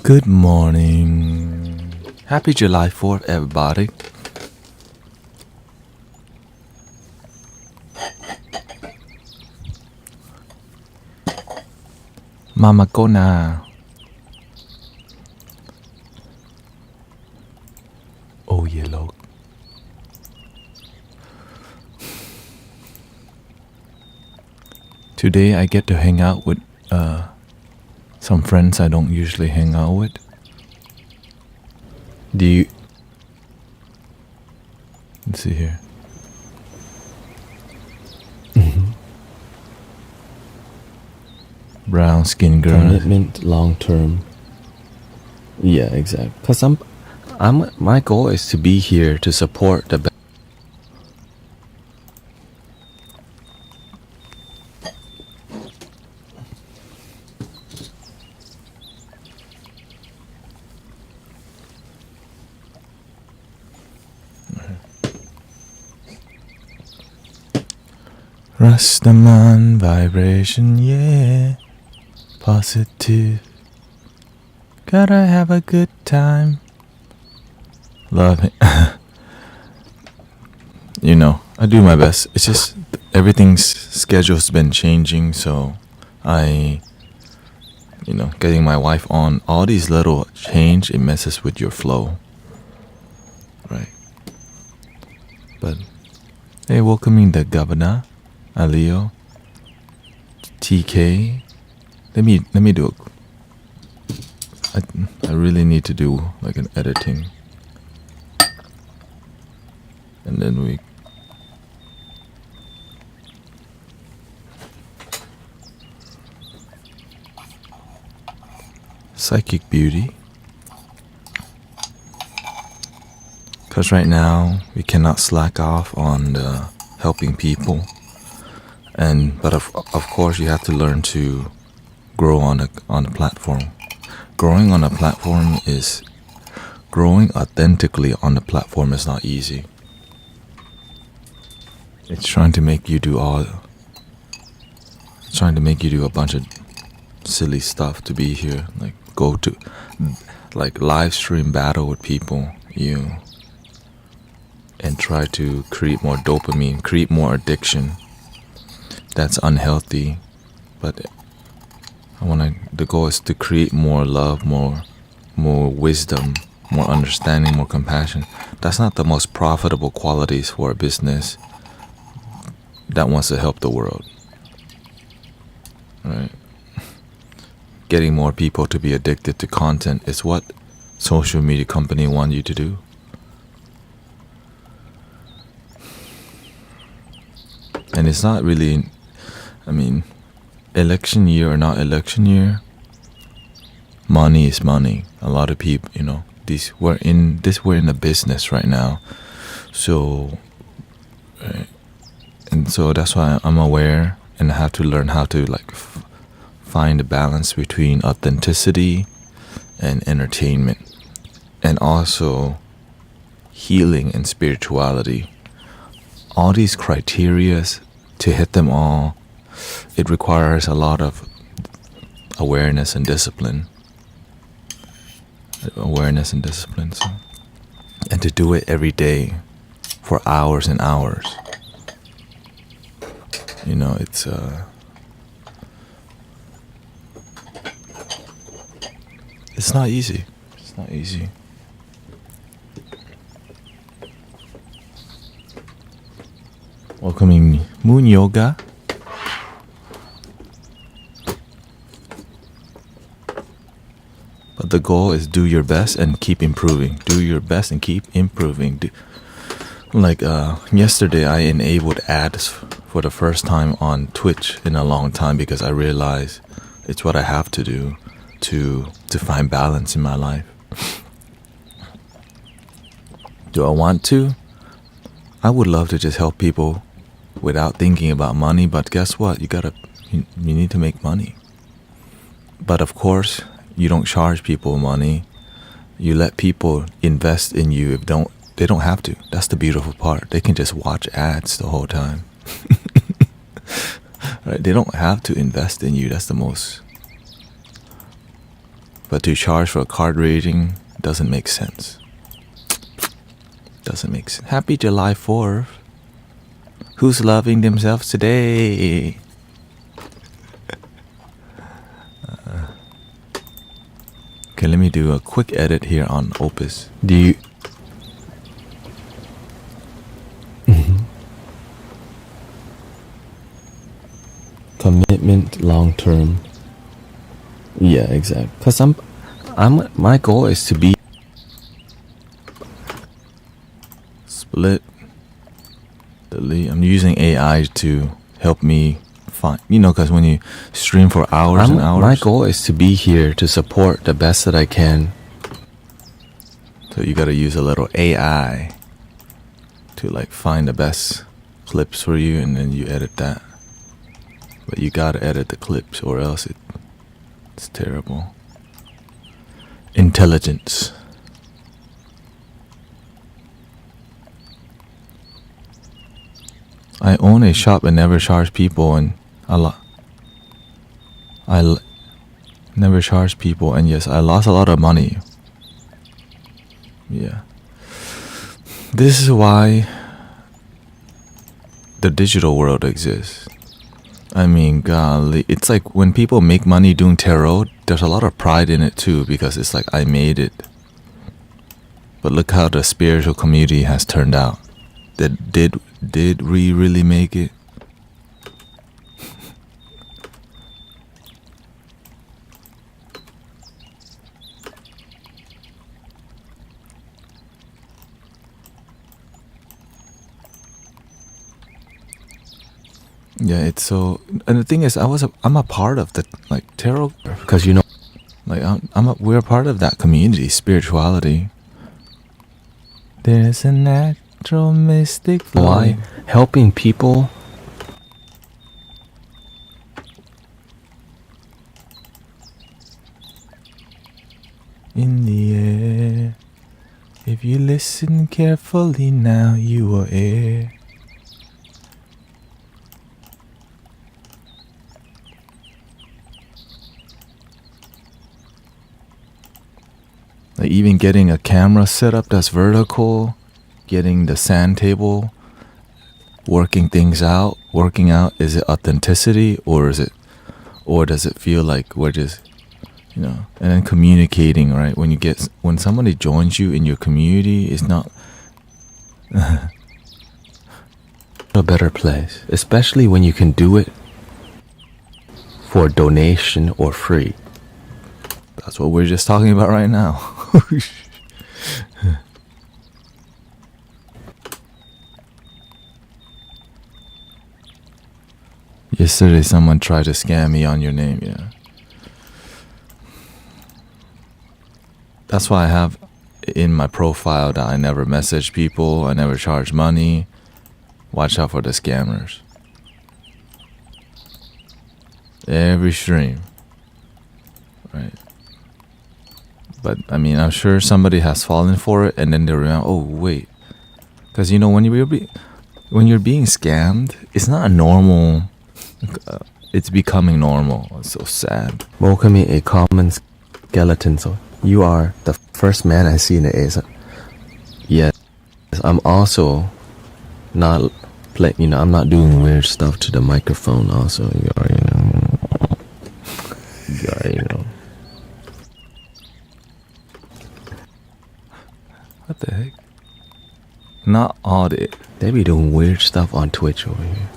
Good morning. Happy July 4th, everybody. Mama Kona. Oh, yellow. Today I get to hang out with some friends I don't usually hang out with. Let's see here. Brown skin girl. Commitment long term. Yeah, exactly. Cause my goal is to be here to support the. Rastaman vibration, yeah. Positive. Gotta have a good time. Love it. I do my best. It's just everything's schedule's been changing, so getting my wife on, all these little change, it messes with your flow. Right. But hey, welcoming the governor, Alio, TK. Let me do I really need to do like an editing. And then we psychic beauty. Cause right now we cannot slack off on the helping people. But of course you have to learn to grow on a platform. Growing authentically on the platform is not easy. It's trying to make you do a bunch of silly stuff to be here. Like go to live stream battle with people, and try to create more dopamine, create more addiction. That's unhealthy. But the goal is to create more love, more wisdom, more understanding, more compassion. That's not the most profitable qualities for a business that wants to help the world. Right? Getting more people to be addicted to content is what social media company want you to do. And it's not really, election year or not election year, money is money. A lot of people, we're in the business right now. So, and so that's why I'm aware and I have to learn how to find a balance between authenticity and entertainment, and also healing and spirituality. All these criterias, to hit them all, it requires a lot of awareness and discipline. And to do it every day for hours and hours. It's not easy. It's not easy. Welcoming Moon Yoga. But the goal is do your best and keep improving. Do your best and keep improving. Yesterday I enabled ads for the first time on Twitch in a long time because I realized it's what I have to do to find balance in my life. Do I want to? I would love to just help people without thinking about money, but guess what? You need to make money. But of course, you don't charge people money. You let people invest in you they don't have to. That's the beautiful part. They can just watch ads the whole time. Right? They don't have to invest in you. That's the most But to charge for a card reading doesn't make sense. Doesn't make sense. Happy July 4th. Who's loving themselves today? Okay, let me do a quick edit here on Opus. Do you... Commitment long term. Yeah, exactly. Cause my goal is to be Split. Delete. I'm using AI to help me find, because when you stream for hours and hours. My goal is to be here to support the best that I can. So you gotta use a little AI to like find the best clips for you, and then you edit that. But you gotta edit the clips or else it's terrible. Intelligence. I own a shop and never charge people, and never charge people, and yes, I lost a lot of money. Yeah. This is why the digital world exists. I mean, golly, it's like when people make money doing tarot, there's a lot of pride in it too, because it's like, I made it. But look how the spiritual community has turned out. Did we really make it? Yeah, it's so, and the thing is, I'm a part of the like tarot, because like we're a part of that community, spirituality. There's a natural mystic flow. why helping people. In the air, if you listen carefully now, you will hear. Like even getting a camera set up that's vertical, getting the sand table, working out, is it authenticity or does it feel like we're just, and then communicating, right? When somebody joins you in your community, it's not A better place, especially when you can do it for donation or free. That's what we're just talking about right now. Yesterday someone tried to scam me on your name, yeah. That's why I have in my profile that I never message people, I never charge money. Watch out for the scammers. Every stream. Right. But I mean, I'm sure somebody has fallen for it, and then they remember, oh wait, because when you're being scammed, it's not a normal. It's becoming normal. It's so sad. Welcoming a common skeleton. So you are the first man I see in the ASA. Yes, I'm also not I'm not doing weird stuff to the microphone. Also, you already know. What the heck? Not audit. They be doing weird stuff on Twitch over here.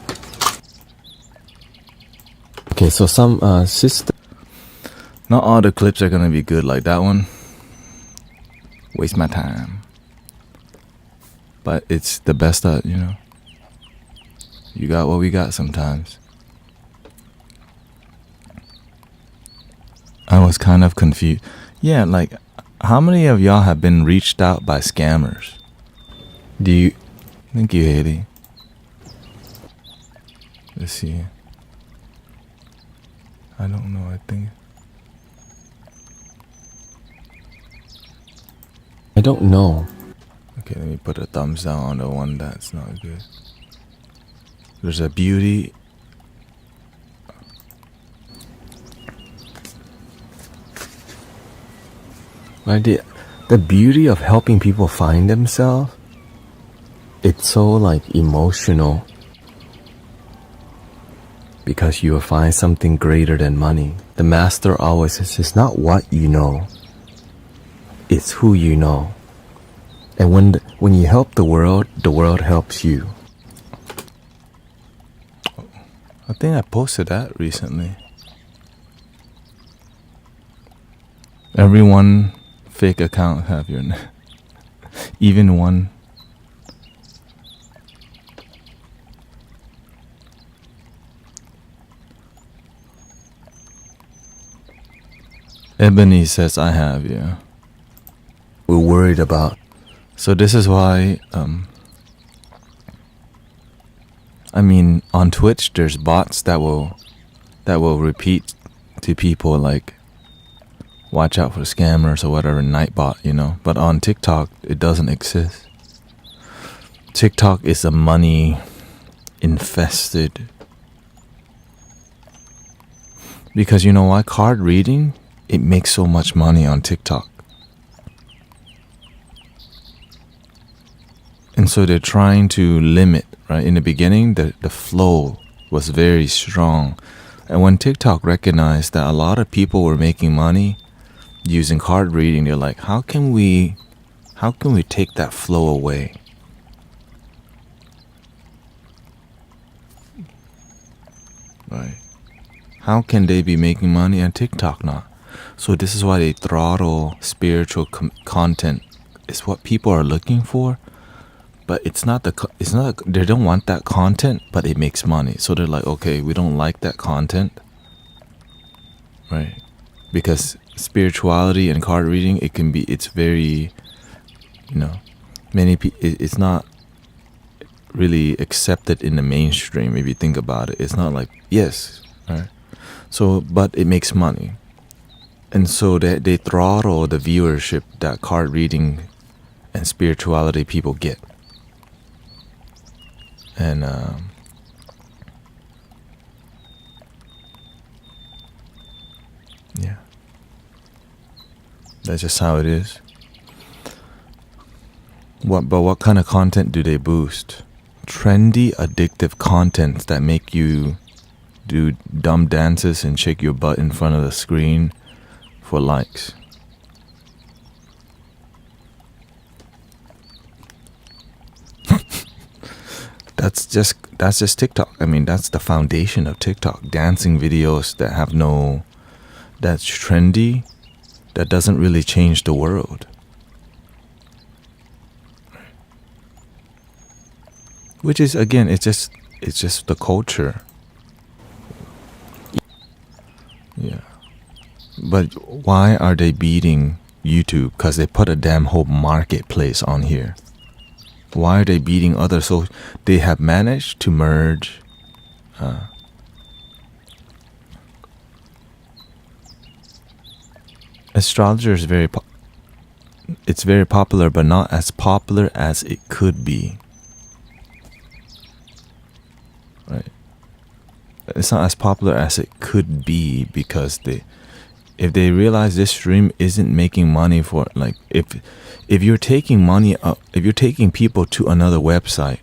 Okay, so some sister. Not all the clips are gonna be good like that one. Waste my time. But it's the best that, You got what we got sometimes. I was kind of confused. Yeah, like, how many of y'all have been reached out by scammers? Thank you, Haley. Let's see. I don't know, I think. I don't know. Okay, let me put a thumbs down on the one that's not good. There's a beauty. Right? The beauty of helping people find themselves, it's so like emotional. Because you will find something greater than money. The master always says, it's not what you know, it's who you know. And when you help the world helps you. I think I posted that recently. Every one fake account have your name. Even one. Ebony says I have, yeah. We're worried about. So this is why, I mean, on Twitch, there's bots that will repeat to people like, watch out for scammers or whatever, Nightbot, you know. But on TikTok, it doesn't exist. TikTok is a money infested. Because you know why? Card reading, it makes so much money on TikTok. And so they're trying to limit, right? In the beginning, the flow was very strong. And when TikTok recognized that a lot of people were making money using card reading, they're like, how can we take that flow away? Right. How can they be making money and TikTok not? So this is why they throttle spiritual content. It's what people are looking for. But it's not they don't want that content, but it makes money. So they're like, okay, we don't like that content. Right? Because spirituality and card reading, it's very, you know, it's not really accepted in the mainstream if you think about it. It's not like, yes, right? So, but it makes money. And so they throttle the viewership that card reading and spirituality people get. And yeah, that's just how it is. But what kind of content do they boost? Trendy, addictive content that make you do dumb dances and shake your butt in front of the screen for likes. That's just TikTok. I mean, that's the foundation of TikTok. Dancing videos that's trendy, that doesn't really change the world. Which is, again, it's just the culture. Yeah. But why are they beating YouTube? Because they put a damn whole marketplace on here. Why are they beating others? So they have managed to merge astrologer is it's very popular, but not as popular as it could be. Right? It's not as popular as it could be because if they realize this stream isn't making money for, like, if you're taking money up, if you're taking people to another website,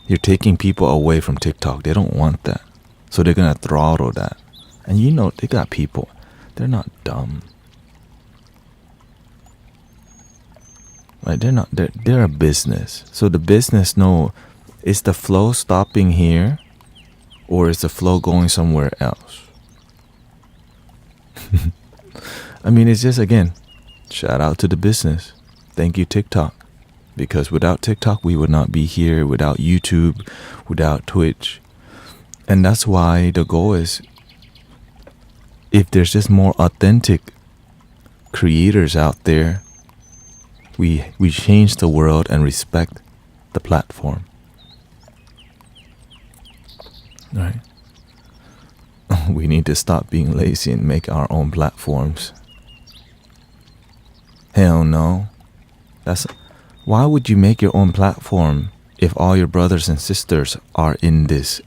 you're taking people away from TikTok. They don't want that, so they're gonna throttle that. And you know, they got people, they're not dumb. Like, they're a business. So the business know, is the flow stopping here, or is the flow going somewhere else? I mean, it's just, again, shout out to the business. Thank you, TikTok. Because without TikTok, we would not be here. Without YouTube, without Twitch. And that's why the goal is, if there's just more authentic creators out there, we change the world and respect the platform. Right? We need to stop being lazy and make our own platforms. Hell no. Why would you make your own platform if all your brothers and sisters are in this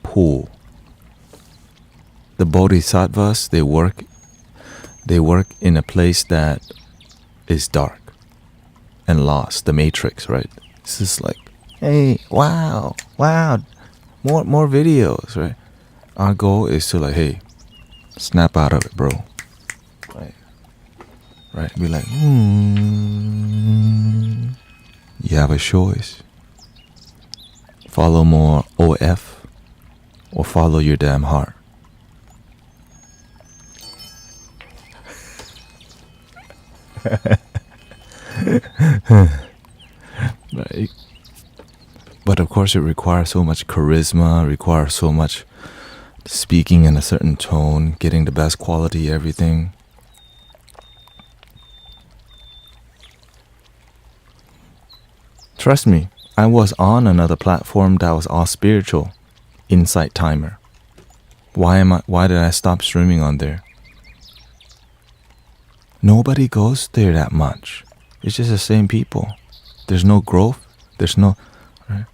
pool? The bodhisattvas, they work They work in a place that is dark and lost, the matrix, right? It's just like, hey, wow, more videos, right? Our goal is to like, hey, snap out of it, bro. Right? Be like, you have a choice. Follow more OF or follow your damn heart. Right? But of course it requires so much charisma, requires so much speaking in a certain tone, getting the best quality, everything. Trust me, I was on another platform that was all spiritual, Insight Timer. Why did I stop streaming on there? Nobody goes there that much. It's just the same people. There's no growth. There's no... Right?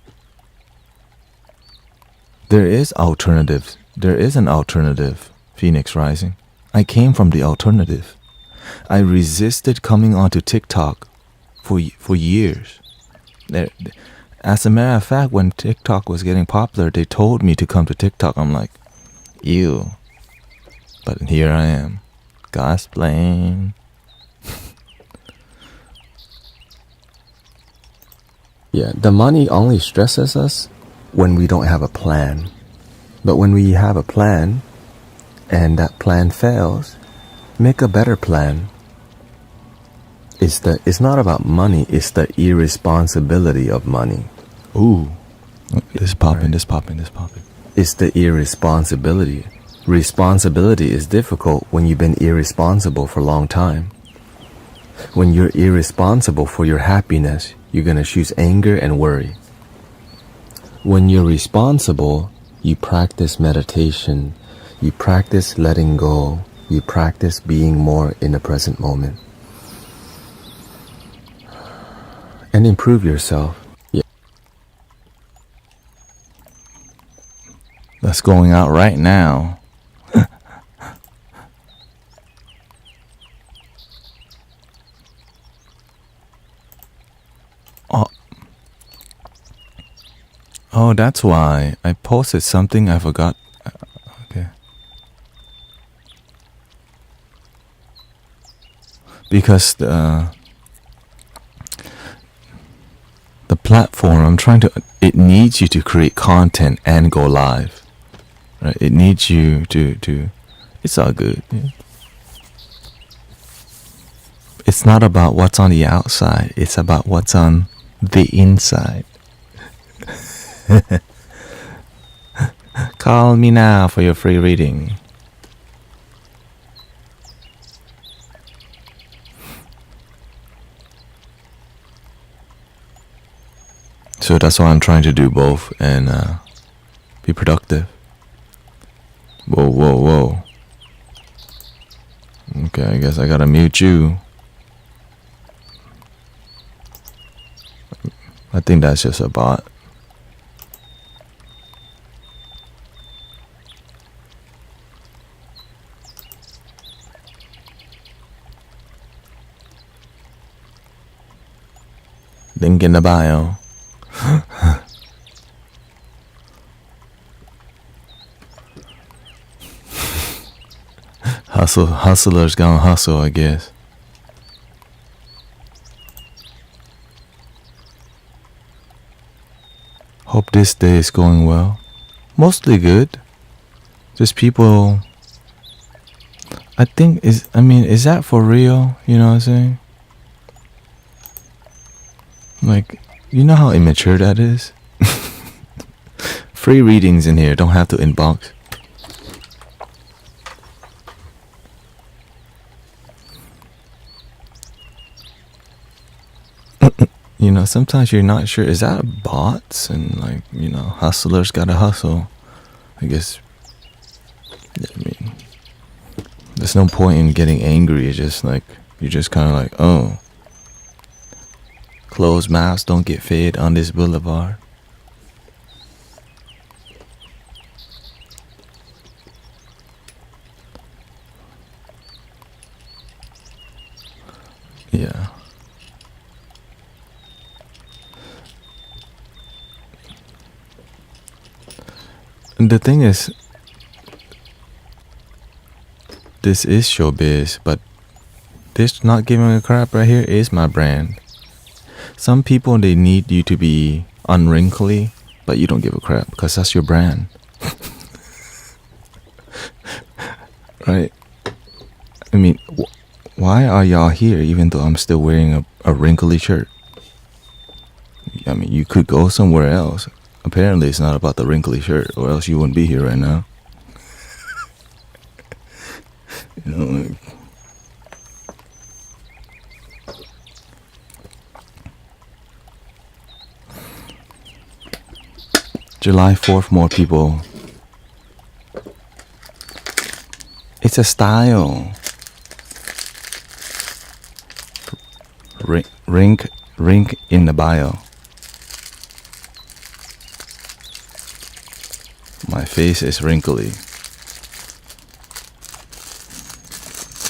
There is alternatives. There is an alternative, Phoenix Rising. I came from the alternative. I resisted coming onto TikTok for years. As a matter of fact, when TikTok was getting popular, they told me to come to TikTok. I'm like, ew. But here I am. Cosplaying. Yeah, the money only stresses us when we don't have a plan. But when we have a plan and that plan fails, make a better plan. It's not about money, it's the irresponsibility of money. Ooh. This popping. It's the irresponsibility. Responsibility is difficult when you've been irresponsible for a long time. When you're irresponsible for your happiness, you're going to choose anger and worry. When you're responsible, you practice meditation, you practice letting go, you practice being more in the present moment. And improve yourself. Yeah. That's going out right now. Oh, that's why I posted something I forgot. Okay. Because the platform it needs you to create content and go live. Right? It needs you to it's all good. Yeah. It's not about what's on the outside, it's about what's on the inside. Call me now for your free reading. So that's why I'm trying to do both and be productive. Whoa. Okay, I guess I gotta mute you. I think that's just a bot. Link in the bio. Hustlers gonna hustle, I guess. Hope this day is going well. Mostly good. Just people. Is that for real? You know what I'm saying? Like, you know how immature that is? Free readings in here, don't have to inbox. You know, sometimes you're not sure, is that bots? And like, you know, hustlers gotta hustle. I guess, there's no point in getting angry. It's just like, you're just kind of like, oh. Closed mouths don't get fed on this boulevard. The thing is, this is showbiz, but this not giving a crap right here is my brand. Some people, they need you to be unwrinkly, but you don't give a crap because that's your brand. Right? I mean, why are y'all here even though I'm still wearing a wrinkly shirt? I mean, you could go somewhere else. Apparently, it's not about the wrinkly shirt, or else you wouldn't be here right now. You know, like, July 4th, more people. It's a style. Rink in the bio. My face is wrinkly.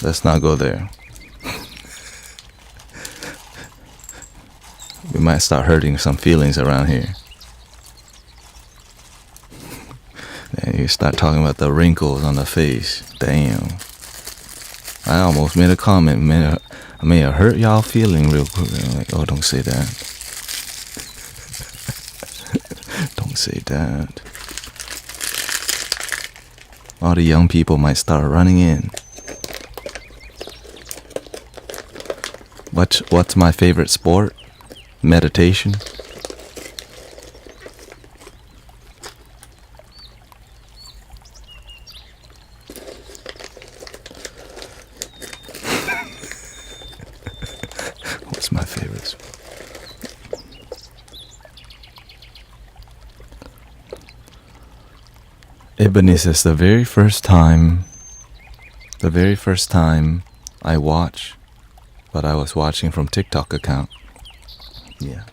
Let's not go there. We might start hurting some feelings around here. And you start talking about the wrinkles on the face. Damn. I almost made a comment. I may have hurt y'all feeling real quick. I'm like, oh, don't say that. Don't say that. All the young people might start running in. What's my favorite sport? Meditation. What's my favorite sport? Ebony says the very first time I watch, but I was watching from TikTok account. Yeah.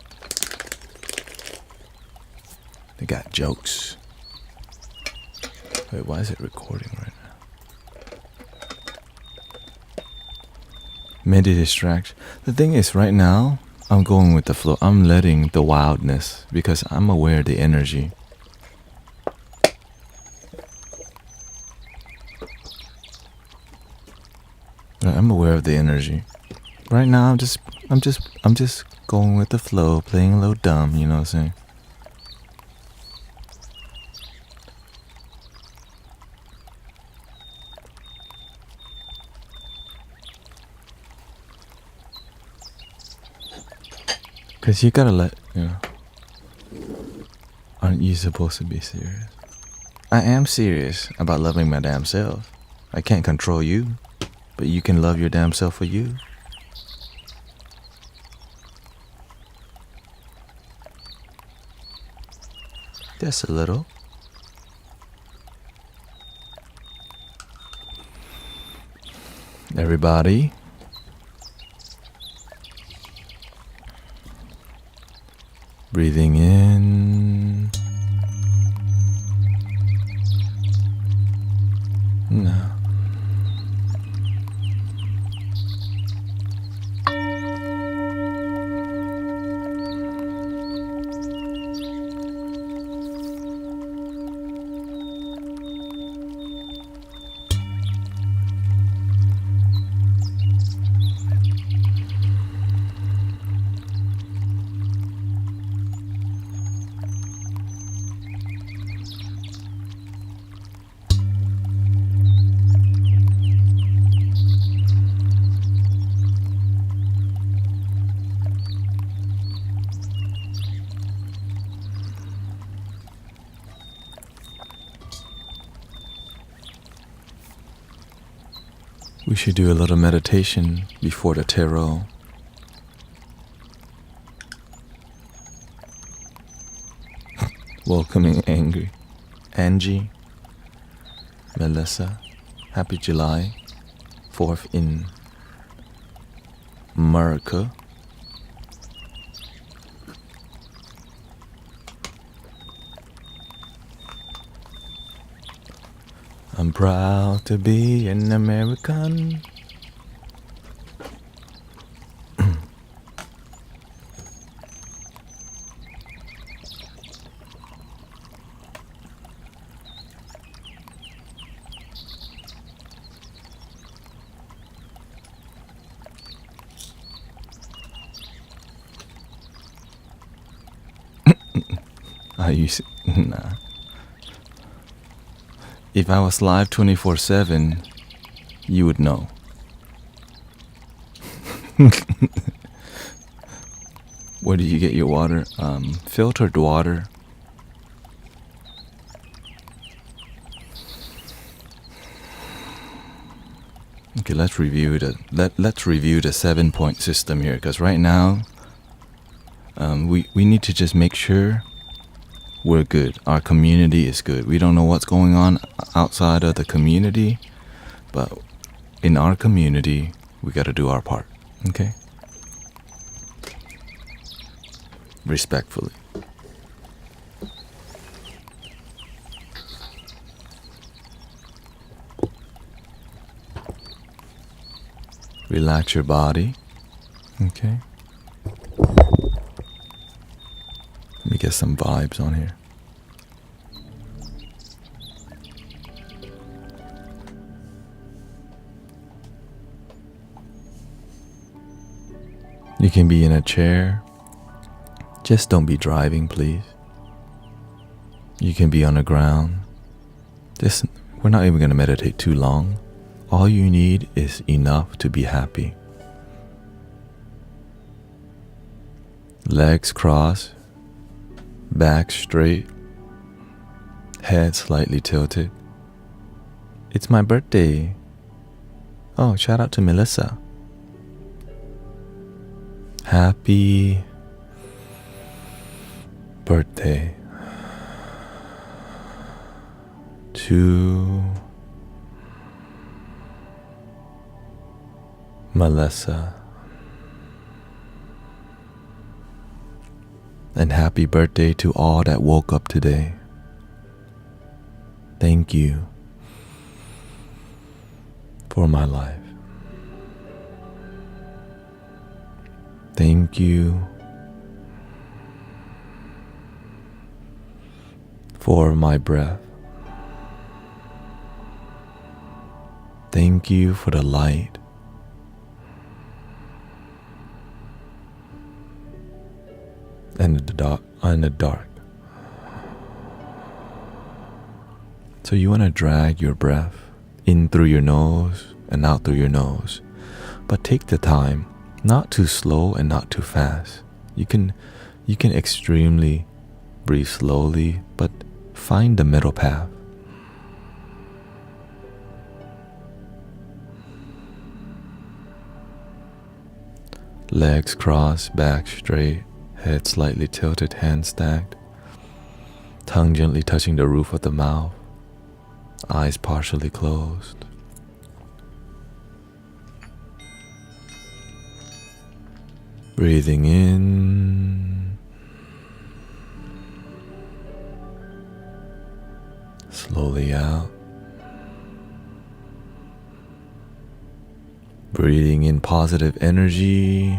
They got jokes. Wait, why is it recording right now? Many distraction. The thing is, right now, I'm going with the flow. I'm letting the wildness because I'm aware of the energy. I'm aware of the energy. Right now, I'm just going with the flow, playing a little dumb. You know what I'm saying? Cause you gotta let, you know. Aren't you supposed to be serious? I am serious about loving my damn self. I can't control you, but you can love your damn self for you. Just a little. Everybody. Breathing in. No. We should do a little meditation before the tarot. Welcoming Angie, Melissa, happy July 4th in America. I'm proud to be an American. Nah. If I was live 24/7, you would know. Where do you get your water? Filtered water. Okay, let's review the 7-point system here, because right now, we need to just make sure we're good. Our community is good. We don't know what's going on outside of the community, but in our community, we got to do our part. Okay? Respectfully. Relax your body. Okay? Let me get some vibes on here. You can be in a chair. Just don't be driving, please. You can be on the ground. We're not even going to meditate too long. All you need is enough to be happy. Legs crossed, back straight, head slightly tilted. It's my birthday. Oh, shout out to Melissa. Happy birthday to Melissa. And happy birthday to all that woke up today. Thank you for my life. Thank you for my breath. Thank you for the light. And the dark. So you want to drag your breath in through your nose and out through your nose. But take the time, not too slow and not too fast. You can extremely breathe slowly, but find the middle path. Legs crossed, back straight, head slightly tilted, hands stacked, tongue gently touching the roof of the mouth, eyes partially closed. Breathing in, slowly out. Breathing in positive energy,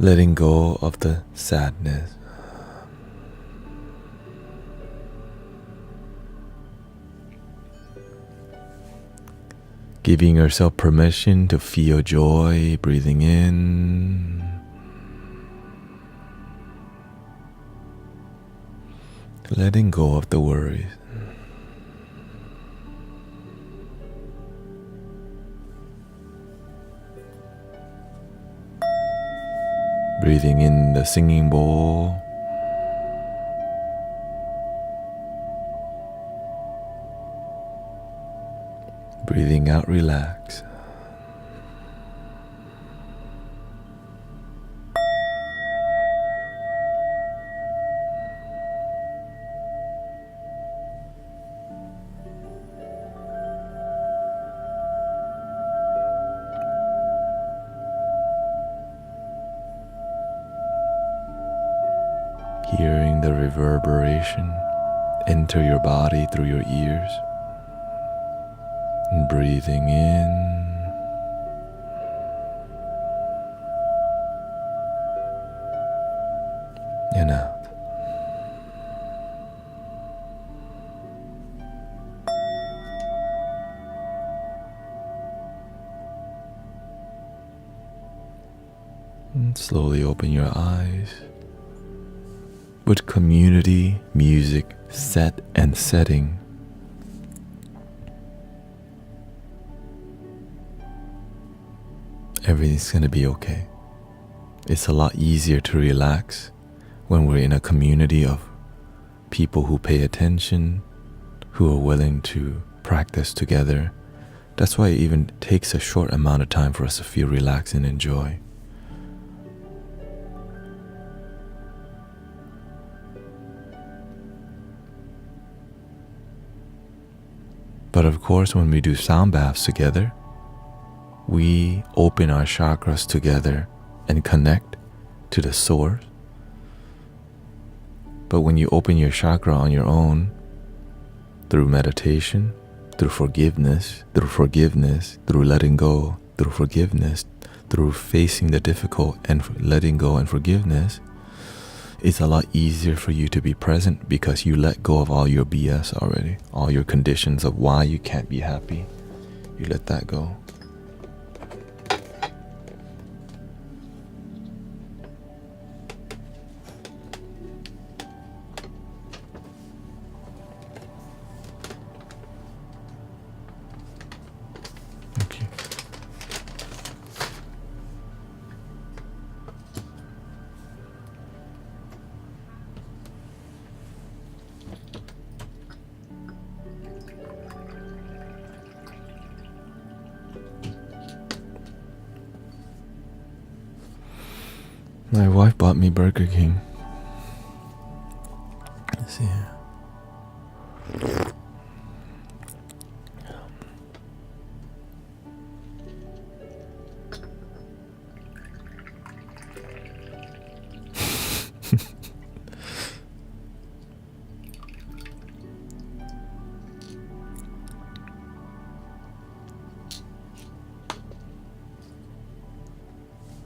letting go of the sadness. Giving yourself permission to feel joy, breathing in. Letting go of the worries. Breathing in the singing bowl. Breathing out, relax. Hearing the reverberation enter your body through your ears. And breathing in and out. And slowly open your eyes. With community, music, set and setting, everything's gonna be okay. It's a lot easier to relax when we're in a community of people who pay attention, who are willing to practice together. That's why it even takes a short amount of time for us to feel relaxed and enjoy. But of course, when we do sound baths together, we open our chakras together and connect to the source. But when you open your chakra on your own, through meditation, through forgiveness, through letting go, through forgiveness, through facing the difficult and letting go and forgiveness, it's a lot easier for you to be present because you let go of all your BS already, all your conditions of why you can't be happy. You let that go. Okay. My wife bought me Burger King. Let's see here.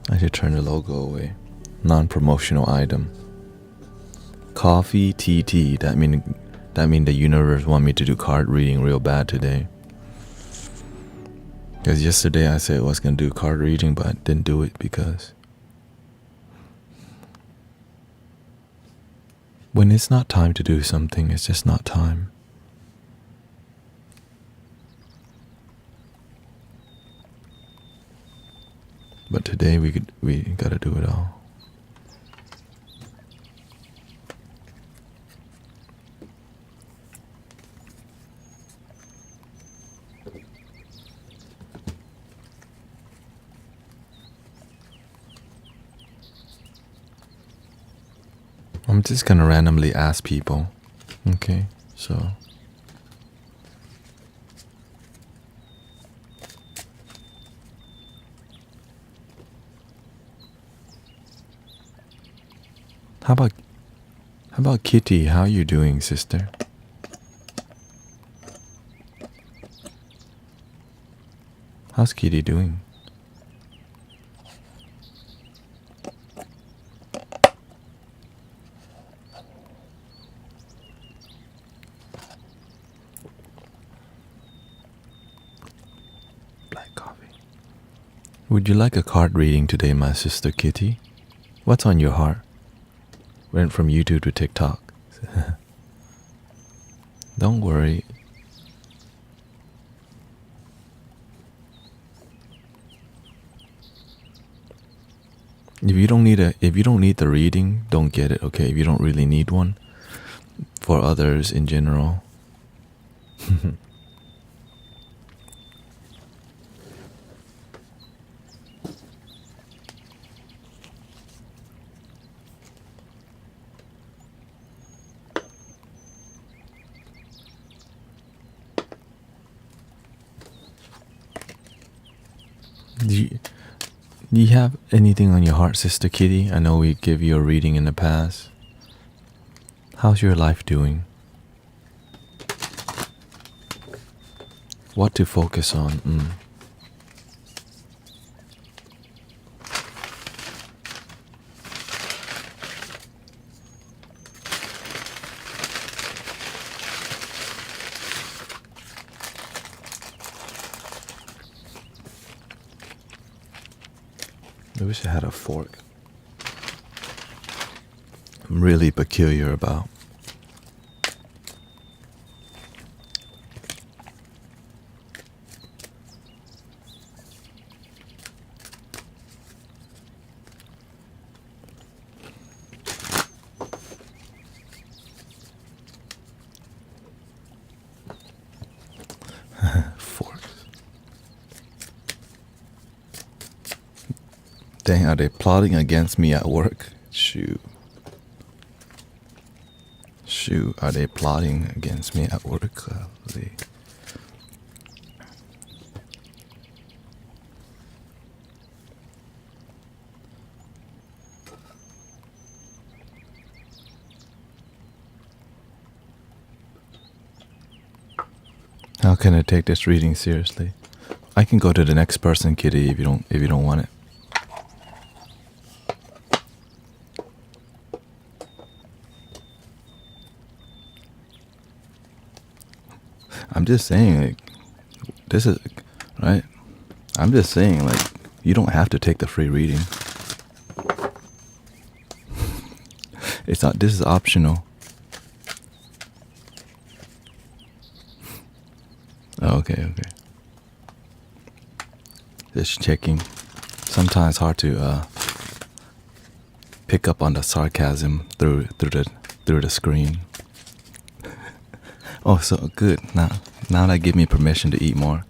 I should turn the logo away. Non-promotional item. Coffee, tea. That mean the universe want me to do card reading real bad today. Because yesterday I said I was gonna do card reading, but I didn't do it because when it's not time to do something, it's just not time. But today we gotta do it all. I'm just gonna randomly ask people. Okay, so how about Kitty? How are you doing, sister? How's Kitty doing? Black coffee. Would you like a card reading today, my sister Kitty? What's on your heart? Went from YouTube to TikTok. Don't worry. If you don't need the reading, don't get it, okay? If you don't really need one for others in general. Do you have anything on your heart, Sister Kitty? I know we gave you a reading in the past. How's your life doing? What to focus on? I wish I had a fork. I'm really peculiar about forks. Dang, are they plotting against me at work? Shoot, are they plotting against me at work? How can I take this reading seriously? I can go to the next person, Kitty, if you don't want it. I'm just saying, like, this is right. I'm just saying, like, you don't have to take the free reading. It's not. This is optional. Oh, okay. Just checking. Sometimes hard to pick up on the sarcasm through the screen. Oh, so good. Now that give me permission to eat more.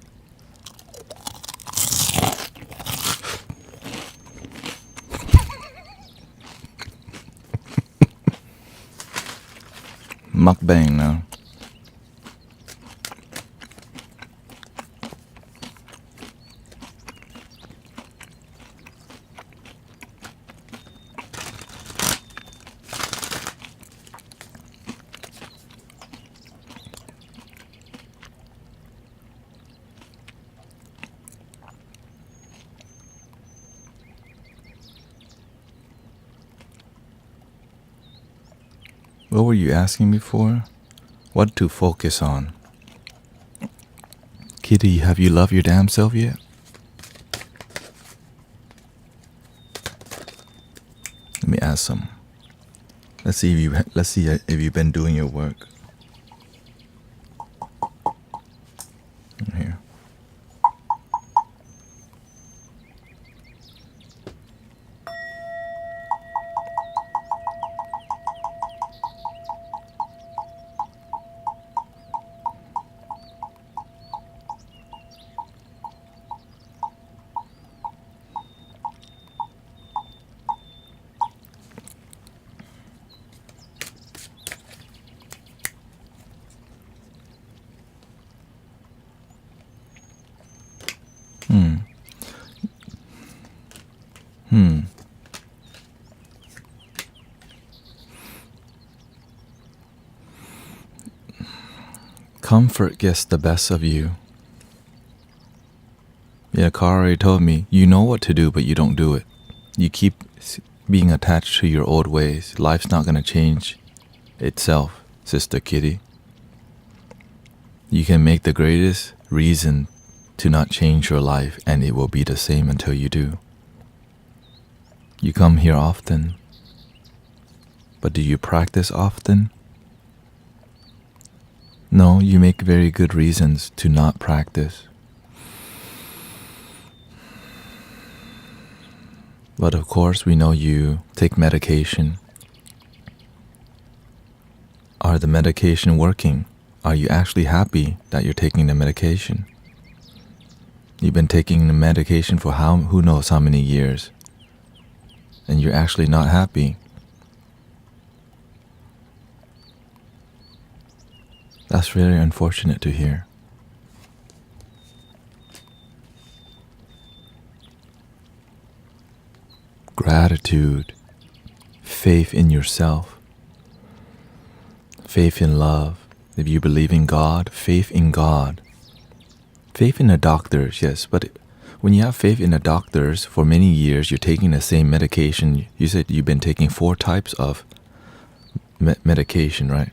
Mukbang now. What were you asking me for? What to focus on? Kitty, have you loved your damn self yet? Let me ask some. Let's see if you've been doing your work. Here. Comfort gets the best of you. Yeah, Carl already told me, you know what to do, but you don't do it. You keep being attached to your old ways. Life's not going to change itself, Sister Kitty. You can make the greatest reason to not change your life, and it will be the same until you do. You come here often, but do you practice often? No, you make very good reasons to not practice. But of course, we know you take medication. Are the medication working? Are you actually happy that you're taking the medication? You've been taking the medication for who knows how many years, and you're actually not happy. That's really unfortunate to hear. Gratitude, faith in yourself, faith in love. If you believe in God, faith in God. Faith in the doctors, yes, but when you have faith in the doctors for many years, you're taking the same medication. You said you've been taking 4 types of medication, right?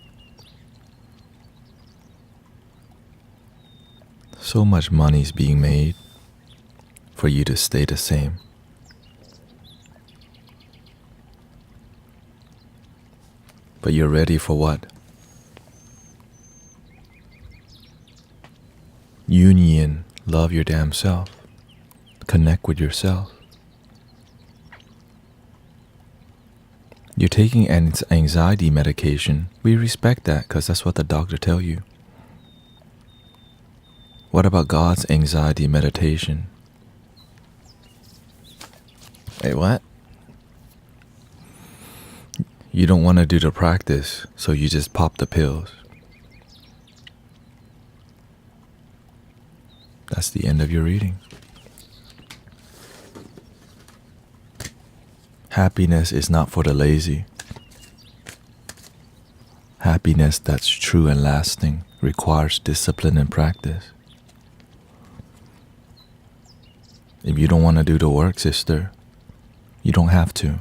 So much money is being made for you to stay the same. But you're ready for what? Union. Love your damn self. Connect with yourself. You're taking an anxiety medication. We respect that because that's what the doctor tell you. What about God's anxiety meditation? Hey, what? You don't want to do the practice, so you just pop the pills. That's the end of your reading. Happiness is not for the lazy. Happiness that's true and lasting requires discipline and practice. If you don't want to do the work, sister, you don't have to.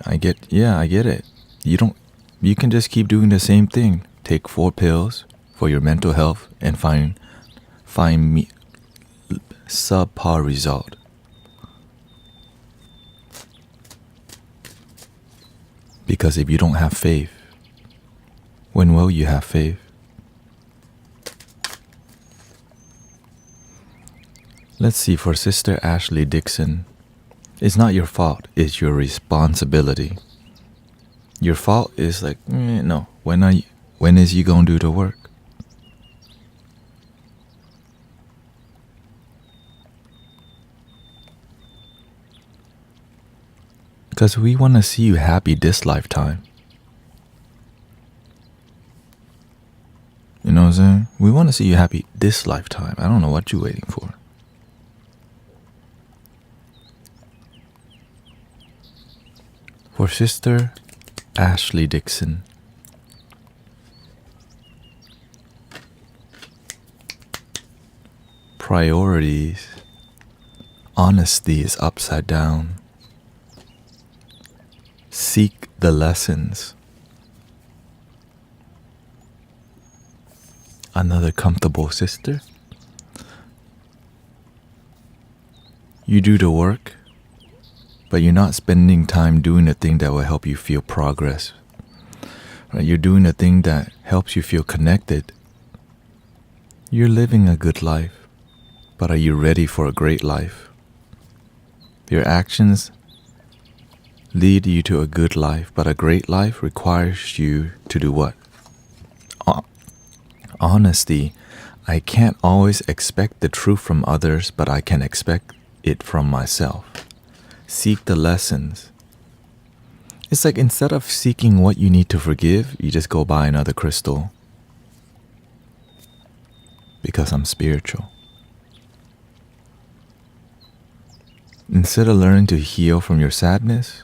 I get it. You can just keep doing the same thing. Take 4 pills for your mental health and find subpar result. Because if you don't have faith, when will you have faith? Let's see, for Sister Ashley Dixon, it's not your fault, it's your responsibility. Your fault is like, no, when is you gonna do the work? Because we want to see you happy this lifetime. You know what I'm saying? We want to see you happy this lifetime. I don't know what you're waiting for. For Sister Ashley Dixon, priorities, honesty is upside down. Seek the lessons. Another comfortable sister. You do the work, but you're not spending time doing the thing that will help you feel progress. Right? You're doing the thing that helps you feel connected. You're living a good life, but are you ready for a great life? Your actions lead you to a good life, but a great life requires you to do what? Honesty. I can't always expect the truth from others, but I can expect it from myself. Seek the lessons. It's like instead of seeking what you need to forgive, you just go buy another crystal. Because I'm spiritual. Instead of learning to heal from your sadness,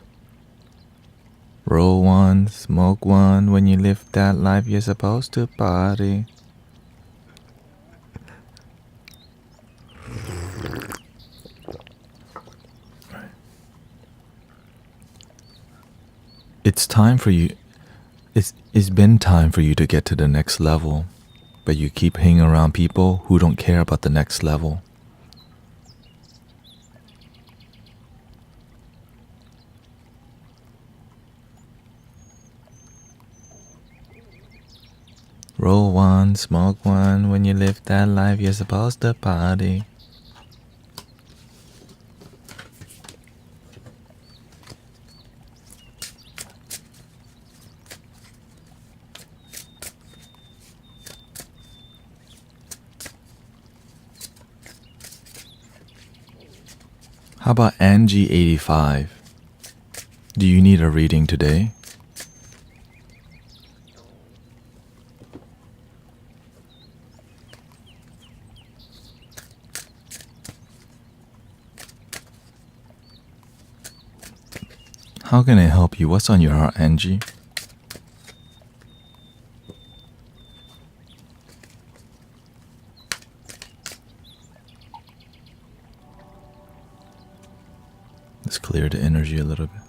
roll one, smoke one. When you live that life, you're supposed to party. It's time for you. It's been time for you to get to the next level, but you keep hanging around people who don't care about the next level. Roll one, smoke one. When you live that life, you're supposed to party. How about Angie85? Do you need a reading today? How can I help you? What's on your heart, Angie? Let's clear the energy a little bit.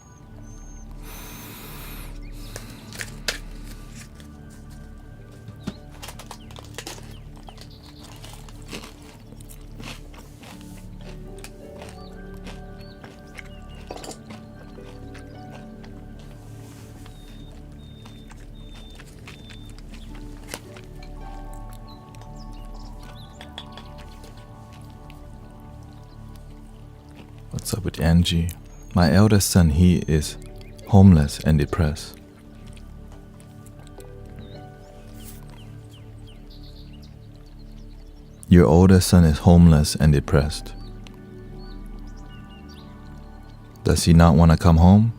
What's up with Angie? My eldest son, he is homeless and depressed. Your oldest son is homeless and depressed. Does he not want to come home?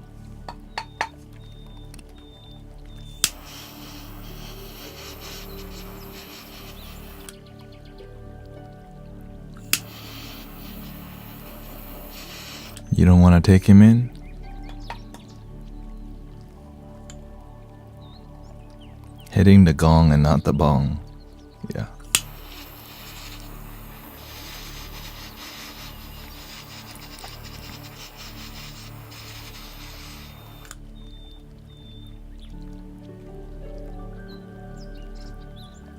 You don't want to take him in? Hitting the gong and not the bong. Yeah.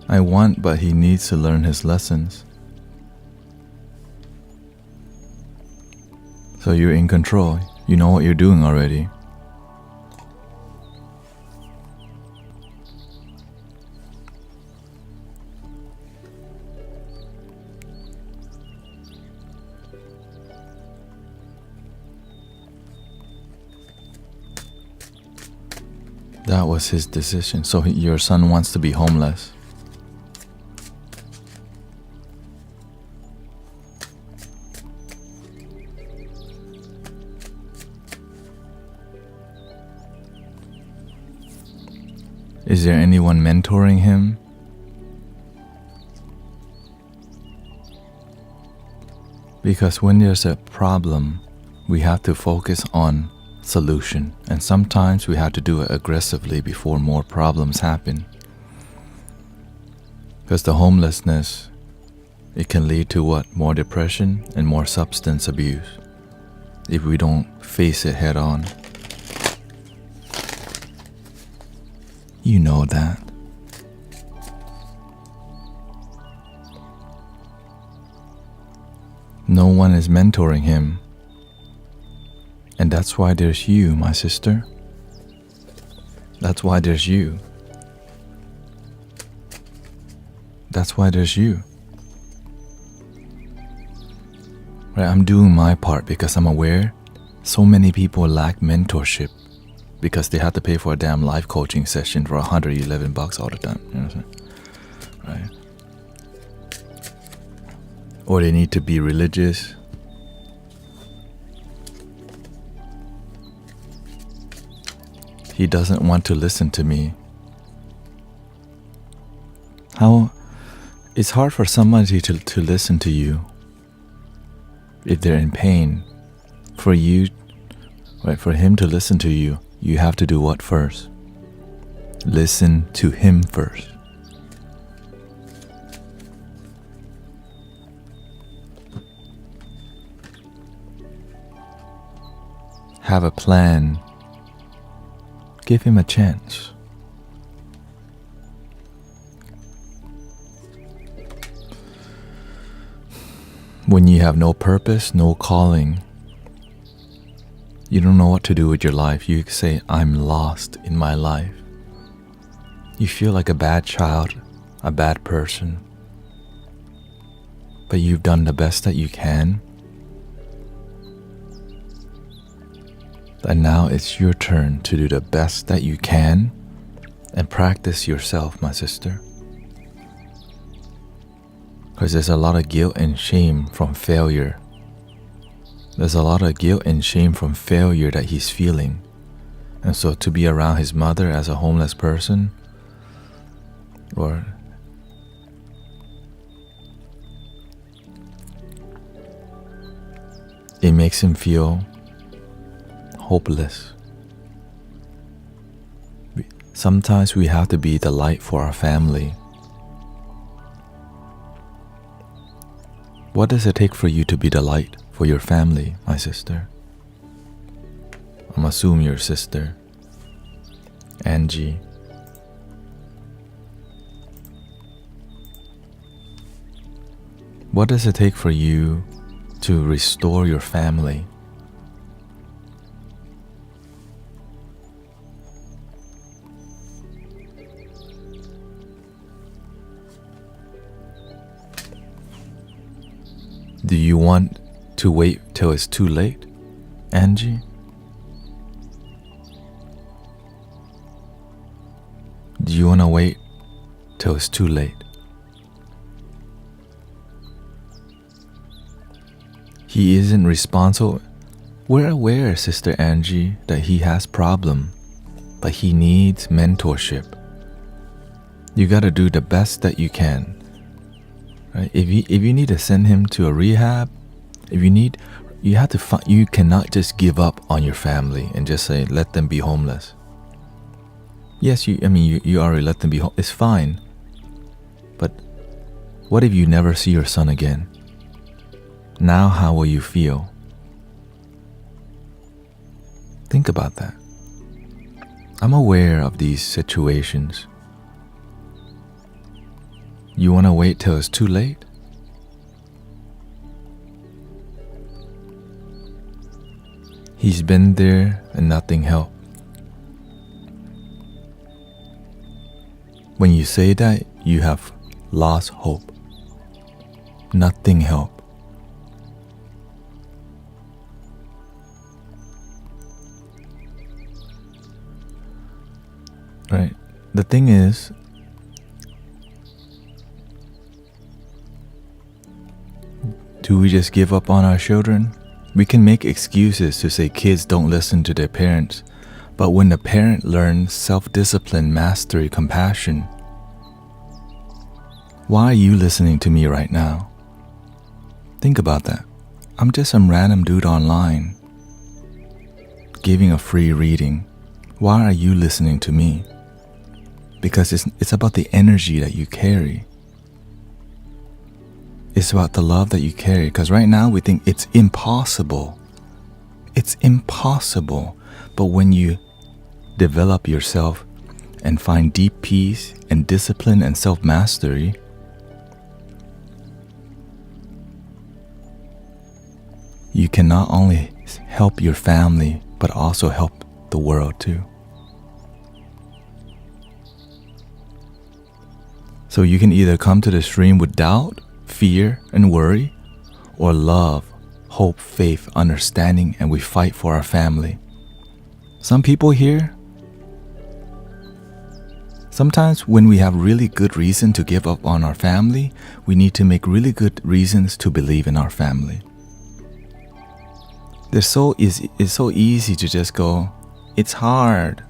I want, but he needs to learn his lessons. So you're in control. You know what you're doing already. That was his decision. So your son wants to be homeless. Is there anyone mentoring him? Because when there's a problem, we have to focus on solution, and sometimes we have to do it aggressively before more problems happen. Because the homelessness, it can lead to what? More depression and more substance abuse if we don't face it head on. You know that. No one is mentoring him. And that's why there's you, my sister. That's why there's you. That's why there's you. Right, I'm doing my part because I'm aware so many people lack mentorship because they have to pay for a damn life coaching session for $111 all the time. You know what I'm saying? Right? Or they need to be religious. He doesn't want to listen to me. How? It's hard for somebody to listen to you if they're in pain. For you, right, for him to listen to you, you have to do what first? Listen to him first. Have a plan. Give him a chance. When you have no purpose, no calling, you don't know what to do with your life, you say, I'm lost in my life. You feel like a bad child, a bad person, but you've done the best that you can. And now it's your turn to do the best that you can and practice yourself, my sister. Because there's a lot of guilt and shame from failure. There's a lot of guilt and shame from failure that he's feeling. And so to be around his mother as a homeless person, or it makes him feel hopeless. Sometimes we have to be the light for our family. What does it take for you to be the light for your family, my sister? I'm assuming your sister, Angie. What does it take for you to restore your family? Do you want to wait till it's too late, Angie? Do you want to wait till it's too late? He isn't responsible. We're aware, Sister Angie, that he has problem, but he needs mentorship. You got to do the best that you can. Right? If you need to send him to a rehab, you have to you cannot just give up on your family and just say let them be homeless. Yes, you already let them be home. It's fine. But what if you never see your son again? Now how will you feel? Think about that. I'm aware of these situations. You want to wait till it's too late? He's been there and nothing helped. When you say that, you have lost hope. Nothing helped. Right? The thing is, do we just give up on our children? We can make excuses to say kids don't listen to their parents, but when the parent learns self-discipline, mastery, compassion, why are you listening to me right now? Think about that. I'm just some random dude online giving a free reading. Why are you listening to me? Because it's about the energy that you carry. It's about the love that you carry. Because right now we think it's impossible. It's impossible. But when you develop yourself and find deep peace and discipline and self-mastery, you can not only help your family, but also help the world too. So you can either come to the stream with doubt, fear, and worry, or love, hope, faith, understanding, and we fight for our family. Some people here, sometimes when we have really good reason to give up on our family, we need to make really good reasons to believe in our family. It's so easy to just go, it's hard.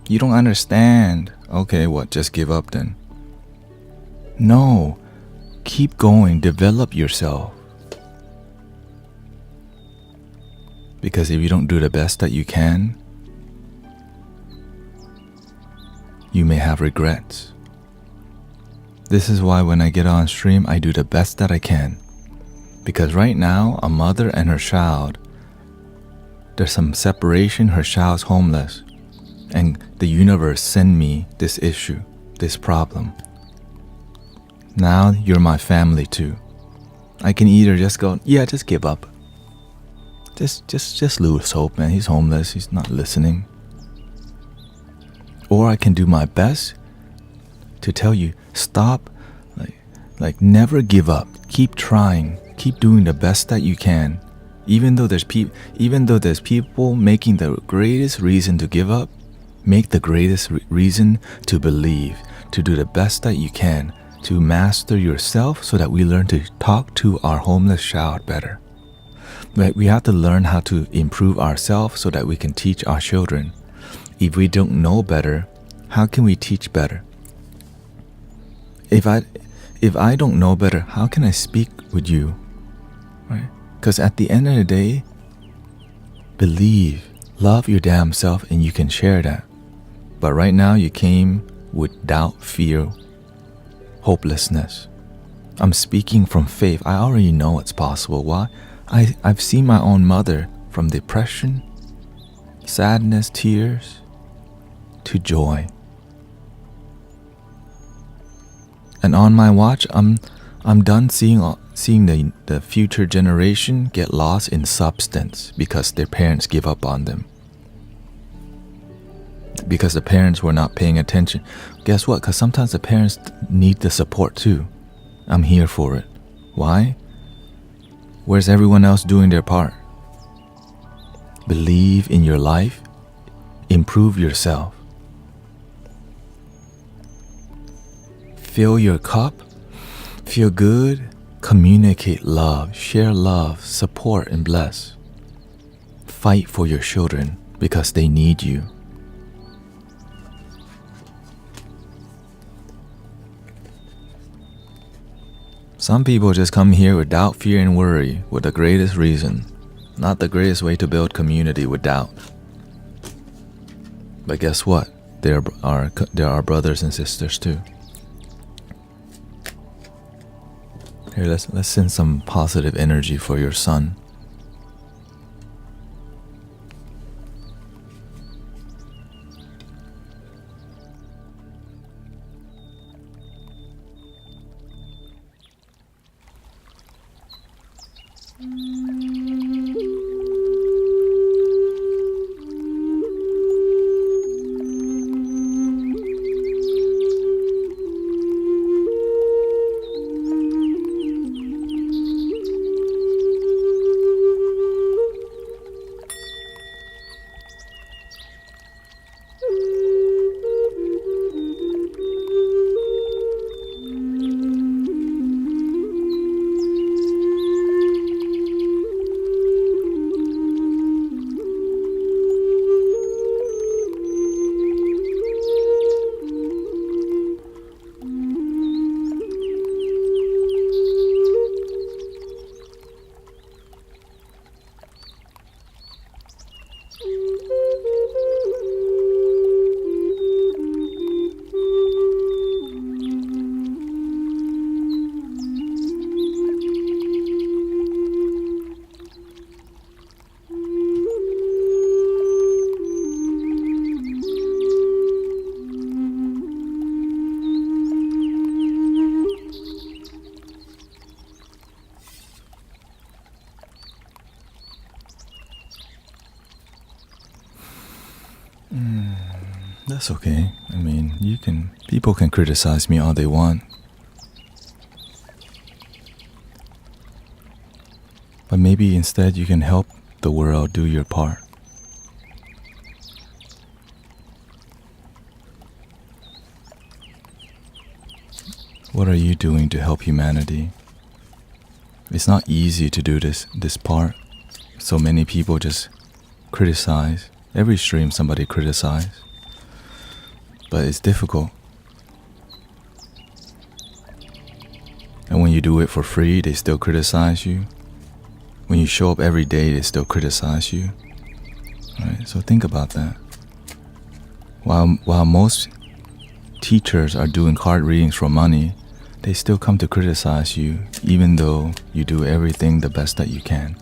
You don't understand. Okay, what? Just give up then. No, keep going, develop yourself. Because if you don't do the best that you can, you may have regrets. This is why when I get on stream, I do the best that I can. Because right now, a mother and her child, there's some separation, her child's homeless, and the universe sent me this issue, this problem. Now you're my family too. I can either just go, yeah, just give up. Just lose hope, man. He's homeless. He's not listening. Or I can do my best to tell you, stop, like never give up. Keep trying. Keep doing the best that you can. Even though there's people making the greatest reason to give up, make the greatest reason to believe, to do the best that you can, to master yourself so that we learn to talk to our homeless child better. Right? We have to learn how to improve ourselves so that we can teach our children. If we don't know better, how can we teach better? If I don't know better, how can I speak with you? Right? Because at the end of the day, believe, love your damn self, and you can share that. But right now you came with doubt, fear, hopelessness. I'm speaking from faith. I already know it's possible. Why? I've seen my own mother from depression, sadness, tears, to joy. And on my watch, I'm done seeing the future generation get lost in substance because their parents give up on them. Because the parents were not paying attention. Guess what? Because sometimes the parents need the support too. I'm here for it. Why? Where's everyone else doing their part? Believe in your life. Improve yourself. Fill your cup. Feel good. Communicate love. Share love. Support and bless. Fight for your children because they need you. Some people just come here with doubt, fear, and worry with the greatest reason. Not the greatest way to build community with doubt. But guess what? There are brothers and sisters too. Here, let's send some positive energy for your son. That's okay. I mean, people can criticize me all they want. But maybe instead you can help the world do your part. What are you doing to help humanity? It's not easy to do this part. So many people just criticize. Every stream somebody criticizes. But it's difficult. And when you do it for free, they still criticize you. When you show up every day, they still criticize you. Right? So think about that. While most teachers are doing card readings for money, they still come to criticize you, even though you do everything the best that you can.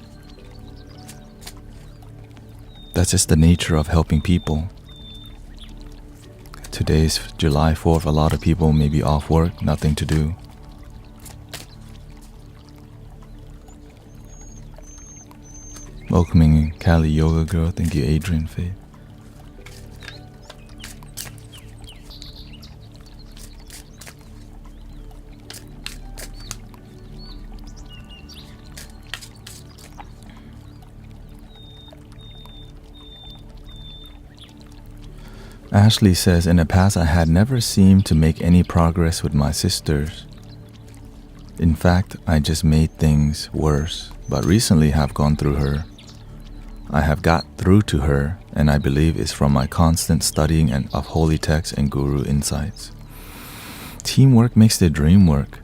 That's just the nature of helping people. Today's July 4th, a lot of people may be off work, nothing to do. Welcoming Cali Yoga Girl, thank you Adrian Faith. Ashley says, in the past I had never seemed to make any progress with my sisters. In fact, I just made things worse, but recently have gone through her. I have got through to her, and I believe it's from my constant studying of holy texts and guru insights. Teamwork makes the dream work.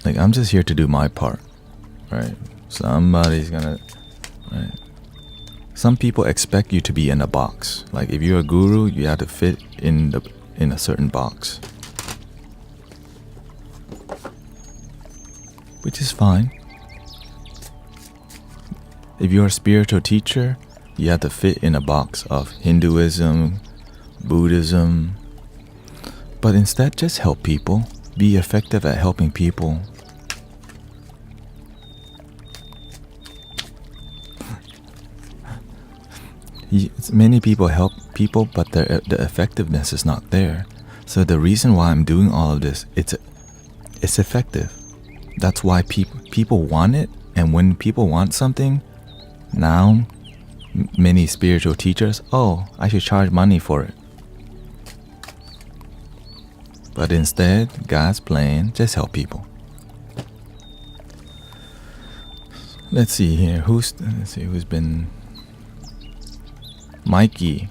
Like, I'm just here to do my part, right? Somebody's gonna, right? Some people expect you to be in a box. Like if you're a guru, you have to fit in a certain box. Which is fine. If you're a spiritual teacher, you have to fit in a box of Hinduism, Buddhism. But instead, just help people. Be effective at helping people. Many people help people, but the effectiveness is not there. So the reason why I'm doing all of this, it's effective. That's why people, people want it, and when people want something, now many spiritual teachers, oh, I should charge money for it. But instead, God's plan, just help people. Let's see here. Who's been Mikey.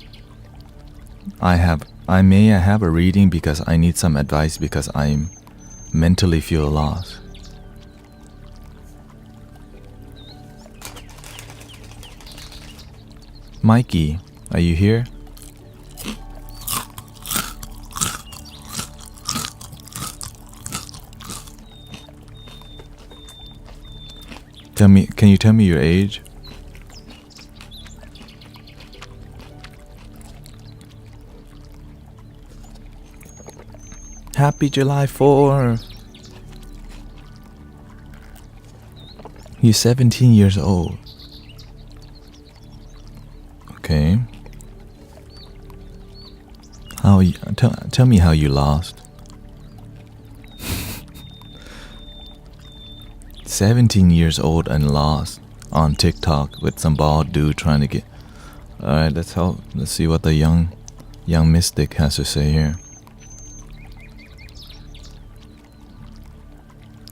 I may have a reading because I need some advice because I mentally feel lost. Mikey, are you here? Can you tell me your age? Happy July 4th. He's 17 years old. Okay. Tell me how you lost. 17 years old and lost on TikTok with some bald dude trying to get. Alright, let's see what the young mystic has to say here.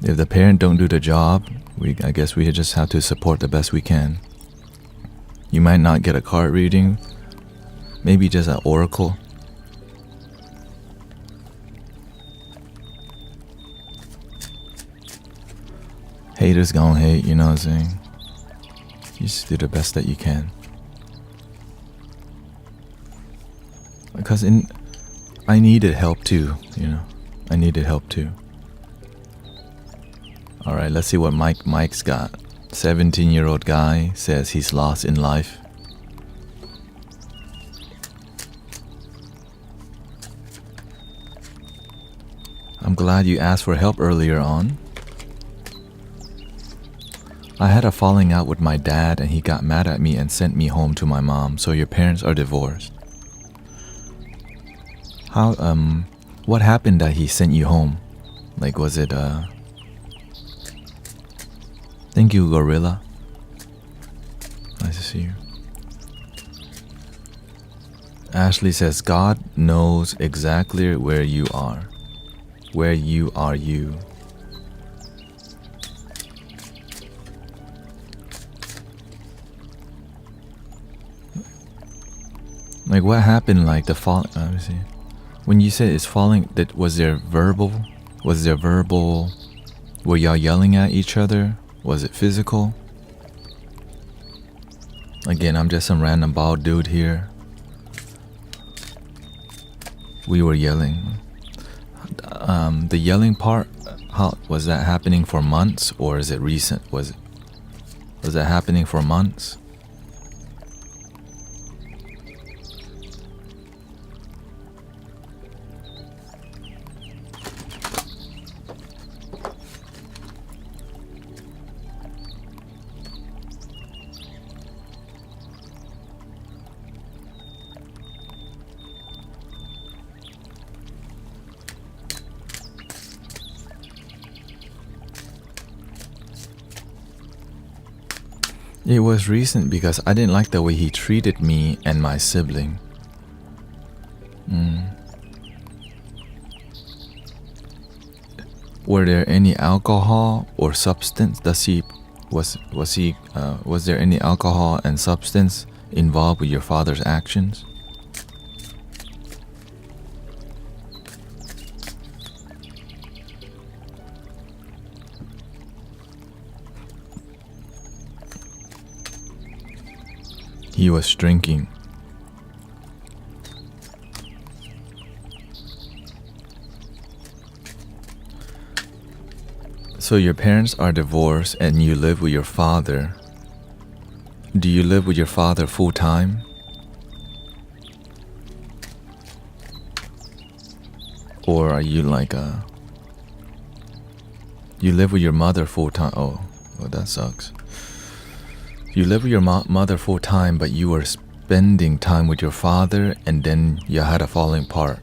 If the parent don't do the job, I guess we just have to support the best we can. You might not get a card reading, maybe just an oracle. Haters gonna hate, you know what I'm saying? You just do the best that you can. Because I needed help too, you know. I needed help too. Alright, let's see what Mike's got. 17-year-old guy says he's lost in life. I'm glad you asked for help earlier on. I had a falling out with my dad and he got mad at me and sent me home to my mom, so your parents are divorced. What happened that he sent you home? Like, was it, Thank you, Gorilla. Nice to see you. Ashley says, God knows exactly where you are. Where you are you. Like, what happened, like, the fall, let me see. When you said it's falling, was there verbal, were y'all yelling at each other? Was it physical? Again, I'm just some random bald dude here. We were yelling. The yelling part, how was that happening for months or is it recent? Was that happening for months? It was recent because I didn't like the way he treated me and my sibling. Were there any alcohol or substance? Was there any alcohol and substance involved with your father's actions? He was drinking. So your parents are divorced and you live with your father. Do you live with your father full time? Or are you like you live with your mother full time? Oh, well, that sucks. You live with your mother full time, but you were spending time with your father and then you had a falling apart.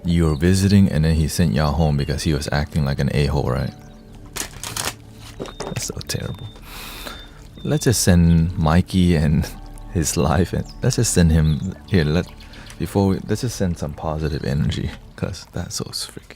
You were visiting and then he sent y'all home because he was acting like an a-hole, right? That's so terrible. Let's just send Mikey and his life, and let's just send him here. Let's just send some positive energy, cause that's so freaking.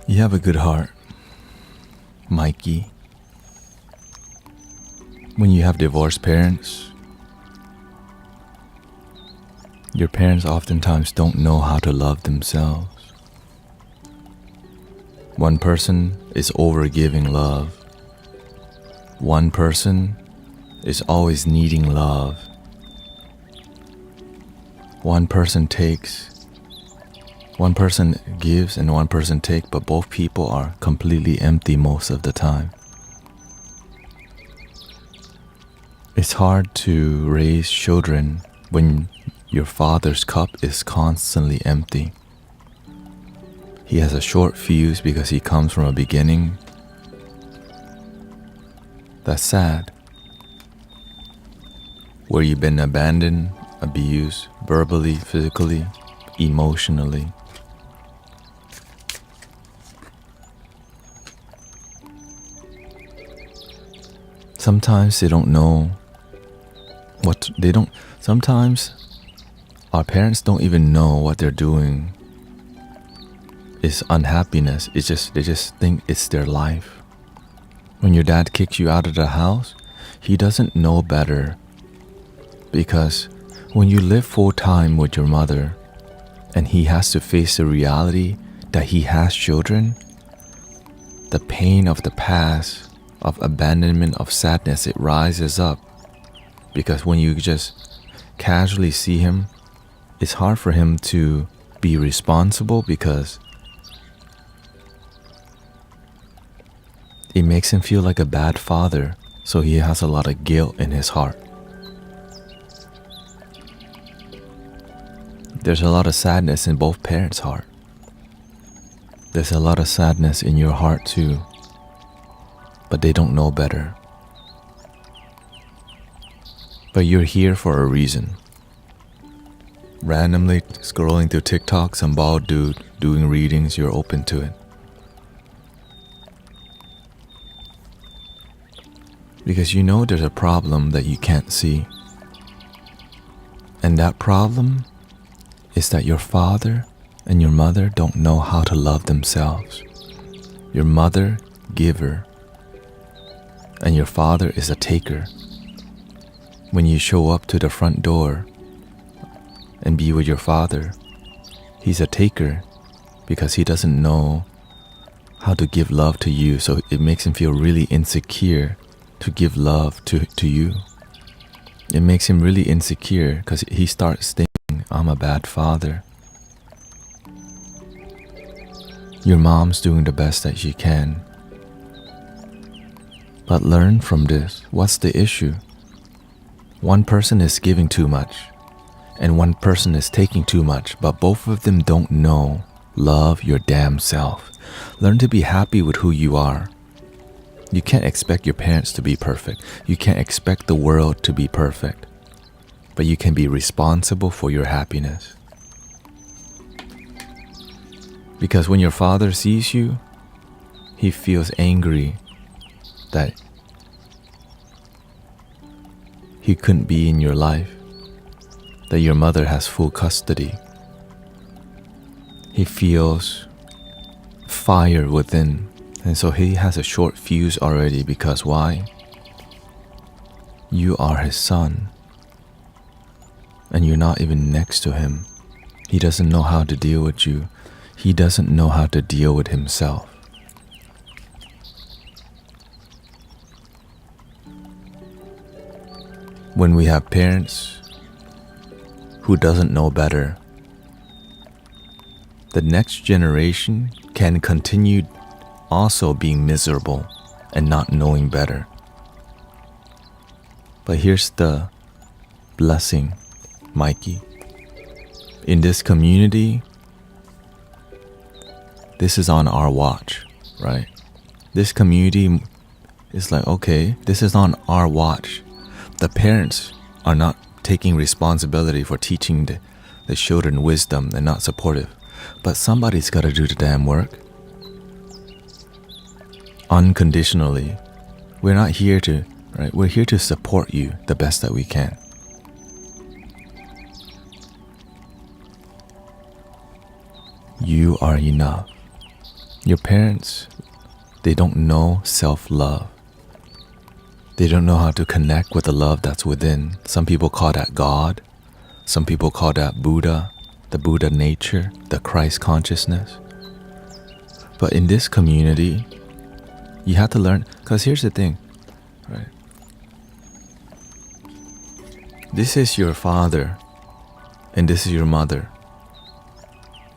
You have a good heart, Mikey. When you have divorced parents, your parents oftentimes don't know how to love themselves. One person is over-giving love. One person is always needing love. One person gives and one person takes, but both people are completely empty most of the time. It's hard to raise children when your father's cup is constantly empty. He has a short fuse because he comes from a beginning that's sad, where you've been abandoned, abused, verbally, physically, emotionally. Sometimes they don't know sometimes our parents don't even know what they're doing is unhappiness. They just think it's their life. When your dad kicks you out of the house, he doesn't know better, because when you live full time with your mother and he has to face the reality that he has children, the pain of the past, of abandonment, of sadness, it rises up. Because when you just casually see him, it's hard for him to be responsible, because it makes him feel like a bad father, so he has a lot of guilt in his heart. There's a lot of sadness in both parents' heart. There's a lot of sadness in your heart too, but they don't know better. But you're here for a reason. Randomly scrolling through TikTok, some bald dude doing readings, you're open to it. Because you know there's a problem that you can't see. And that problem is that your father and your mother don't know how to love themselves. Your mother, giver, and your father is a taker. When you show up to the front door and be with your father, he's a taker because he doesn't know how to give love to you, so it makes him feel really insecure to give love to you. It makes him really insecure because he starts thinking, I'm a bad father. Your mom's doing the best that she can. But learn from this. What's the issue? One person is giving too much, and one person is taking too much, but both of them don't know. Love your damn self. Learn to be happy with who you are. You can't expect your parents to be perfect. You can't expect the world to be perfect. But you can be responsible for your happiness. Because when your father sees you, he feels angry that he couldn't be in your life, that your mother has full custody. He feels fire within, and so he has a short fuse already. Because why? You are his son, and you're not even next to him. He doesn't know how to deal with you. He doesn't know how to deal with himself. When we have parents who doesn't know better, the next generation can continue also being miserable and not knowing better. But here's the blessing, Mikey. In this community, this is on our watch, right? This community is like, okay, this is on our watch. The parents are not taking responsibility for teaching the children wisdom. They're not supportive. But somebody's got to do the damn work. Unconditionally. We're not here to, right? We're here to support you the best that we can. You are enough. Your parents, they don't know self-love. They don't know how to connect with the love that's within. Some people call that God. Some people call that Buddha, the Buddha nature, the Christ consciousness. But in this community, you have to learn, because here's the thing, right? This is your father, and this is your mother.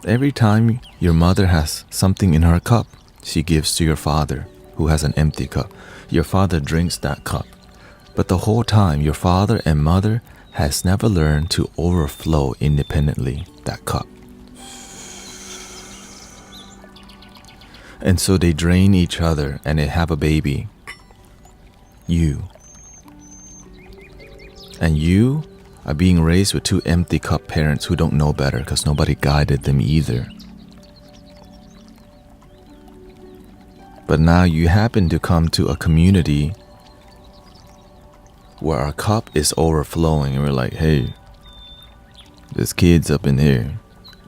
Every time your mother has something in her cup, she gives to your father, who has an empty cup. Your father drinks that cup. But the whole time, your father and mother has never learned to overflow independently that cup. And so they drain each other and they have a baby. You. And you are being raised with two empty cup parents who don't know better because nobody guided them either. But now you happen to come to a community where our cup is overflowing and we're like, hey, there's kids up in here.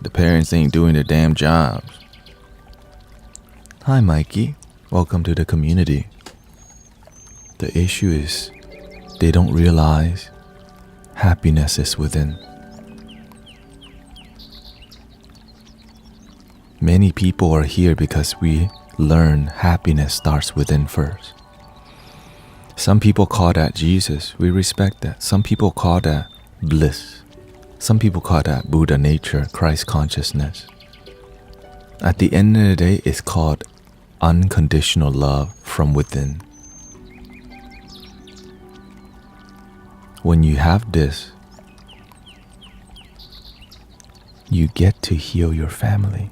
The parents ain't doing their damn jobs. Hi, Mikey. Welcome to the community. The issue is they don't realize happiness is within. Many people are here because we learn happiness starts within first. Some people call that Jesus. We respect that. Some people call that bliss. Some people call that Buddha nature, Christ consciousness. At the end of the day, it's called unconditional love from within. When you have this, you get to heal your family.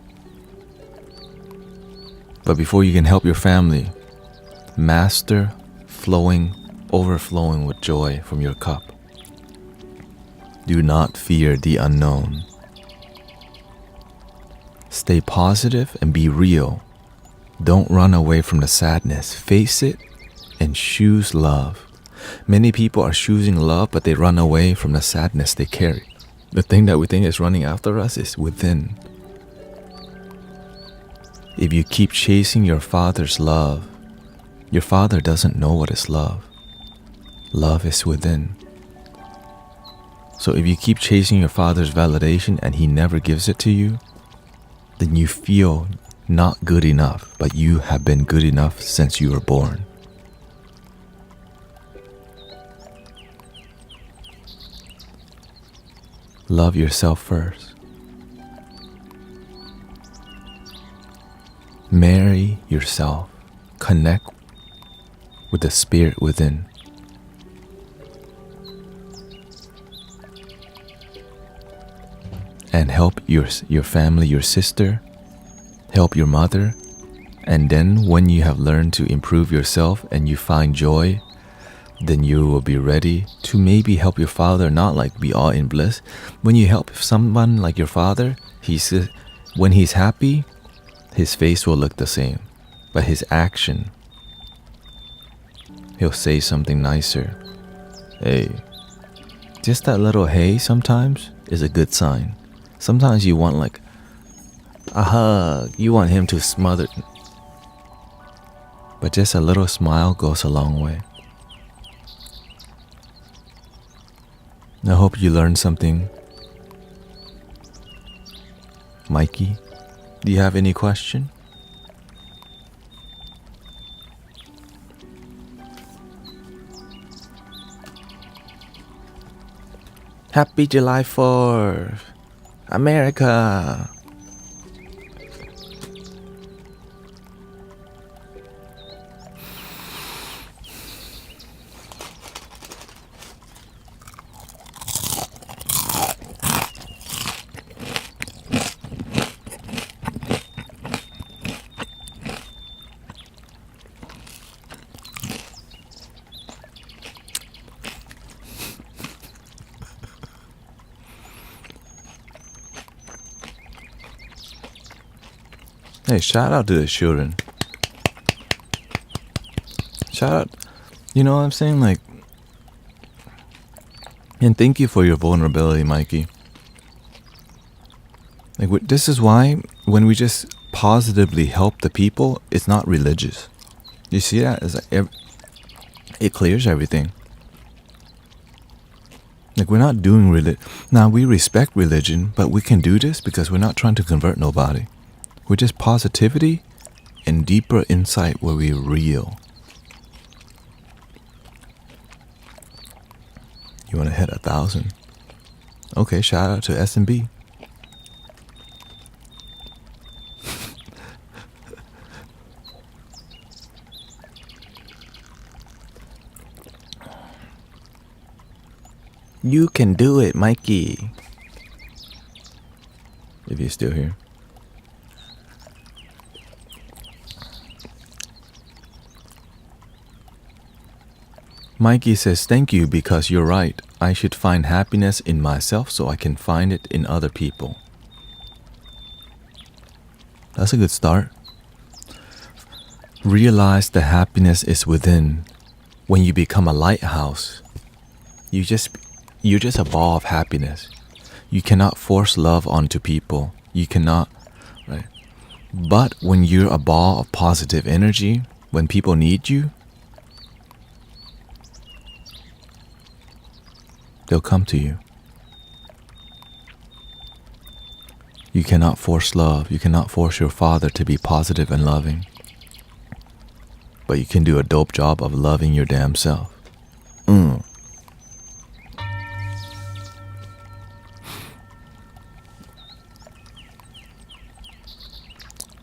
But before you can help your family, master overflowing with joy from your cup. Do not fear the unknown. Stay positive and be real. Don't run away from the sadness. Face it and choose love. Many people are choosing love, but they run away from the sadness they carry. The thing that we think is running after us is within. If you keep chasing your father's love, your father doesn't know what is love. Love is within. So if you keep chasing your father's validation and he never gives it to you, then you feel not good enough, but you have been good enough since you were born. Love yourself first. Marry yourself. Connect with the spirit within. And help your family, your sister, help your mother. And then when you have learned to improve yourself and you find joy, then you will be ready to maybe help your father, not like be all in bliss. When you help someone like your father, when he's happy, his face will look the same. But his action, he'll say something nicer. Hey, just that little hey sometimes is a good sign. Sometimes you want like a hug, you want him to smother. But just a little smile goes a long way. I hope you learned something. Mikey, do you have any question? Happy July 4th, America! Hey, shout out to the children. Shout out, you know what I'm saying? Like, and thank you for your vulnerability, Mikey. Like, this is why when we just positively help the people, it's not religious. You see that? It's like it clears everything. Like, we're not doing religion. Now, we respect religion, but we can do this because we're not trying to convert nobody. We're just positivity and deeper insight where we're real. You want to hit 1,000? Okay, shout out to S&B. You can do it, Mikey. If you're still here. Mikey says, thank you because you're right. I should find happiness in myself so I can find it in other people. That's a good start. Realize the happiness is within. When you become a lighthouse, you're just a ball of happiness. You cannot force love onto people. You cannot, right? But when you're a ball of positive energy, when people need you, they'll come to you. You cannot force love. You cannot force your father to be positive and loving. But you can do a dope job of loving your damn self.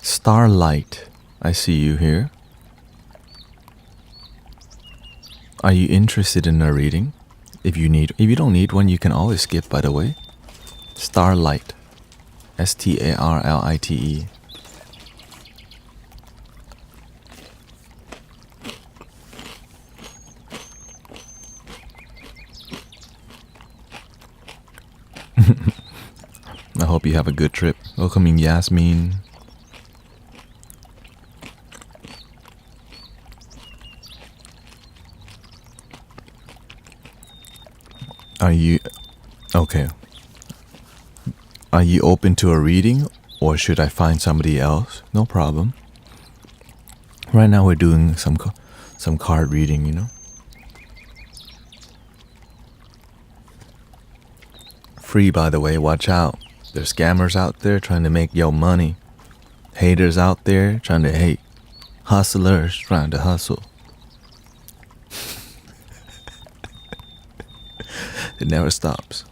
Starlight, I see you here. Are you interested in a reading? If you don't need one, you can always skip, by the way. Starlight. Starlite. I hope you have a good trip. Welcoming Yasmin. Are you okay? Are you open to a reading, or should I find somebody else? No problem. Right now we're doing some card reading, you know. Free, by the way, watch out. There's scammers out there trying to make your money. Haters out there trying to hate. Hustlers trying to hustle. It never stops.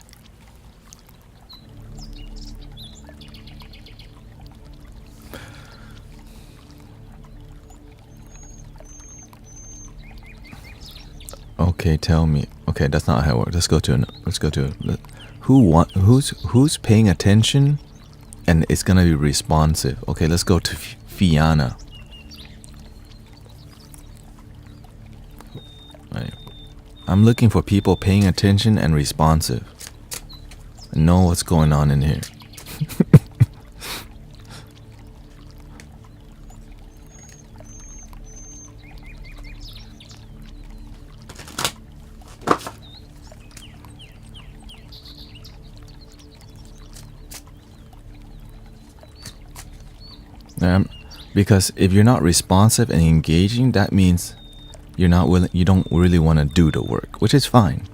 Okay, tell me. Okay, that's not how it works. Let's go to who's paying attention and it's gonna be responsive. Okay, let's go to Fiana. Right. I'm looking for people paying attention and responsive. I know what's going on in here. Because if you're not responsive and engaging, that means you're not willing. You don't really want to do the work, which is fine.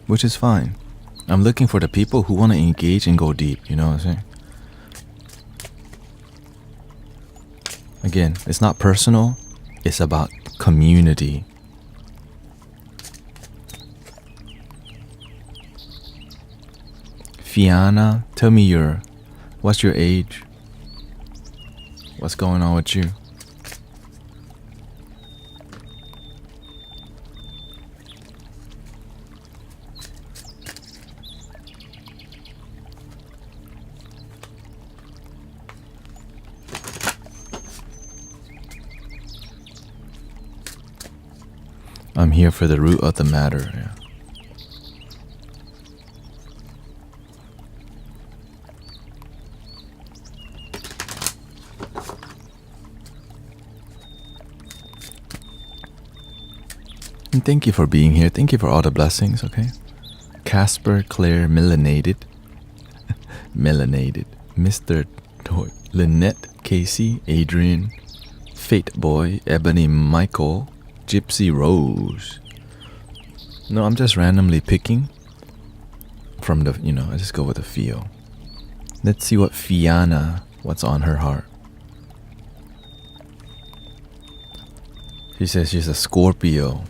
I'm looking for the people who want to engage and go deep. You know what I'm saying? Again, it's not personal. It's about community. Fiana, tell me what's your age? What's going on with you? I'm here for the root of the matter. Yeah. And thank you for being here. Thank you for all the blessings, okay? Casper, Claire, Melanated, Mr. Toy, Lynette, Casey, Adrian, Fate Boy, Ebony, Michael, Gypsy Rose. No, I'm just randomly picking from the, I just go with the feel. Let's see what Fiana, what's on her heart. She says she's a Scorpio.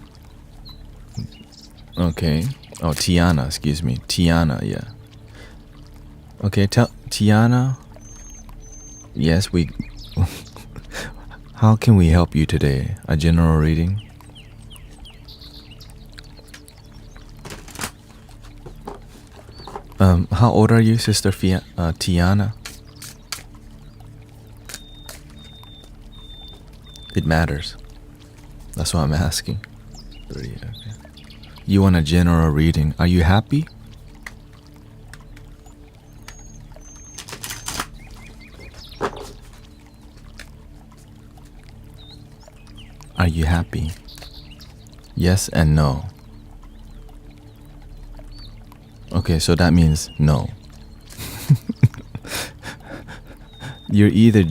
Okay. Oh, Tiana, excuse me. Tiana, yeah. Okay, tell Tiana. Yes, we... How can we help you today? A general reading? How old are you, Sister Tiana? It matters. That's what I'm asking. 30, okay. You want a general reading. Are you happy? Are you happy? Yes and no. Okay, so that means no. You're either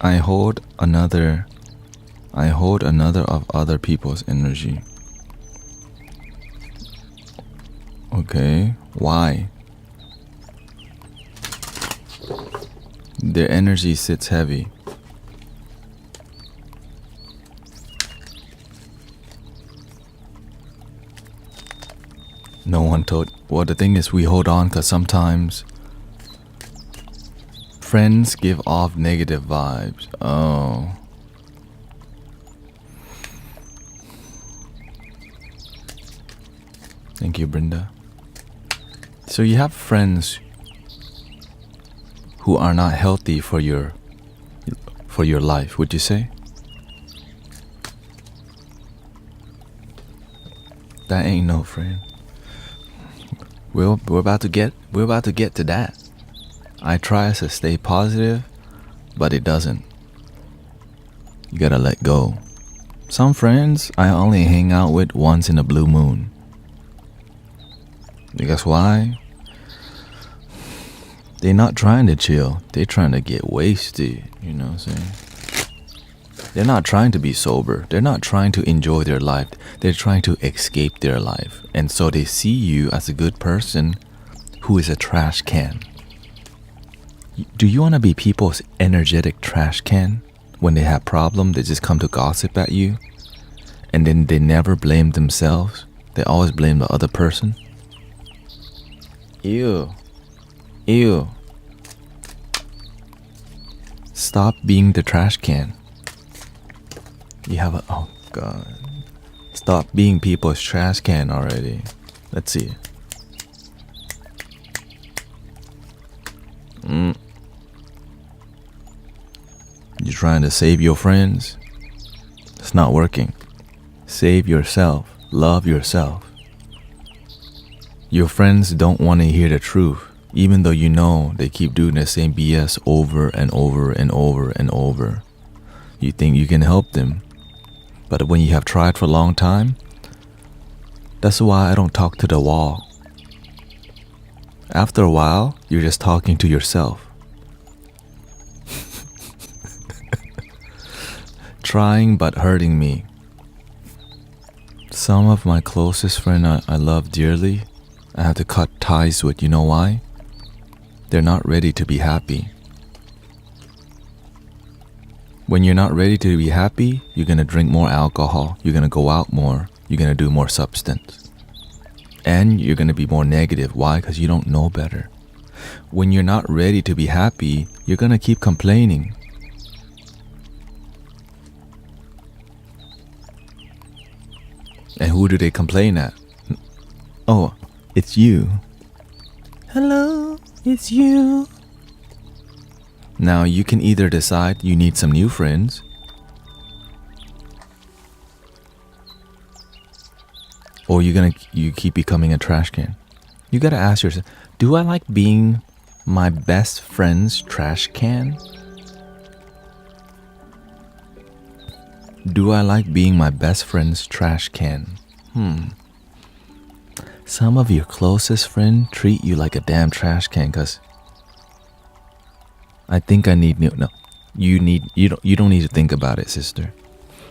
I hold another of other people's energy. Okay, why? Their energy sits heavy. No one told. Well, the thing is, we hold on because sometimes friends give off negative vibes. Oh. Thank you, Brenda. So you have friends who are not healthy for your life, would you say? That ain't no friend. We're about to get to that. I try to stay positive, but it doesn't. You gotta let go. Some friends I only hang out with once in a blue moon. Because why? They're not trying to chill. They're trying to get wasted. You know what I'm saying? They're not trying to be sober. They're not trying to enjoy their life. They're trying to escape their life. And so they see you as a good person who is a trash can. Do you want to be people's energetic trash can? When they have problems, they just come to gossip at you. And then they never blame themselves. They always blame the other person. Ew. Ew. Stop being the trash can. You have a... Oh, God. Stop being people's trash can already. Let's see. You're trying to save your friends? It's not working. Save yourself. Love yourself. Your friends don't want to hear the truth, even though you know they keep doing the same BS over and over and over and over. You think you can help them, but when you have tried for a long time, that's why I don't talk to the wall. After a while, you're just talking to yourself. Trying but hurting me. Some of my closest friends I love dearly, I have to cut ties with. You know why? They're not ready to be happy. When you're not ready to be happy, you're going to drink more alcohol, you're going to go out more, you're going to do more substance. And you're going to be more negative. Why? Because you don't know better. When you're not ready to be happy, you're going to keep complaining. And who do they complain at? Oh, it's you. Hello, it's you. Now you can either decide you need some new friends, or you keep becoming a trash can. You gotta ask yourself, do I like being my best friend's trash can? Do I like being my best friend's trash can? Some of your closest friends treat you like a damn trash can because I think I need new. No, you don't need to think about it, sister.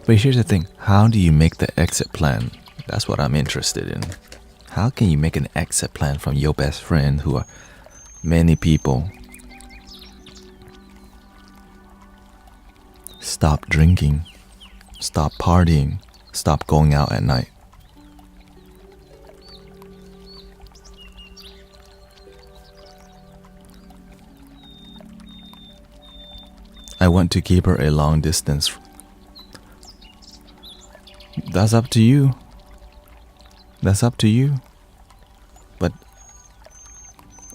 But here's the thing: how do you make the exit plan? That's what I'm interested in. How can you make an exit plan from your best friend who are many people? Stop drinking. Stop partying. Stop going out at night. I want to keep her a long distance. That's up to you. That's up to you. But,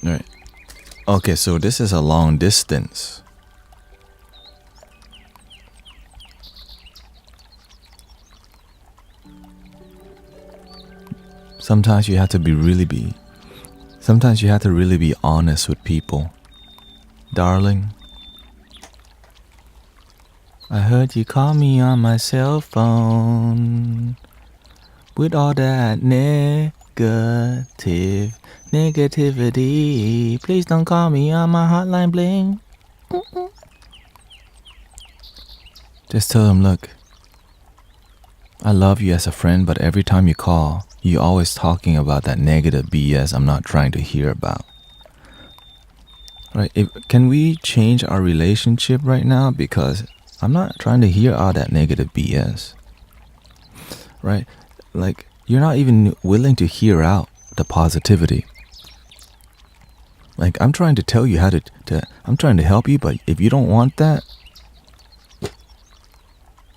alright. Okay, so this is a long distance. Sometimes you have to really be honest with people. Darling, I heard you call me on my cell phone with all that negativity. Please don't call me on my hotline bling. Just tell them, look, I love you as a friend, but every time you call, you're always talking about that negative BS I'm not trying to hear about. Right? Can we change our relationship right now? Because I'm not trying to hear all that negative BS. Right? Like, you're not even willing to hear out the positivity. Like, I'm trying to tell you how to I'm trying to help you, but if you don't want that...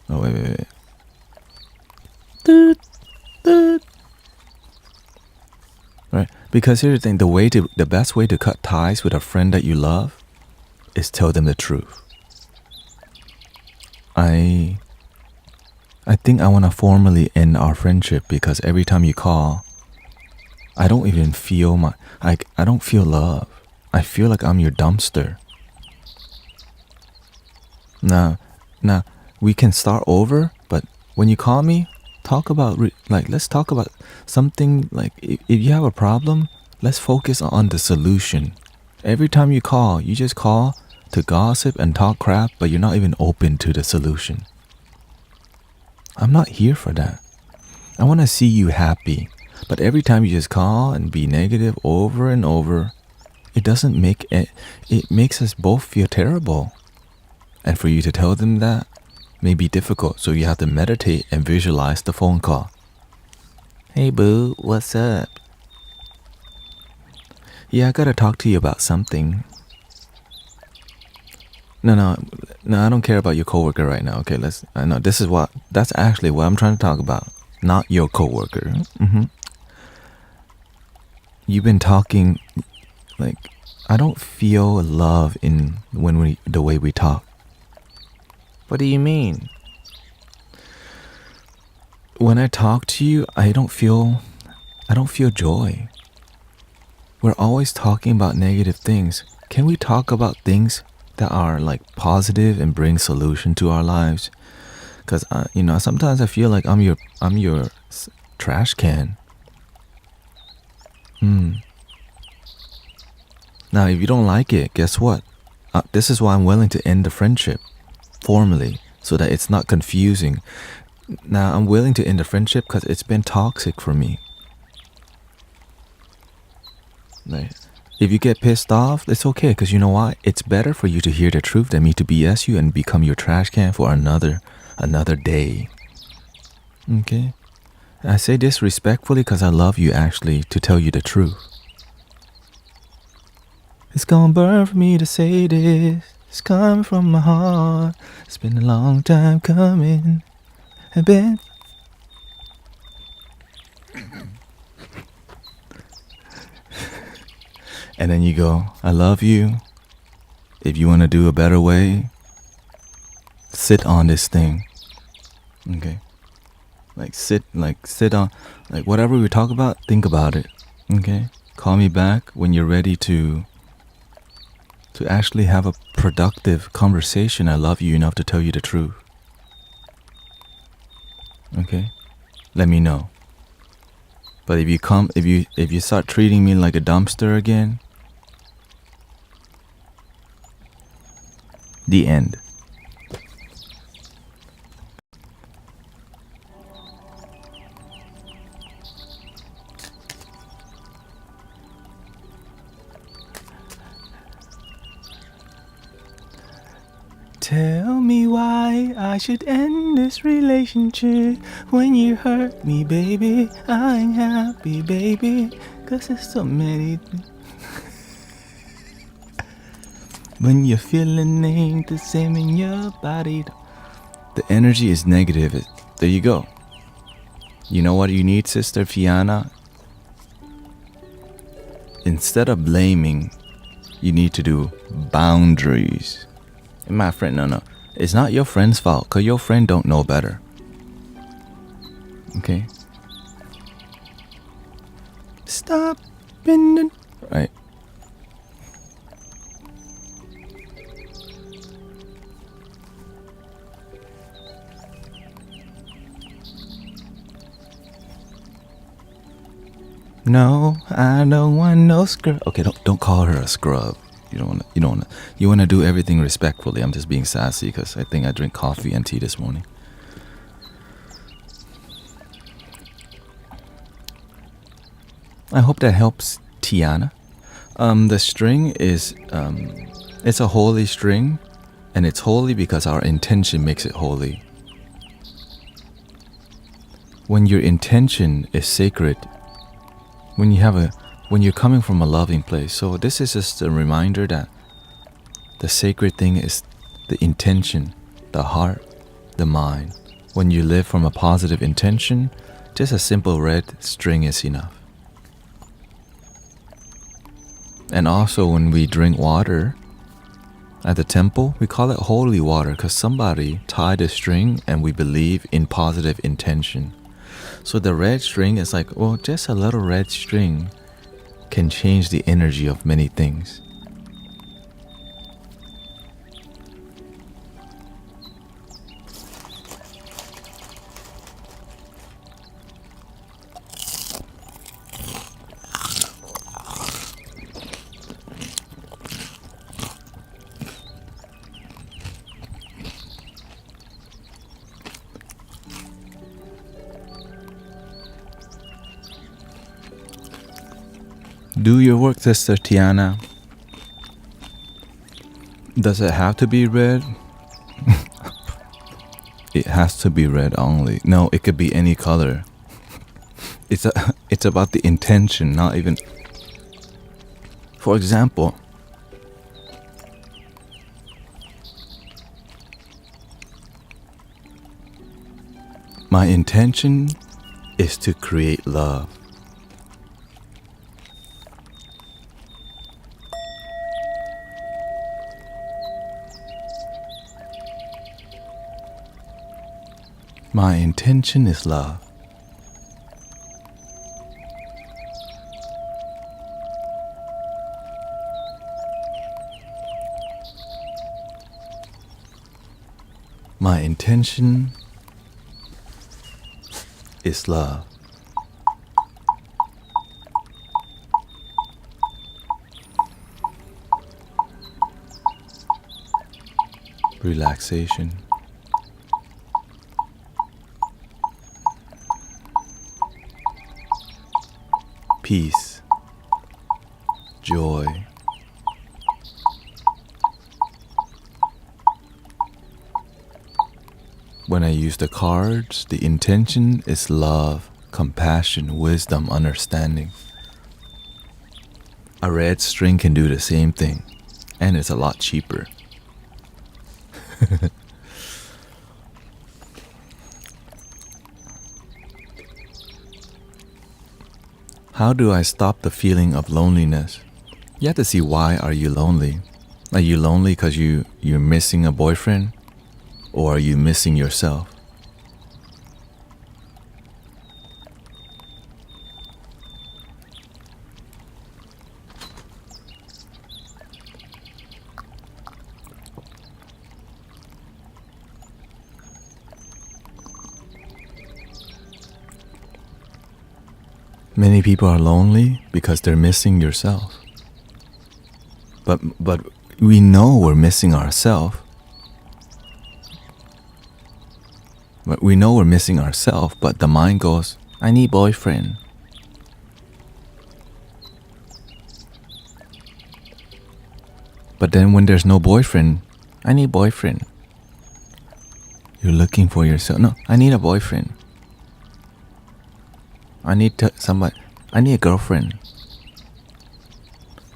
Oh, wait. Right? Because here's the thing, the best way to cut ties with a friend that you love is tell them the truth. I think I want to formally end our friendship because every time you call, I don't even feel I don't feel love. I feel like I'm your dumpster. Now, we can start over, but when you call me, talk about let's talk about something. Like if you have a problem, Let's focus on the solution. Every time you just call to gossip and talk crap, but you're not even open to the solution. I'm not here for that. I want to see you happy. But every time you just call and be negative over and over, it doesn't make it, it makes us both feel terrible. And for you to tell them that may be difficult, so you have to meditate and visualize the phone call. Hey boo, what's up? Yeah, I gotta talk to you about something. No, I don't care about your coworker right now. Okay, that's actually what I'm trying to talk about. Not your coworker. You've been talking, like, I don't feel love in the way we talk. What do you mean? When I talk to you, I don't feel joy. We're always talking about negative things. Can we talk about things that are like positive and bring solution to our lives? Because sometimes I feel like I'm your trash can. Now, if you don't like it, guess what? This is why I'm willing to end the friendship formally, so that it's not confusing. Now, I'm willing to end the friendship because it's been toxic for me. Like, if you get pissed off, it's okay, because you know what? It's better for you to hear the truth than me to BS you and become your trash can for another day. Okay? I say this respectfully because I love you, actually, to tell you the truth. It's gonna burn for me to say this. It's coming from my heart. It's been a long time coming. I've been... And then you go, I love you. If you want to do a better way, sit on this thing. Okay? Sit on, like whatever we talk about, think about it. Okay? Call me back when you're ready to actually have a productive conversation. I love you enough to tell you the truth. Okay? Let me know. But if you start treating me like a dumpster again, the end. Tell me why I should end this relationship. When you hurt me, baby, I ain't happy, baby, 'cause there's so many things. When you're feeling ain't the same in your body. The energy is negative. There you go. You know what you need, Sister Fiona? Instead of blaming, you need to do boundaries. And my friend, no. It's not your friend's fault, because your friend don't know better. Okay? Stop in the... Right. No, I don't want no scrub. Okay, don't call her a scrub. You want to do everything respectfully. I'm just being sassy because I think I drink coffee and tea this morning. I hope that helps, Tiana. The string is it's a holy string, and it's holy because our intention makes it holy. When your intention is sacred, when you're coming from a loving place. So this is just a reminder that the sacred thing is the intention, the heart, the mind. When you live from a positive intention, just a simple red string is enough. And also when we drink water at the temple, we call it holy water because somebody tied a string and we believe in positive intention. So the red string is like, well, just a little red string can change the energy of many things. Do your work, Sister Tiana. Does it have to be red? It has to be red only. No, it could be any color. It's about the intention, not even. For example, my intention is to create love. My intention is love. My intention is love. Relaxation. Peace. Joy. When I use the cards, the intention is love, compassion, wisdom, understanding. A red string can do the same thing, and it's a lot cheaper. How do I stop the feeling of loneliness? You have to see, why are you lonely? Are you lonely because you're missing a boyfriend? Or are you missing yourself? Many people are lonely because they're missing yourself. But we know we're missing ourselves. But we know we're missing ourselves, but the mind goes, I need boyfriend. But then when there's no boyfriend, I need boyfriend. You're looking for yourself. No, I need a boyfriend. I need somebody. I need a girlfriend.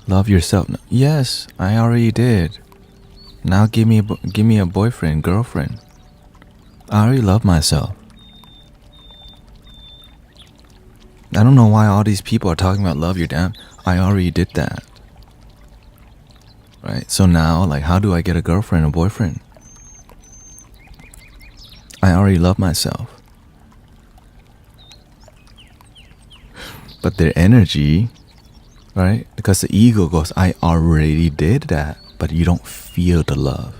Love yourself. No, yes, I already did. Now give me a boyfriend, girlfriend. I already love myself. I don't know why all these people are talking about love your damn. I already did that. Right? So now, like, how do I get a girlfriend or boyfriend? I already love myself. But their energy, right? Because the ego goes, I already did that. But you don't feel the love.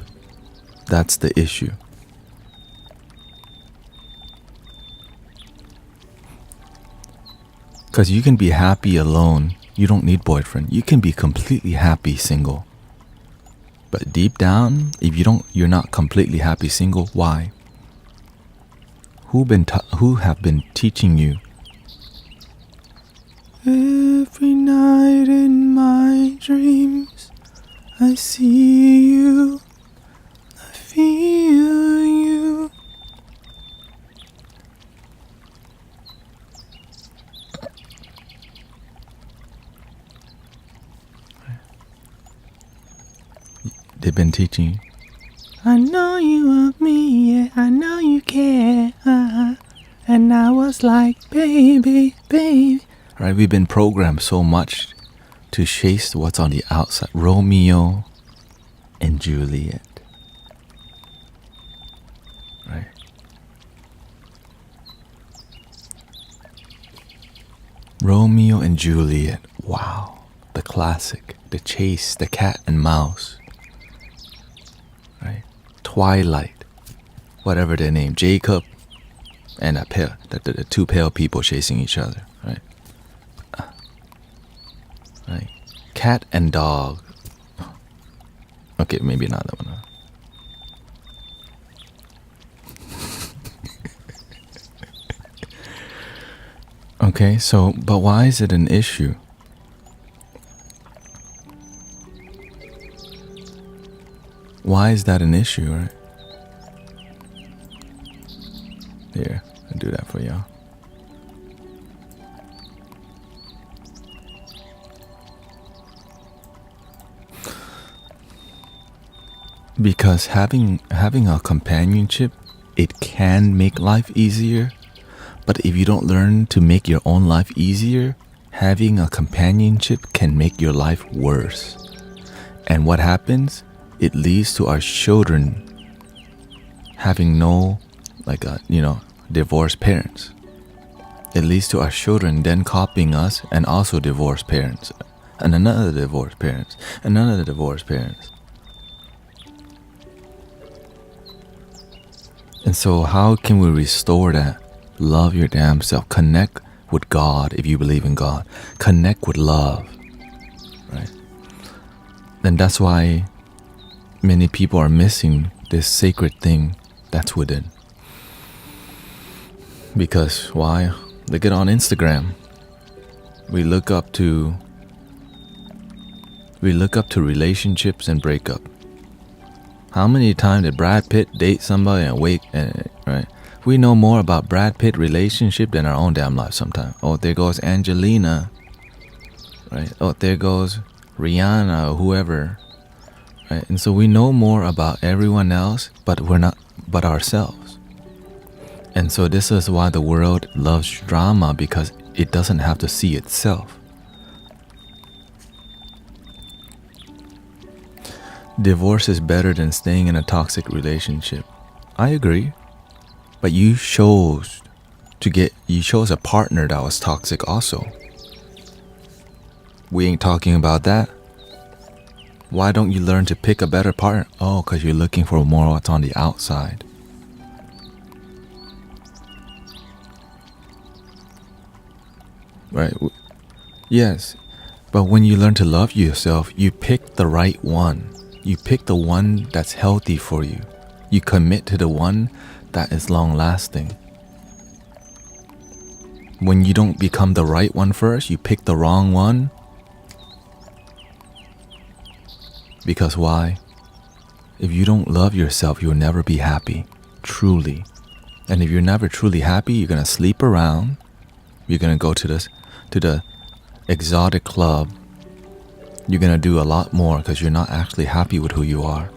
That's the issue. Because you can be happy alone. You don't need boyfriend. You can be completely happy single. But deep down, if you're not completely happy single, why? Who have been teaching you? Every night in my dreams, I see you, I feel you. They've been teaching you. I know you love me, yeah, I know you care. And I was like, baby, baby. Right, we've been programmed so much to chase what's on the outside. Romeo and Juliet. Right? Romeo and Juliet. Wow. The classic. The chase. The cat and mouse. Right? Twilight. Whatever their name. Jacob and the two pale people chasing each other. Right? Right? Cat and dog. Okay, maybe not that one. Okay, so, but why is it an issue? Why is that an issue, right? Here, I'll do that for y'all. Because having a companionship, it can make life easier. But if you don't learn to make your own life easier, having a companionship can make your life worse. And what happens? It leads to our children having no, divorced parents. It leads to our children then copying us and also divorced parents. And another divorced parents. And another divorced parents. And so how can we restore that? Love your damn self. Connect with God if you believe in God. Connect with love. Right? And that's why many people are missing this sacred thing that's within. Because why? Look at on Instagram. We look up to relationships and break up. How many times did Brad Pitt date somebody and wait and right? We know more about Brad Pitt relationship than our own damn life sometimes. Oh, there goes Angelina. Right? Oh, there goes Rihanna or whoever. Right? And so we know more about everyone else, but ourselves. And so this is why the world loves drama, because it doesn't have to see itself. Divorce is better than staying in a toxic relationship. I agree. But you chose a partner that was toxic also. We ain't talking about that. Why don't you learn to pick a better partner? Oh, because you're looking for more what's on the outside. Right? Yes. But when you learn to love yourself, you pick the right one. You pick the one that's healthy for you. You commit to the one that is long-lasting. When you don't become the right one first, you pick the wrong one. Because why? If you don't love yourself, you'll never be happy, truly. And if you're never truly happy, you're gonna sleep around. You're gonna go to the exotic club. You're gonna do a lot more because you're not actually happy with who you are.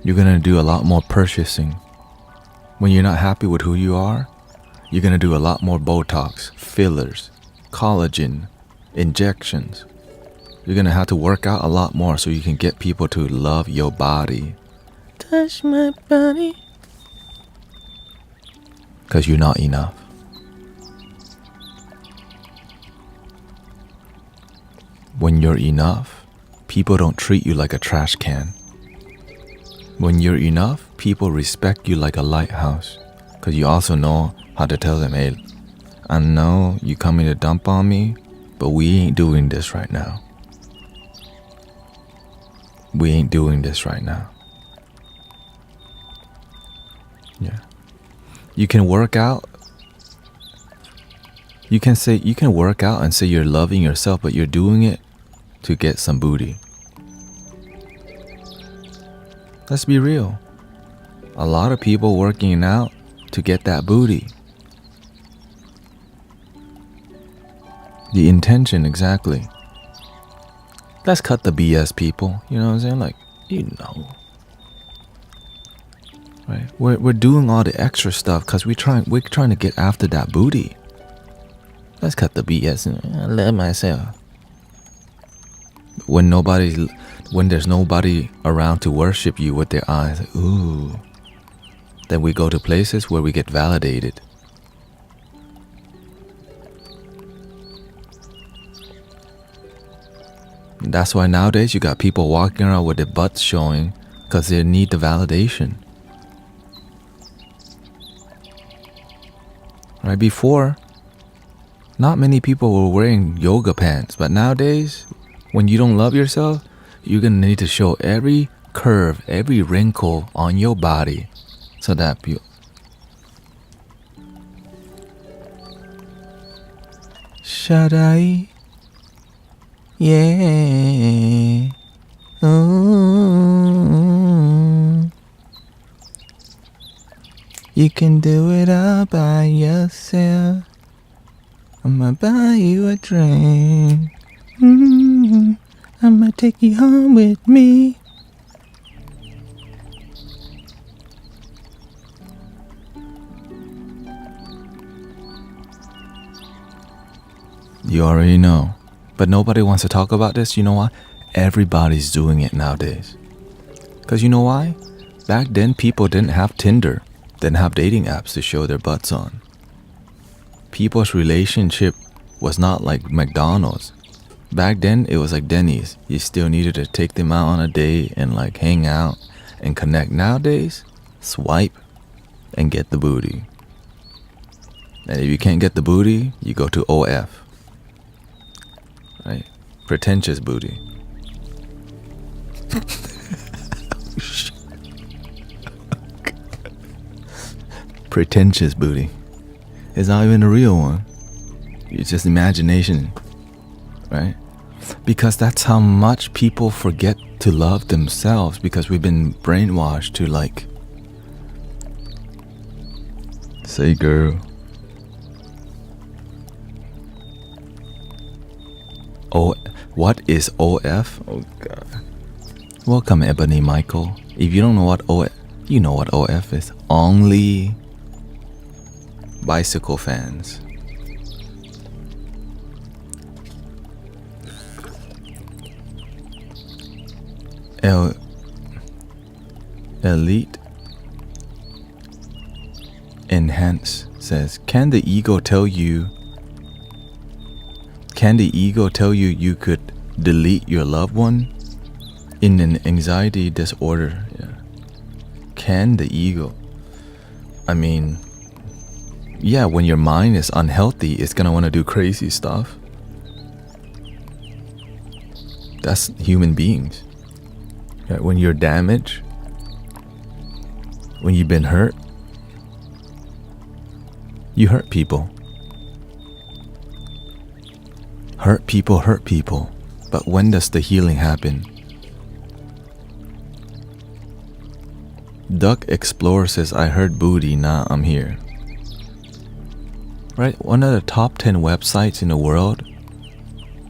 You're gonna do a lot more purchasing. When you're not happy with who you are, you're gonna do a lot more Botox, fillers, collagen, injections. You're gonna have to work out a lot more so you can get people to love your body. Touch my body. Because you're not enough. When you're enough, people don't treat you like a trash can. When you're enough, people respect you like a lighthouse. Because you also know how to tell them, hey, I know you coming to dump on me, but we ain't doing this right now. We ain't doing this right now. Yeah. You can work out. You can work out and say you're loving yourself, but you're doing it to get some booty. Let's be real. A lot of people working out to get that booty. The intention, exactly. Let's cut the BS, people. You know what I'm saying? Like, you know. Right? We're doing all the extra stuff because we're trying to get after that booty. Let's cut the BS and love myself. When there's nobody around to worship you with their eyes, like, ooh. Then we go to places where we get validated. And that's why nowadays you got people walking around with their butts showing because they need the validation. Right? Before, not many people were wearing yoga pants, but nowadays, when you don't love yourself, you're gonna need to show every curve, every wrinkle on your body so that you... Shaddai, Yeah. Ooh. You can do it all by yourself. I'ma buy you a drink. I'ma take you home with me. You already know. But nobody wants to talk about this. You know why? Everybody's doing it nowadays. Because you know why? Back then, people didn't have Tinder, didn't have dating apps to show their butts on. People's relationship was not like McDonald's. Back then, it was like Denny's. You still needed to take them out on a date and like hang out and connect. Nowadays, swipe and get the booty. And if you can't get the booty, you go to OF. Right? Pretentious booty. Pretentious booty. It's not even a real one. It's just imagination. Right? Because that's how much people forget to love themselves, because we've been brainwashed to like say girl. Oh, what is OF? Oh God. Welcome, Ebony Michael. If you don't know what OF, you know what OF is. Only bicycle fans. Elite Enhance says, Can the ego tell you you could delete your loved one in an anxiety disorder? Yeah. Can the ego? I mean, yeah, when your mind is unhealthy, it's gonna want to do crazy stuff. That's human beings. Right? When you're damaged, when you've been hurt, you hurt people. Hurt people. But when does the healing happen? Duck Explorer says, I heard booty, now I'm here. Right? One of the top 10 websites in the world,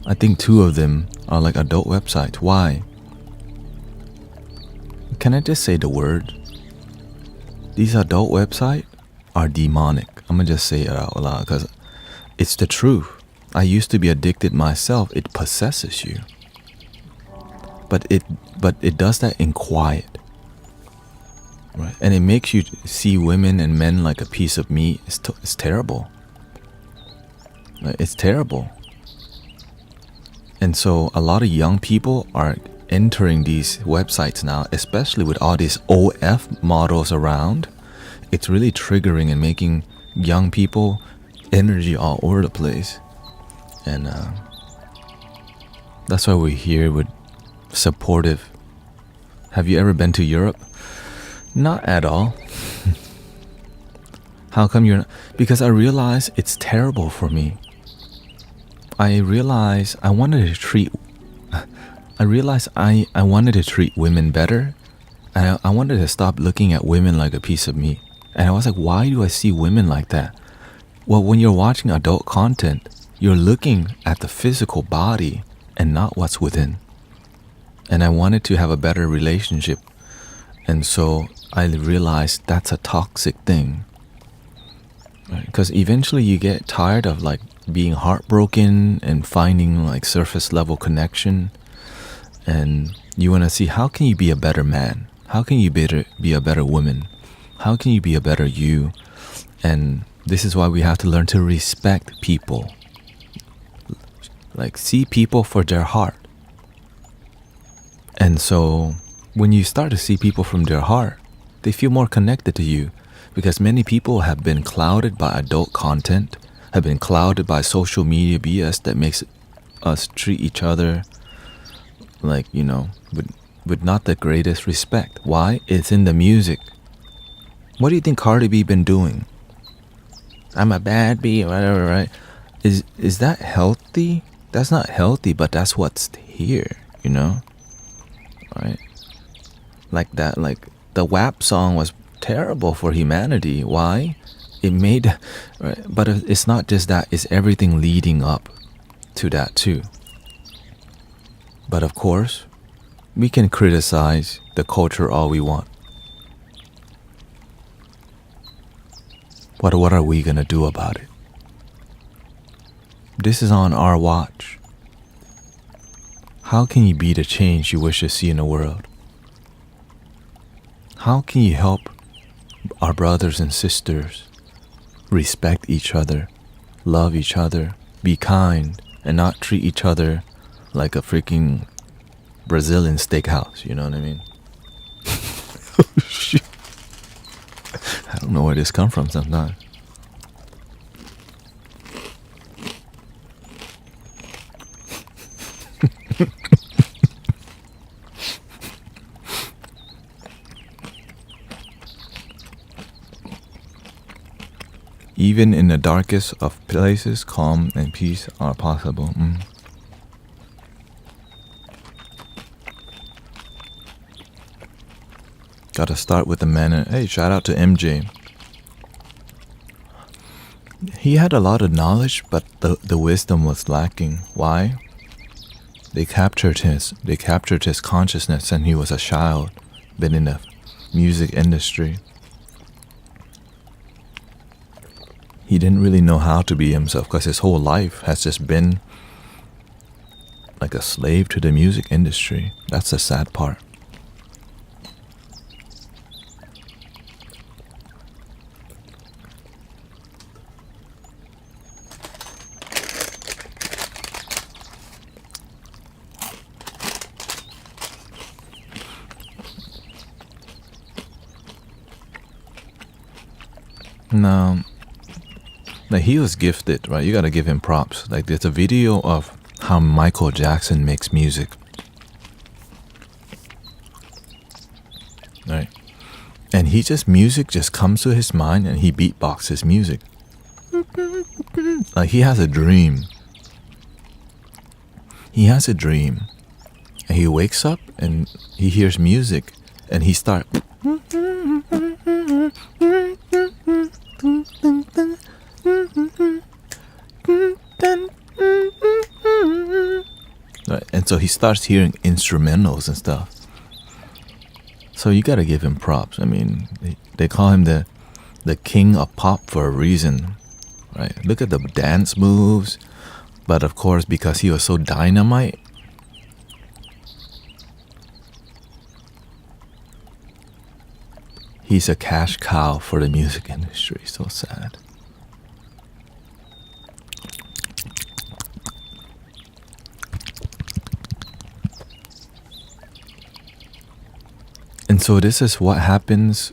I think 2 of them are like adult websites. Why? Can I just say the word? These adult websites are demonic. I'm gonna just say it out loud because it's the truth. I used to be addicted myself. It possesses you. But it does that in quiet. Right? And it makes you see women and men like a piece of meat. It's terrible. Right? It's terrible. And so a lot of young people are entering these websites now, especially with all these OF models around. It's really triggering and making young people energy all over the place. And that's why we're here with supportive. Have you ever been to Europe? Not at all. How come you're not? Because I realize it's terrible for me. I realize I wanted to treat women better. And I wanted to stop looking at women like a piece of meat. And I was like, why do I see women like that? Well, when you're watching adult content, you're looking at the physical body and not what's within. And I wanted to have a better relationship. And so I realized that's a toxic thing. Because eventually you get tired of like being heartbroken and finding like surface level connection. And you want to see, how can you be a better man? How can you be a better woman? How can you be a better you? And this is why we have to learn to respect people. Like, see people for their heart. And so when you start to see people from their heart, they feel more connected to you, because many people have been clouded by adult content, have been clouded by social media BS that makes us treat each other like, you know, with not the greatest respect. Why? It's in the music. What do you think Cardi B been doing? I'm a bad bee, whatever, right? Is that healthy? That's not healthy, but that's what's here, you know? Right? Like that, like the WAP song was terrible for humanity. Why? It made, right? But it's not just that, it's everything leading up to that too. But of course, we can criticize the culture all we want. But what are we gonna do about it? This is on our watch. How can you be the change you wish to see in the world? How can you help our brothers and sisters respect each other, love each other, be kind, and not treat each other like a freaking Brazilian steakhouse, you know what I mean? Oh, shit. I don't know where this come from sometimes. Even in the darkest of places, calm and peace are possible. Gotta start with the manner. Hey, shout out to MJ. He had a lot of knowledge, but the wisdom was lacking. Why? They captured his consciousness, and he was a child, been in the music industry. He didn't really know how to be himself because his whole life has just been like a slave to the music industry. That's the sad part. Now, like he was gifted, right? You gotta give him props. Like there's a video of how Michael Jackson makes music, right? And music just comes to his mind and he beatboxes music. Like he has a dream. He has a dream. And he wakes up and he hears music and he starts. Right. And so he starts hearing instrumentals and stuff. So you gotta give him props. I mean, they call him the king of pop for a reason, right? Look at the dance moves. But of course, because he was so dynamite, he's a cash cow for the music industry. So sad. And so this is what happens.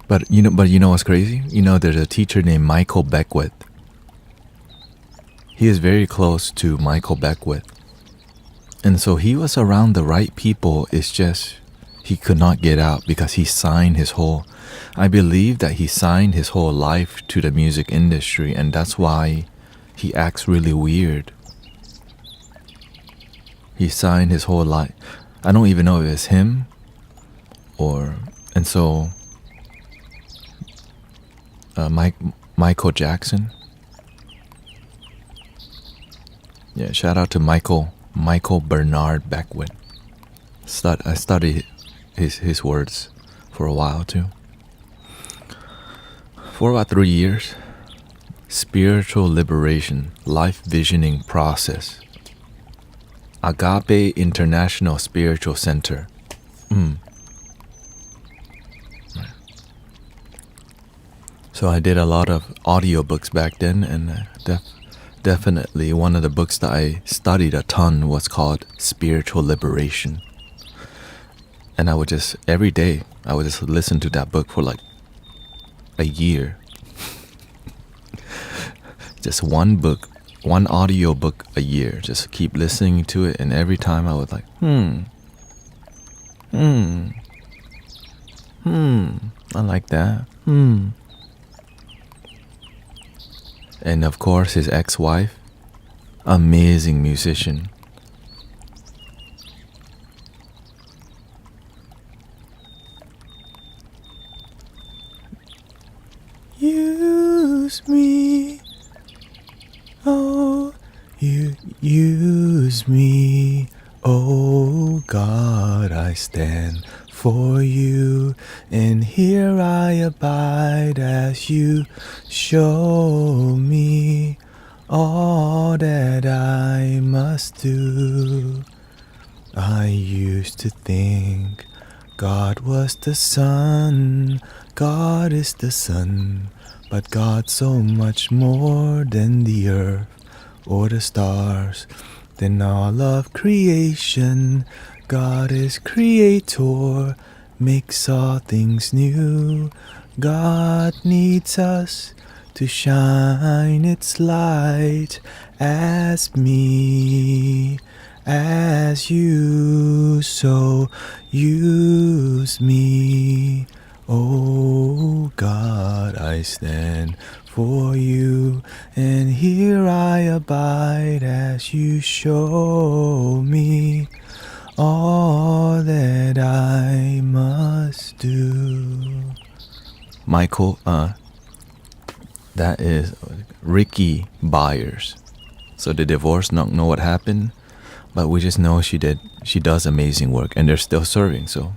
But you know what's crazy? You know, there's a teacher named Michael Beckwith. He is very close to Michael Beckwith. And so he was around the right people. It's just he could not get out because I believe that he signed his whole life to the music industry, and that's why he acts really weird. He signed his whole life. I don't even know if it's him and so Michael Jackson. Yeah, shout out to Michael Bernard Beckwith. I studied his words for a while too. For about 3 years. Spiritual liberation, life visioning process. Agape International Spiritual Center. So I did a lot of audiobooks back then, and definitely one of the books that I studied a ton was called Spiritual Liberation. And every day, I would just listen to that book for like a year. Just one audio book a year. Just keep listening to it, and every time I was like, I like that. And of course, his ex-wife, amazing musician. Use me, oh, you use me, oh God, I stand for you, and here I abide as you show me all that I must do. I used to think God was the sun, God is the sun, but God's so much more than the earth or the stars, than all of creation. God is creator, makes all things new. God needs us to shine its light as me, as you, so use me. Oh God, I stand for you, and here I abide as you show me all that I must do. Michael, that is Ricky Byers. So the divorce, not know what happened, but we just know she does amazing work, and they're still serving. So,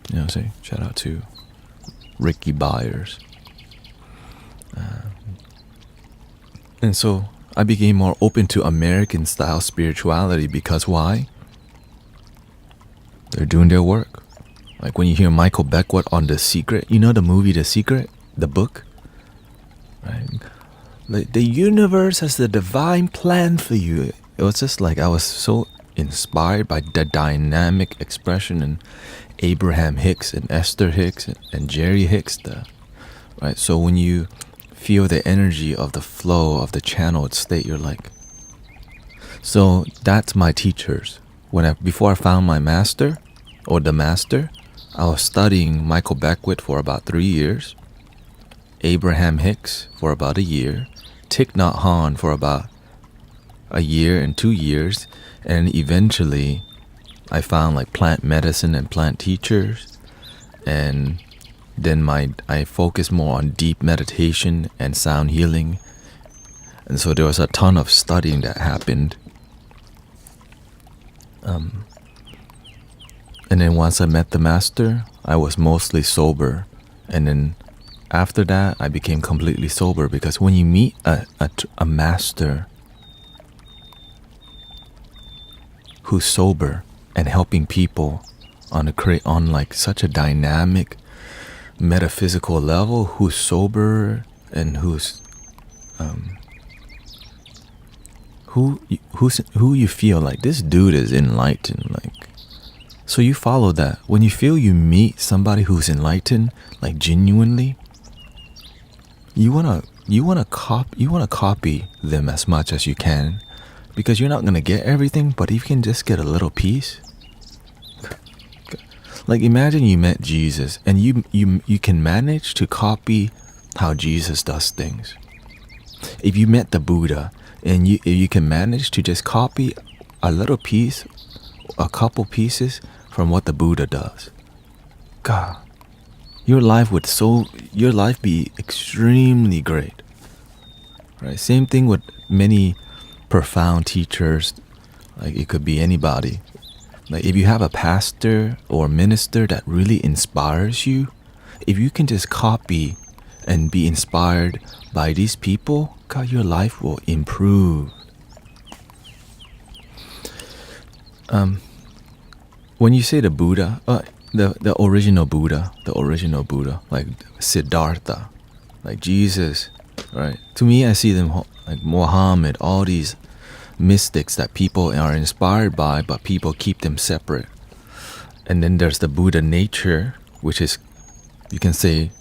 you know what I'm saying? Shout out to Ricky Byers. And so I became more open to American style spirituality because why? They're doing their work. Like when you hear Michael Beckwith on The Secret, you know the movie The Secret, the book, right? Like the universe has the divine plan for you. It was just like I was so inspired by the dynamic expression in Abraham Hicks and Esther Hicks and Jerry Hicks, right? So when you feel the energy of the flow of the channeled state, you're like, so that's my teachers. Before I found my master or the master, I was studying Michael Beckwith for about 3 years, Abraham Hicks for about a year, Thich Nhat Hanh for about a year and 2 years, and eventually I found like plant medicine and plant teachers, and then I focused more on deep meditation and sound healing. And so there was a ton of studying that happened. And then once I met the master, I was mostly sober. And then after that, I became completely sober, because when you meet a master who's sober and helping people on like such a dynamic metaphysical level, who's sober and who's who you feel like this dude is enlightened, like, so you follow that. When you feel you meet somebody who's enlightened, like genuinely, you wanna copy them as much as you can, because you're not gonna get everything, but if you can just get a little piece. Like imagine you met Jesus and you can manage to copy how Jesus does things. If you met the Buddha and you can manage to just copy a little piece, a couple pieces from what the Buddha does, God, your life be extremely great. Right? Same thing with many profound teachers. Like it could be anybody. Like if you have a pastor or minister that really inspires you, if you can just copy and be inspired by these people, God, your life will improve. When you say the Buddha, the original Buddha, like Siddhartha, like Jesus, right? To me, I see them like Muhammad, all these mystics that people are inspired by, but people keep them separate. And then there's the Buddha nature, which is, you can say,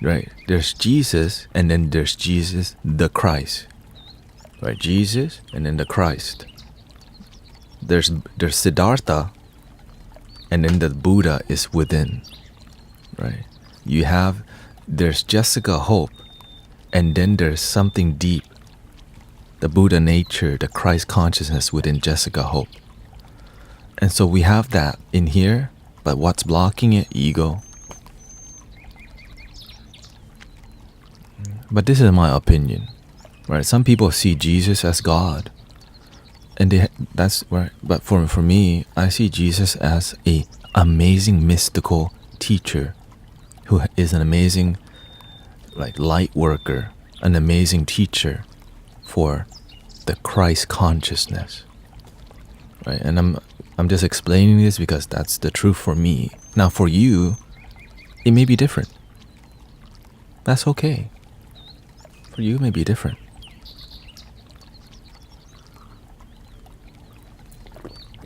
right, there's Jesus, and then there's Jesus the Christ, right? Jesus and then the Christ. There's Siddhartha, and then the Buddha is within, right? There's Jessica Hope, and then there's something deep the Buddha nature, the Christ consciousness within Jessica Hope. And so we have that in here, but what's blocking it? Ego. But this is my opinion, right? Some people see Jesus as God, and that's right. But for me, I see Jesus as a amazing mystical teacher, who is an amazing light worker, an amazing teacher for the Christ consciousness, right? And I'm just explaining this because that's the truth for me. Now for you, it may be different. That's okay. For you, it may be different.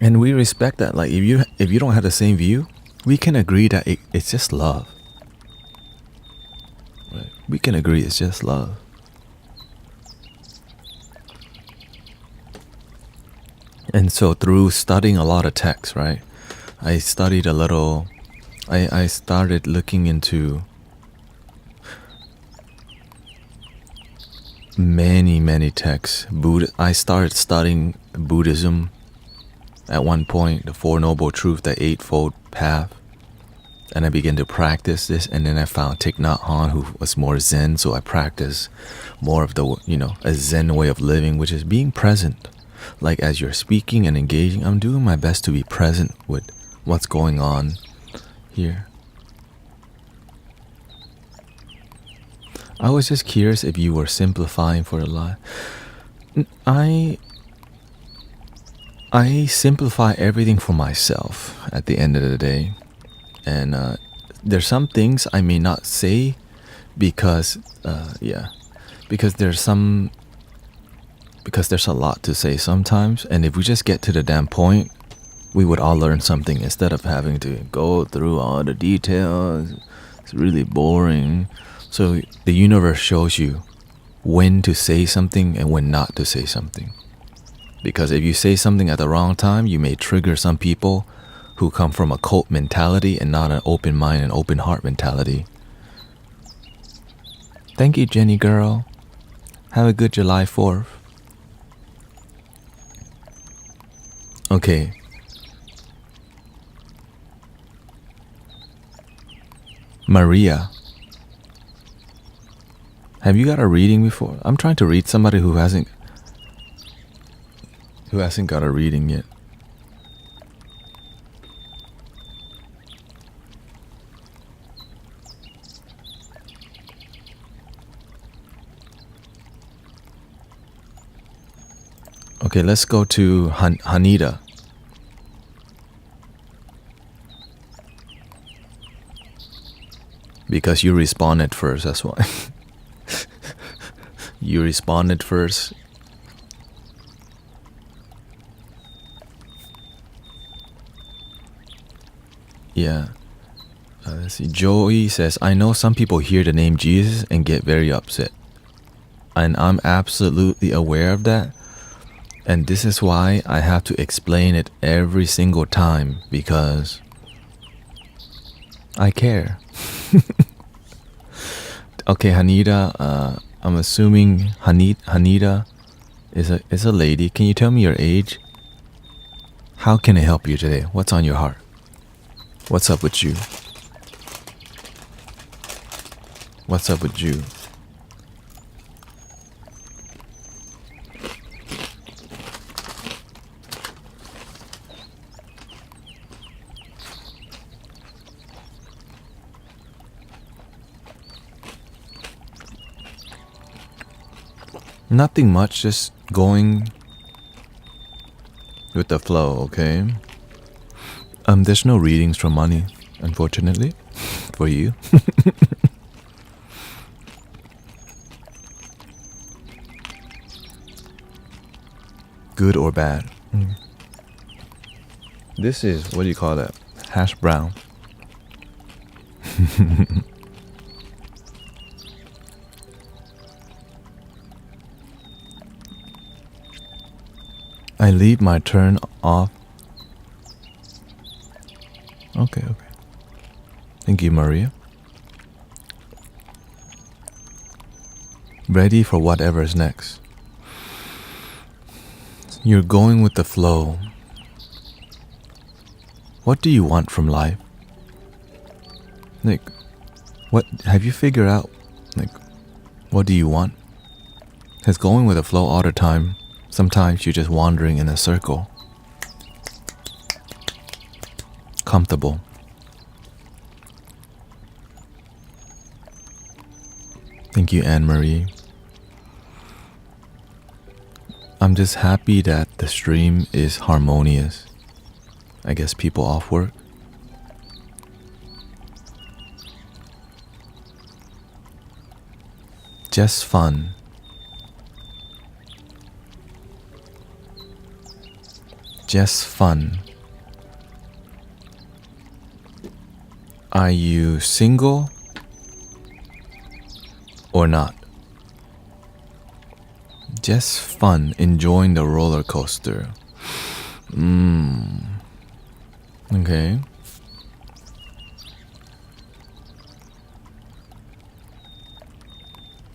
And we respect that. Like if you don't have the same view, we can agree that it's just love. Right? We can agree it's just love. And so through studying a lot of texts, right? I studied a little. I started looking into many texts. I started studying Buddhism at one point, the Four Noble Truths, the Eightfold Path. And I began to practice this, and then I found Thich Nhat Hanh, who was more Zen, so I practiced more of the, a Zen way of living, which is being present. Like as you're speaking and engaging, I'm doing my best to be present with what's going on here. I was just curious if you were simplifying for a lot. I simplify everything for myself at the end of the day. And there's some things I may not say because there's a lot to say sometimes. And if we just get to the damn point, we would all learn something instead of having to go through all the details. It's really boring. So the universe shows you when to say something and when not to say something. Because if you say something at the wrong time, you may trigger some people who come from a cult mentality and not an open mind and open heart mentality. Thank you, Jenny girl. Have a good July 4th. Okay. Maria. Have you got a reading before? I'm trying to read somebody who hasn't got a reading yet. Okay, let's go to Hanida. Because you responded first, that's why. You responded first. Yeah. Let's see. Joey says, I know some people hear the name Jesus and get very upset. And I'm absolutely aware of that. And this is why I have to explain it every single time, because I care. Okay, Hanida, I'm assuming Hanida is a lady. Can you tell me your age? How can I help you today? What's on your heart? What's up with you? What's up with you? Nothing much, just going with the flow, okay? There's no readings for money, unfortunately, for you. Good or bad? This is, what do you call that? Hash brown. I leave my turn off. Okay. Thank you, Maria. Ready for whatever's next. You're going with the flow. What do you want from life? Like, what have you figured out? Like, what do you want? Because going with the flow all the time, sometimes you're just wandering in a circle. Comfortable. Thank you, Anne-Marie. I'm just happy that the stream is harmonious. I guess people off work. Just fun. Just fun. Are you single or not? Just fun, enjoying the roller coaster. Okay.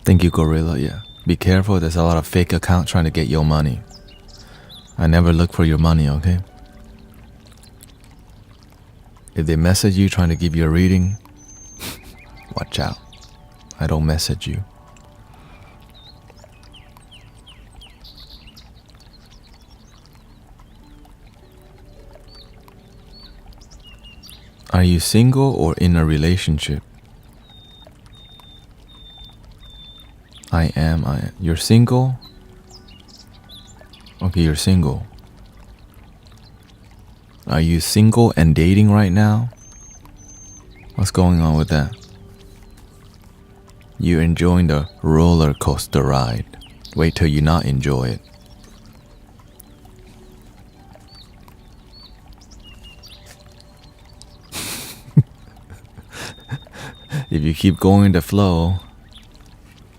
Thank you, Gorilla. Yeah. Be careful, there's a lot of fake accounts trying to get your money. I never look for your money, okay? If they message you trying to give you a reading, watch out. I don't message you. Are you single or in a relationship? I am. You're single? Okay, you're single. Are you single and dating right now? What's going on with that? You're enjoying the roller coaster ride. Wait till you not enjoy it. If you keep going the flow,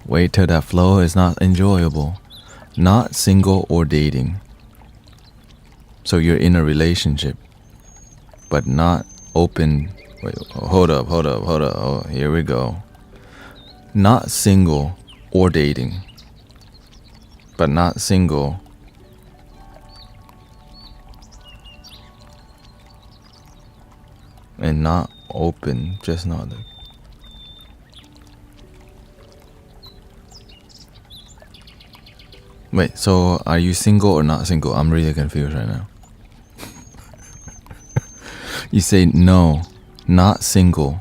wait till that flow is not enjoyable. Not single or dating. So you're in a relationship, but not open. Wait, hold up. Oh, here we go. Not single or dating, but not single. And not open, just not the. Wait, so are you single or not single? I'm really confused right now. You say no, not single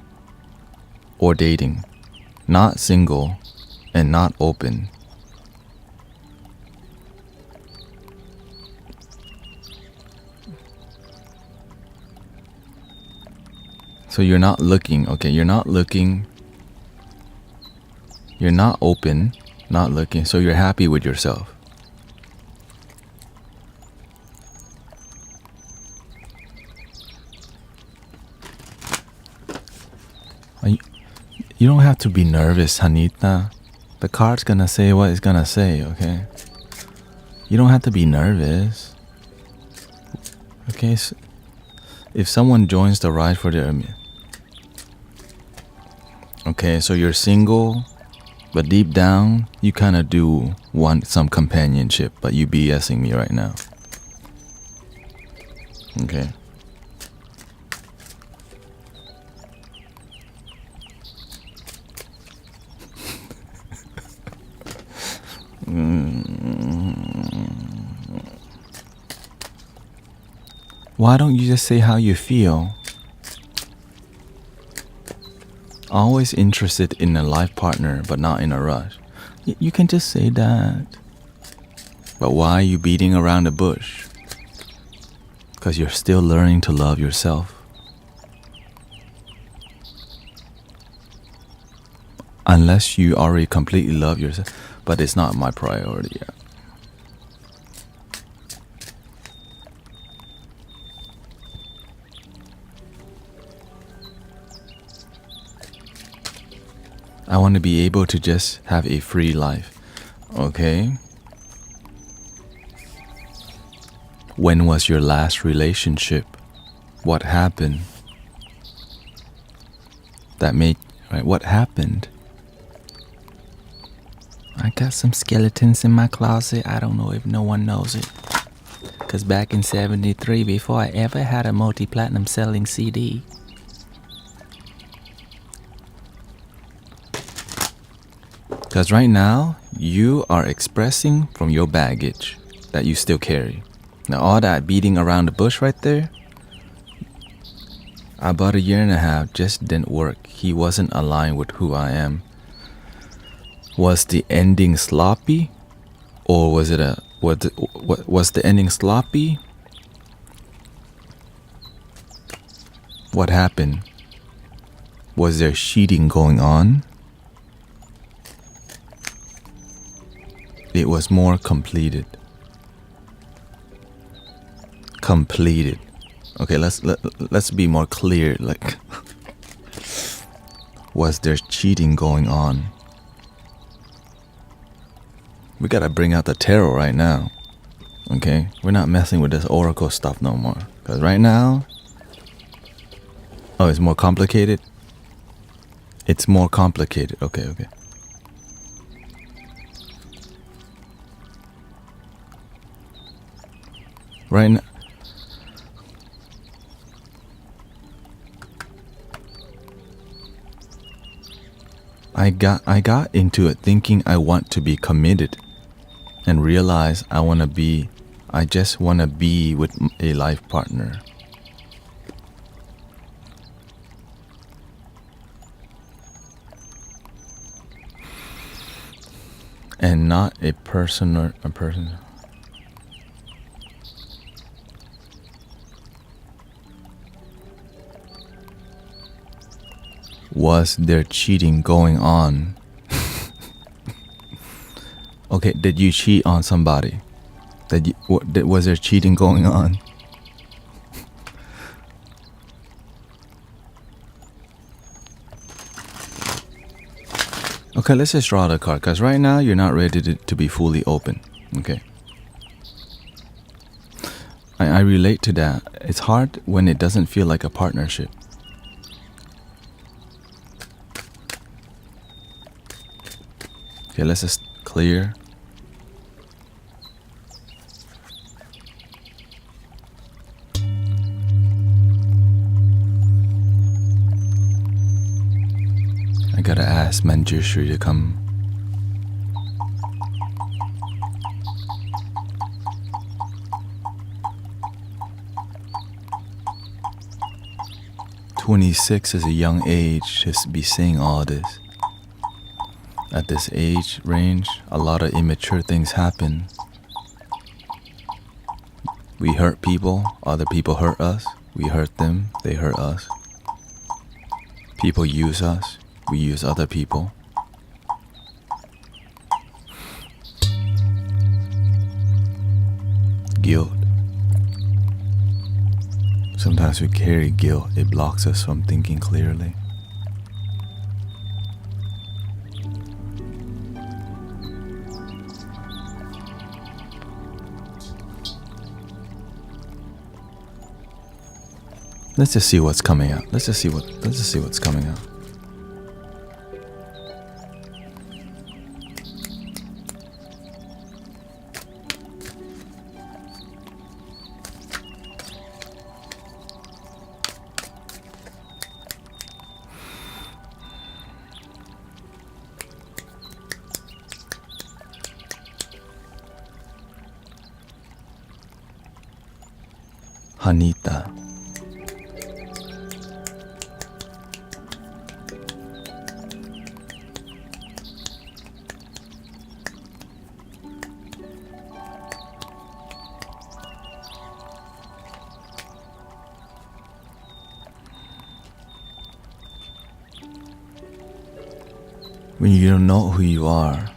or dating, not single and not open. So you're not looking, okay, you're not looking, you're not open, not looking, so you're happy with yourself. You don't have to be nervous, Hanita. The card's gonna say what it's gonna say, okay? You don't have to be nervous. Okay, so if someone joins the ride for their... Okay, so you're single, but deep down, you kind of do want some companionship, but you BSing me right now. Okay. Why don't you just say how you feel? Always interested in a life partner, but not in a rush. You can just say that. But why are you beating around the bush? Because you're still learning to love yourself. Unless you already completely love yourself. But it's not my priority yet. I want to be able to just have a free life. Okay? When was your last relationship? What happened? What happened? I got some skeletons in my closet. I don't know if no one knows it. Because back in 73, before I ever had a multi-platinum selling CD, because right now, you are expressing from your baggage that you still carry. Now, all that beating around the bush right there, about 1.5 years just didn't work. He wasn't aligned with who I am. Was the ending sloppy? Or was it was the ending sloppy? What happened? Was there cheating going on? It was more completed. Okay, let's be more clear. Like, was there cheating going on? We gotta bring out the tarot right now. Okay, we're not messing with this oracle stuff no more. Cause right now, oh, it's more complicated. It's more complicated. Okay. Right now, I got into it thinking I want to be committed, and realize I just want to be with a life partner. And not a person. Was there cheating going on? Okay, did you cheat on somebody? Was there cheating going on? Okay, let's just draw the card, because right now you're not ready to be fully open. Okay. I relate to that. It's hard when it doesn't feel like a partnership. Okay, let's just clear. I gotta ask Manjushri to come. "26 is a young age to be saying all this. At this age range, a lot of immature things happen. We hurt people, other people hurt us. We hurt them, they hurt us. People use us, we use other people. Guilt. Sometimes we carry guilt. It blocks us from thinking clearly. Let's just see what's coming out. Let's just see what's coming out. Hanita. When you don't know who you are,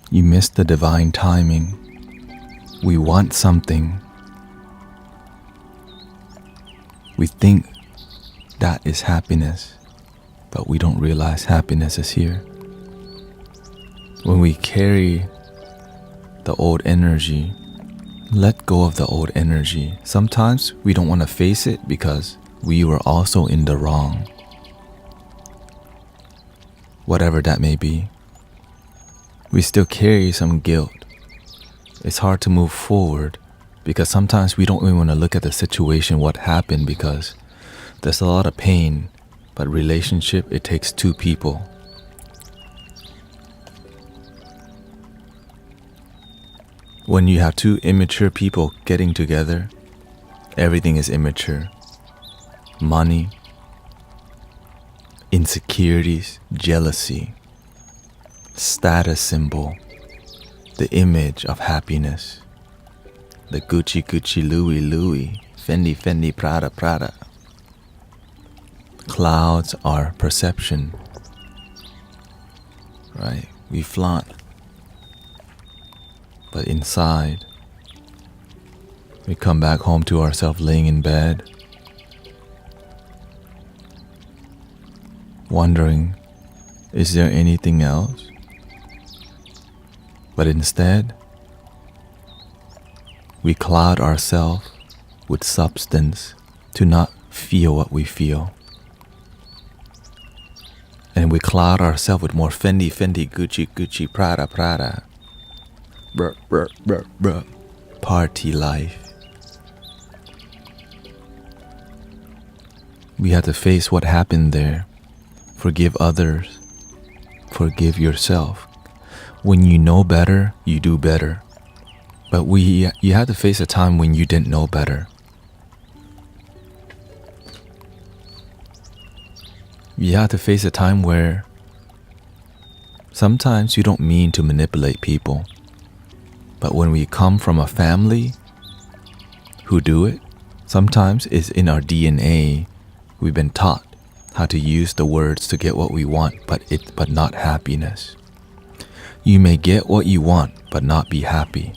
you miss the divine timing. We want something. We think that is happiness, but we don't realize happiness is here. When we carry the old energy, let go of the old energy. Sometimes we don't want to face it because we were also in the wrong. Whatever that may be. we still carry some guilt. It's hard to move forward because sometimes we don't even want to look at the situation, what happened, because there's a lot of pain. But relationship, it takes two people. When you have two immature people getting together, everything is immature. Money, insecurities, jealousy, status symbol, the image of happiness, the Gucci, Gucci, Louis, Louis, Fendi, Fendi, Prada, Prada. Clouds are perception, right? We flaunt. But inside, we come back home to ourselves laying in bed, wondering, is there anything else? But instead, we cloud ourselves with substance to not feel what we feel. And we cloud ourselves with more Fendi, Fendi, Gucci, Gucci, Prada, Prada. Bruh, bruh, bruh, bruh. Party life. We have to face what happened there. Forgive others. Forgive yourself. When you know better, you do better. But you had to face a time when you didn't know better. You have to face a time where sometimes you don't mean to manipulate people. But when we come from a family who do it, sometimes it's in our DNA. We've been taught how to use the words to get what we want, but not happiness. You may get what you want, but not be happy.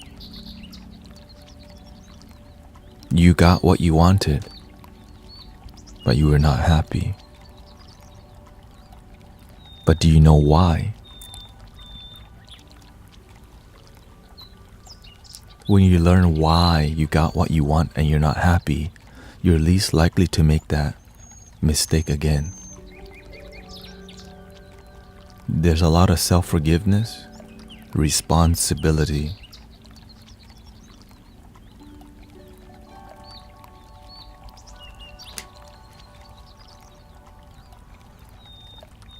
You got what you wanted, but you were not happy. But do you know why? When you learn why you got what you want and you're not happy, you're least likely to make that mistake again. There's a lot of self-forgiveness, responsibility.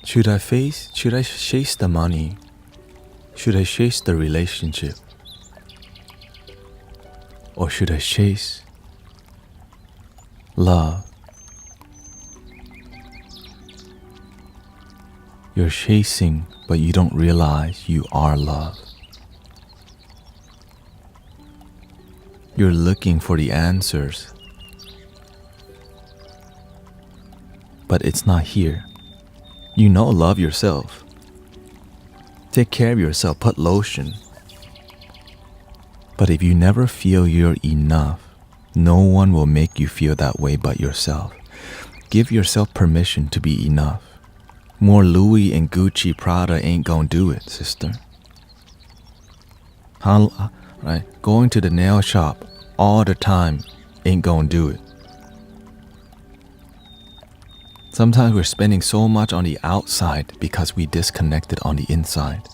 Should I chase the money? Should I chase the relationship? Or should I chase love? You're chasing, but you don't realize you are love. You're looking for the answers, but it's not here. You know, love yourself. Take care of yourself, put lotion. But if you never feel you're enough, no one will make you feel that way but yourself. Give yourself permission to be enough. More Louis and Gucci, Prada ain't gonna do it, sister. Right? Going to the nail shop all the time ain't gonna do it. Sometimes we're spending so much on the outside because we disconnected on the inside.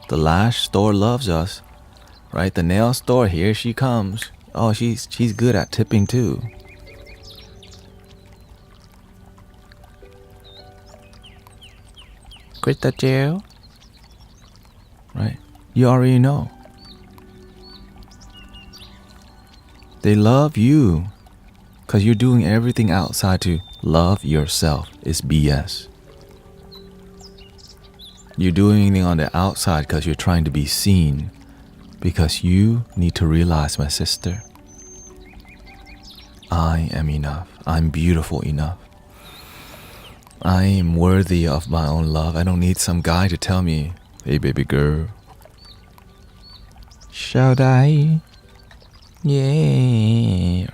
The lash store loves us, right? The nail store, here she comes. Oh, she's good at tipping too. Quit the jail. Right? You already know. They love you because you're doing everything outside to love yourself. It's BS. You're doing anything on the outside because you're trying to be seen. Because you need to realize, my sister, I am enough. I'm beautiful enough. I am worthy of my own love. I don't need some guy to tell me, hey baby girl, shall I? Yeah.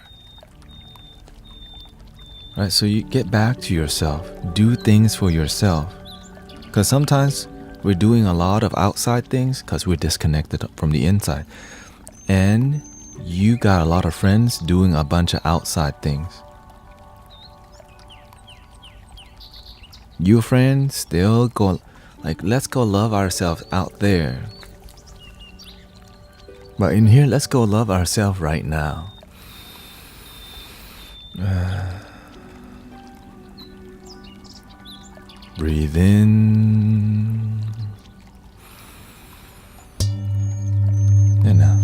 Right, so you get back to yourself. Do things for yourself. Because sometimes we're doing a lot of outside things because we're disconnected from the inside. And you got a lot of friends doing a bunch of outside things. Your friends still go Like, let's go love ourselves out there. But in here, let's go love ourselves right now. Breathe in and out.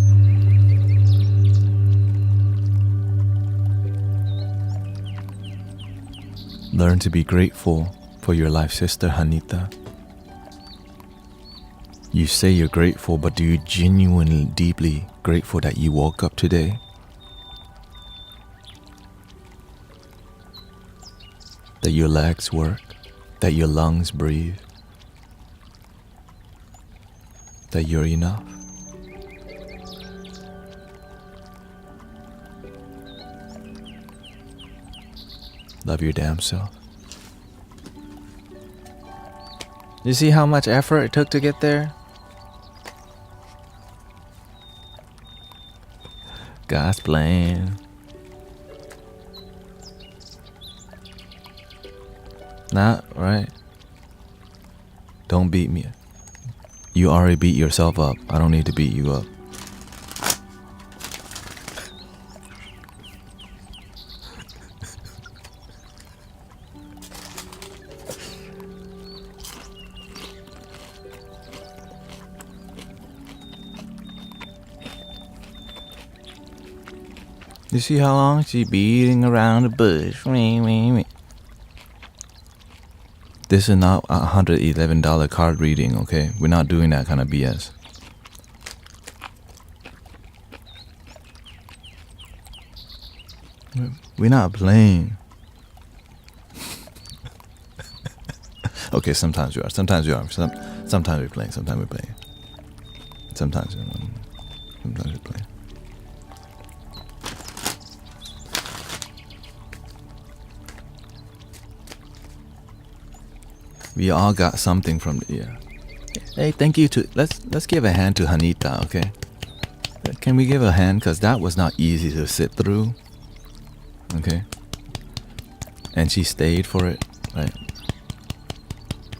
Learn to be grateful for your life, Sister Hanita. You say you're grateful, but do you genuinely, deeply grateful that you woke up today? That your legs work? That your lungs breathe? That you're enough? Love your damn self. You see how much effort it took to get there? God's plan. Not right. Don't beat me. You already beat yourself up. I don't need to beat you up. You see how long she's beating around the bush? This is not a $111 card reading, okay? We're not doing that kind of BS. We're not playing. Okay, sometimes you are. Sometimes you are. Sometimes we're playing. Sometimes we're playing. Sometimes we're playing. We all got something from the year. Hey, thank you to let's give a hand to Hanita, okay? Can we give a hand? Cause that was not easy to sit through. Okay. And she stayed for it, right?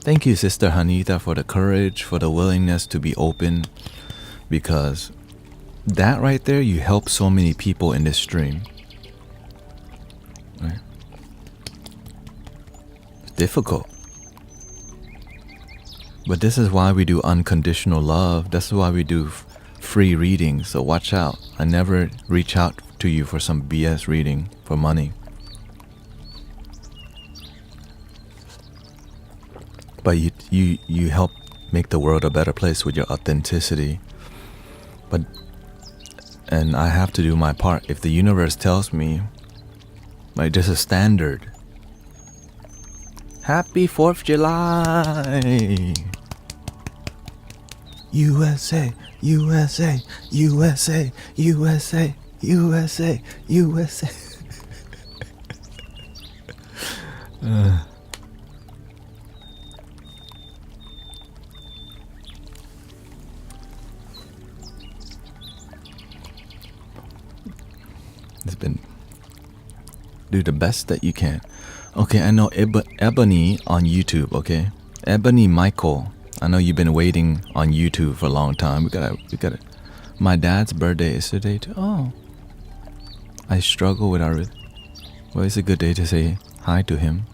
Thank you, Sister Hanita, for the courage, for the willingness to be open, because that right there, you help so many people in this stream. Right? It's difficult. But this is why we do unconditional love. This is why we do free readings. So watch out. I never reach out to you for some BS reading for money. But you help make the world a better place with your authenticity. And I have to do my part. If the universe tells me, like, there's a standard. Happy 4th of July! USA, USA, USA, USA, USA, USA. It's been... Do the best that you can. Okay, I know Ebony on YouTube, okay? Ebony Michael. I know you've been waiting on YouTube for a long time. We gotta. My dad's birthday is today too. Oh. I struggle with our... Well, it's a good day to say hi to him.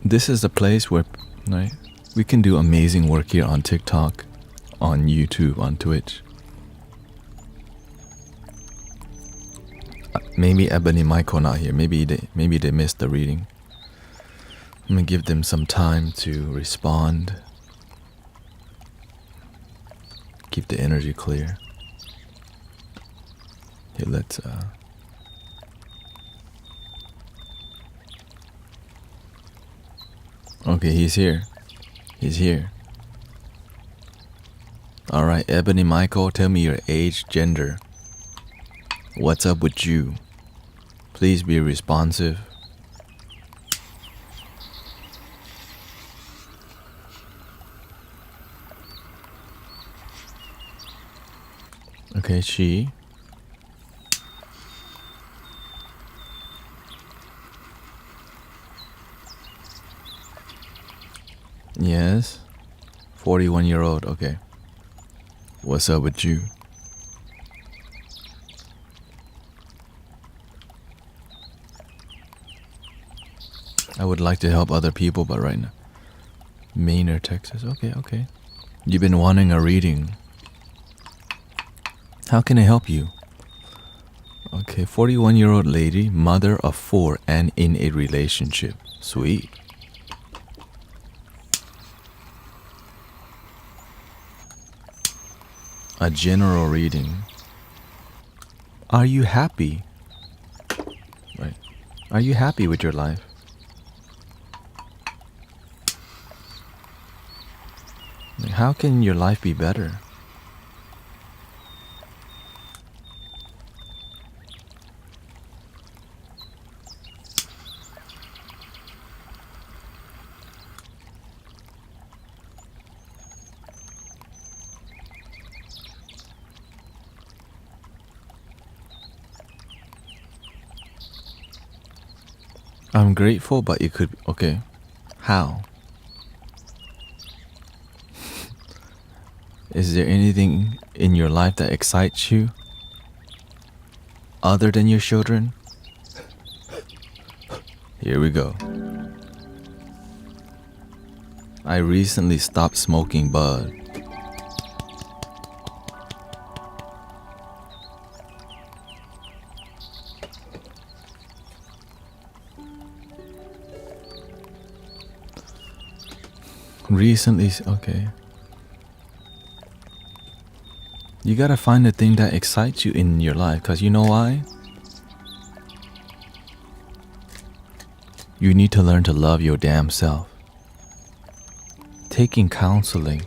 This is a place where, right, we can do amazing work here on TikTok, on YouTube, on Twitch. Maybe Ebony Michael not here. Maybe they missed the reading. I'm gonna give them some time to respond. Keep the energy clear. Okay, let's Okay, he's here. He's here. Alright, Ebony Michael, tell me your age, gender. What's up with you? Please be responsive. Okay, she. Yes. 41-year-old. Okay. What's up with you? I would like to help other people, but right now, Maine or Texas. Okay. You've been wanting a reading. How can I help you? Okay, 41-year-old lady, mother of 4 and in a relationship. Sweet. A general reading. Are you happy? Right. Are you happy with your life? How can your life be better? I'm grateful, but it could... Okay. How? Is there anything in your life that excites you other than your children? Here we go. I recently stopped smoking bud. Recently, okay. You gotta find the thing that excites you in your life, because you know why? You need to learn to love your damn self. Taking counseling.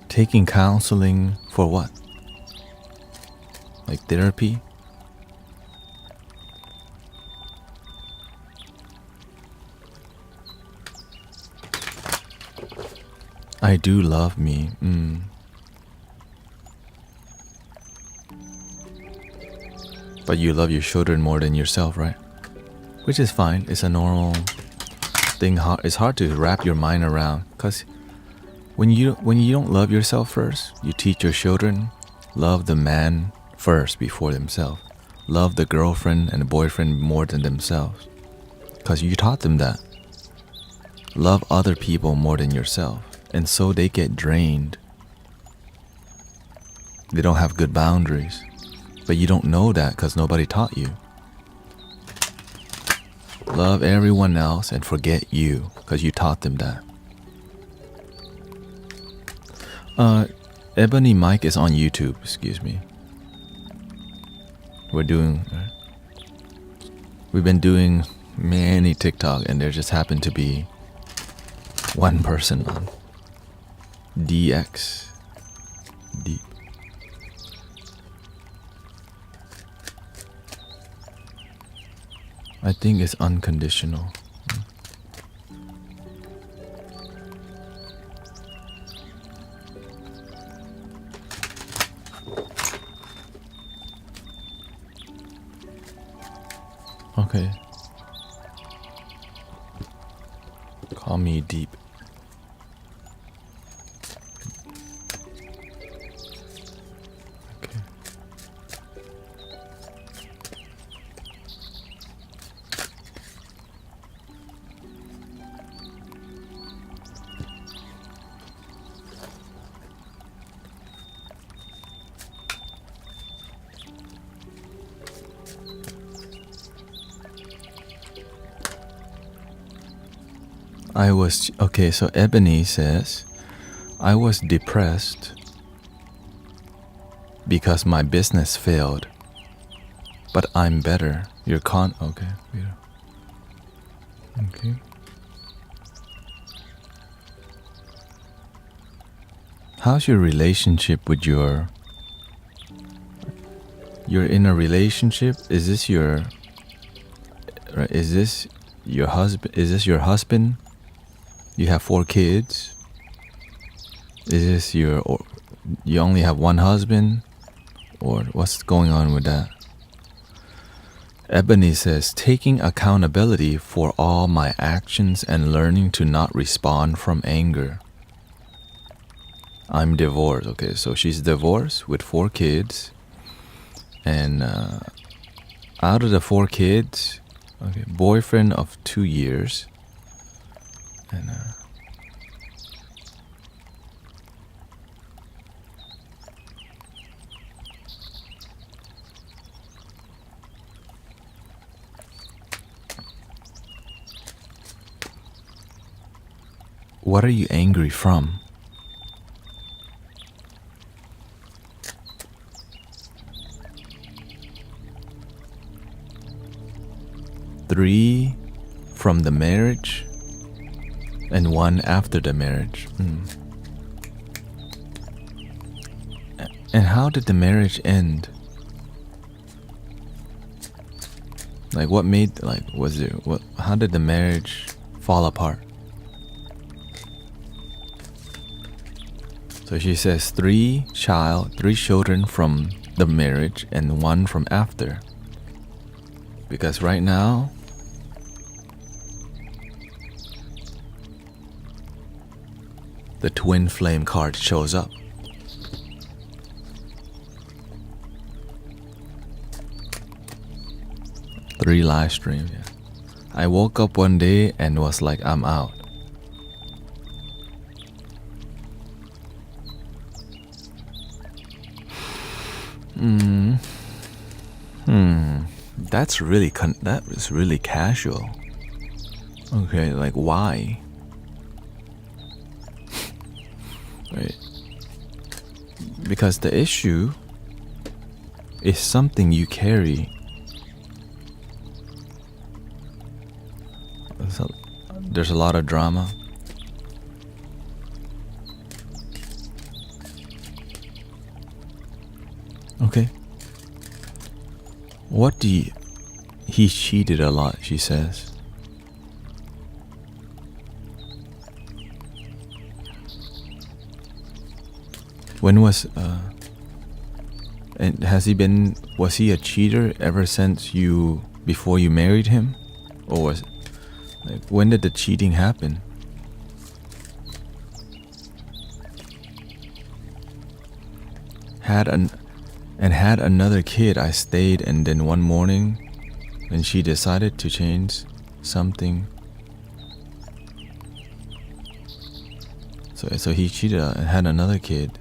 Taking counseling for what? Like therapy? I do love me. But you love your children more than yourself, right? Which is fine. It's a normal thing. It's hard to wrap your mind around, because when you don't love yourself first, you teach your children love the man first before themselves. Love the girlfriend and the boyfriend more than themselves, because you taught them that. Love other people more than yourself, and so they get drained. They don't have good boundaries, but you don't know that because nobody taught you. Love everyone else and forget you, because you taught them that. Ebony Mike is on YouTube, excuse me. We've been doing many TikTok, and there just happened to be one person on. DX. Deep. I think it's unconditional. Okay. Call me deep. Okay. So Ebony says, I was depressed because my business failed, but I'm better. Okay. Yeah. Okay. How's your relationship with you're in a relationship? Is this your husband? You have 4 kids? Is this you only have one husband? or what's going on with that? Ebony says, taking accountability for all my actions and learning to not respond from anger. I'm divorced. Okay, so she's divorced with 4 kids. And out of the 4 kids, okay, boyfriend of 2 years. And what are you angry from? Three from the marriage and 1 after the marriage. And how did the marriage end? Like what made, like, was it, what, how did the marriage fall apart? So she says 3 children from the marriage and 1 from after. Because right now, the twin flame card shows up. Three live streams, yeah. I woke up one day and was like, I'm out. That's really that is really casual. Okay, like why? Right. Because the issue is something you carry. There's a lot of drama. Okay. What do you... He cheated a lot, she says. When was... and has he been... Was he a cheater ever since you... Before you married him? Or was... Like, when did the cheating happen? Had another kid. I stayed, and then one morning when she decided to change something, so he cheated and had another kid,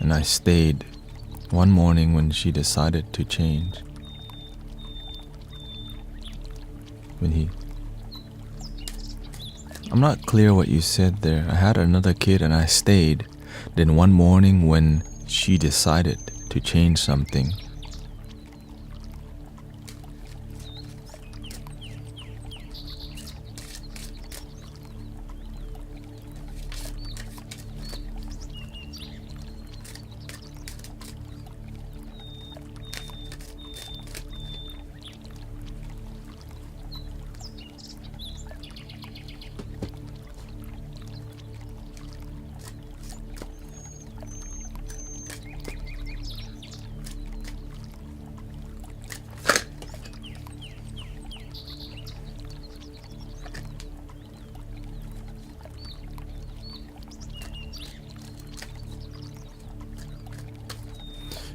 and I stayed one morning when she decided to change. I'm not clear what you said there. I had another kid and I stayed. Then one morning when she decided to change something.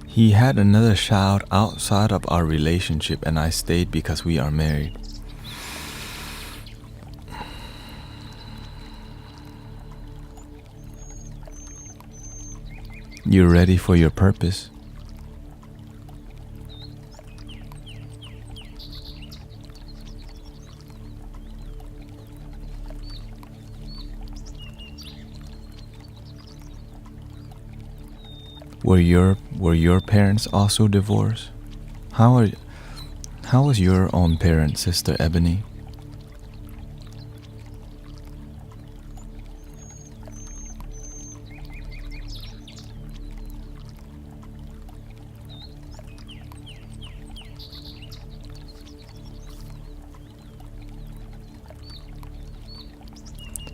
He had another child outside of our relationship, and I stayed because we are married. You're ready for your purpose. Were your parents also divorced? How was your own parent, Sister Ebony?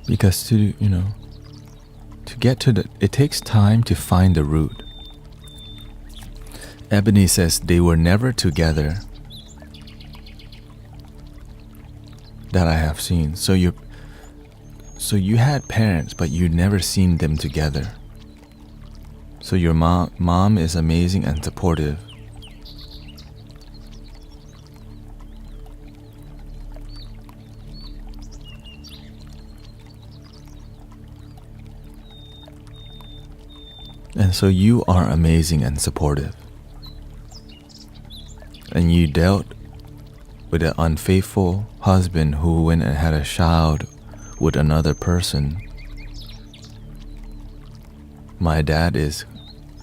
Because to get to it takes time to find the root. Ebony says they were never together that I have seen. So you had parents, but you never seen them together. So your mom is amazing and supportive. And so you are amazing and supportive. And you dealt with an unfaithful husband who went and had a child with another person. My dad is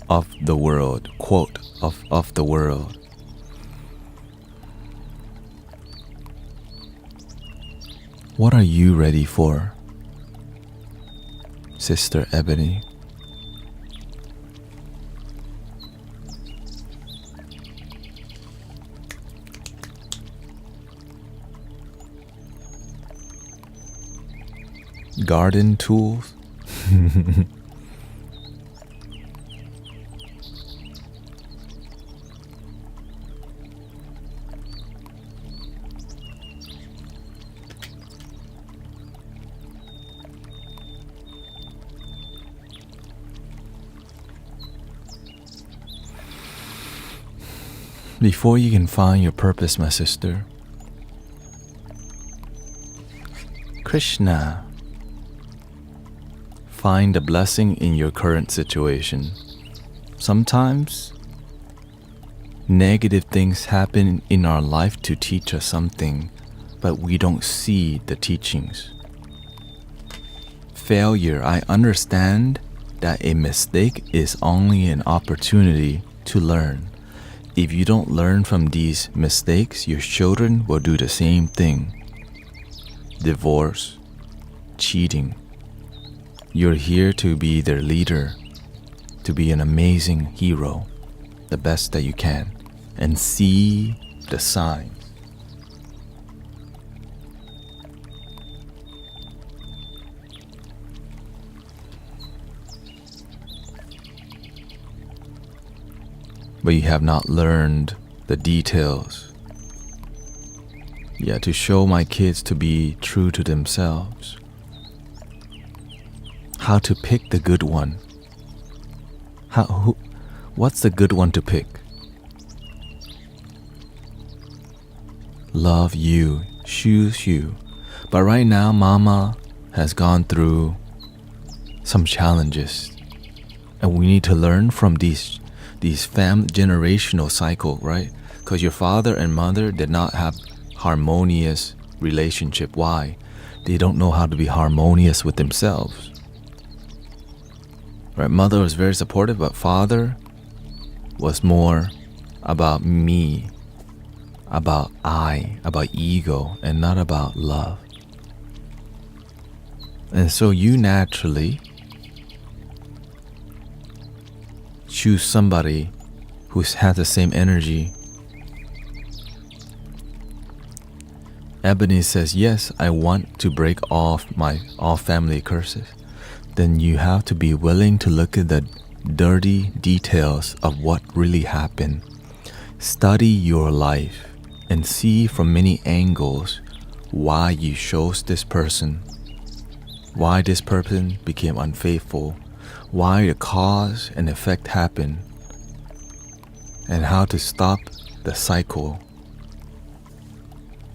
of the world, quote, of the world. What are you ready for, Sister Ebony? Garden tools? Before you can find your purpose, my sister, Krishna, find a blessing in your current situation. Sometimes negative things happen in our life to teach us something, but we don't see the teachings. Failure, I understand that a mistake is only an opportunity to learn. If you don't learn from these mistakes, your children will do the same thing. Divorce, cheating. You're here to be their leader, to be an amazing hero, the best that you can, and see the signs. But you have not learned the details. Yeah, to show my kids to be true to themselves. How to pick the good one. What's the good one to pick? Love you, choose you. But right now, Mama has gone through some challenges, and we need to learn from these generational cycle, right? Because your father and mother did not have harmonious relationship. Why? They don't know how to be harmonious with themselves. Right? Mother was very supportive, but father was more about me, about ego, and not about love. And so you naturally choose somebody who has the same energy. Ebony says, yes, I want to break off all family curses. Then you have to be willing to look at the dirty details of what really happened. Study your life and see from many angles why you chose this person, why this person became unfaithful, why the cause and effect happened, and how to stop the cycle.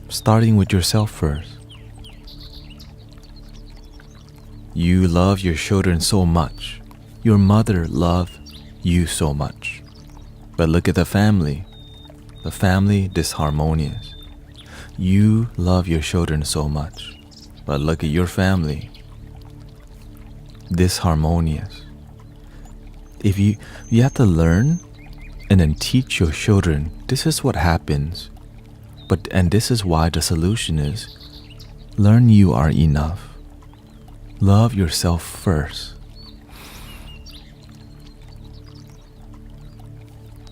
Starting with yourself first. You love your children so much. Your mother loved you so much. But look at the family disharmonious. You love your children so much. But look at your family disharmonious. If you have to learn and then teach your children, this is what happens. And this is why the solution is, learn you are enough. Love yourself first.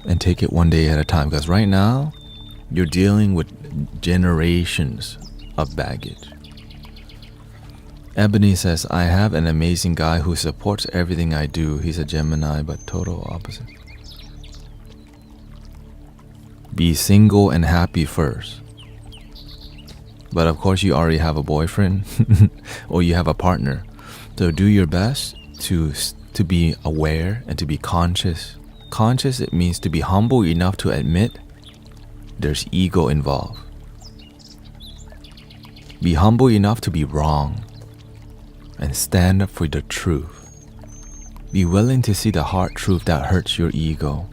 And take it one day at a time. Because right now, you're dealing with generations of baggage. Ebony says, I have an amazing guy who supports everything I do. He's a Gemini, but total opposite. Be single and happy first. But of course, you already have a boyfriend or you have a partner. So do your best to be aware and to be conscious. Conscious, it means to be humble enough to admit there's ego involved. Be humble enough to be wrong and stand up for the truth. Be willing to see the hard truth that hurts your ego,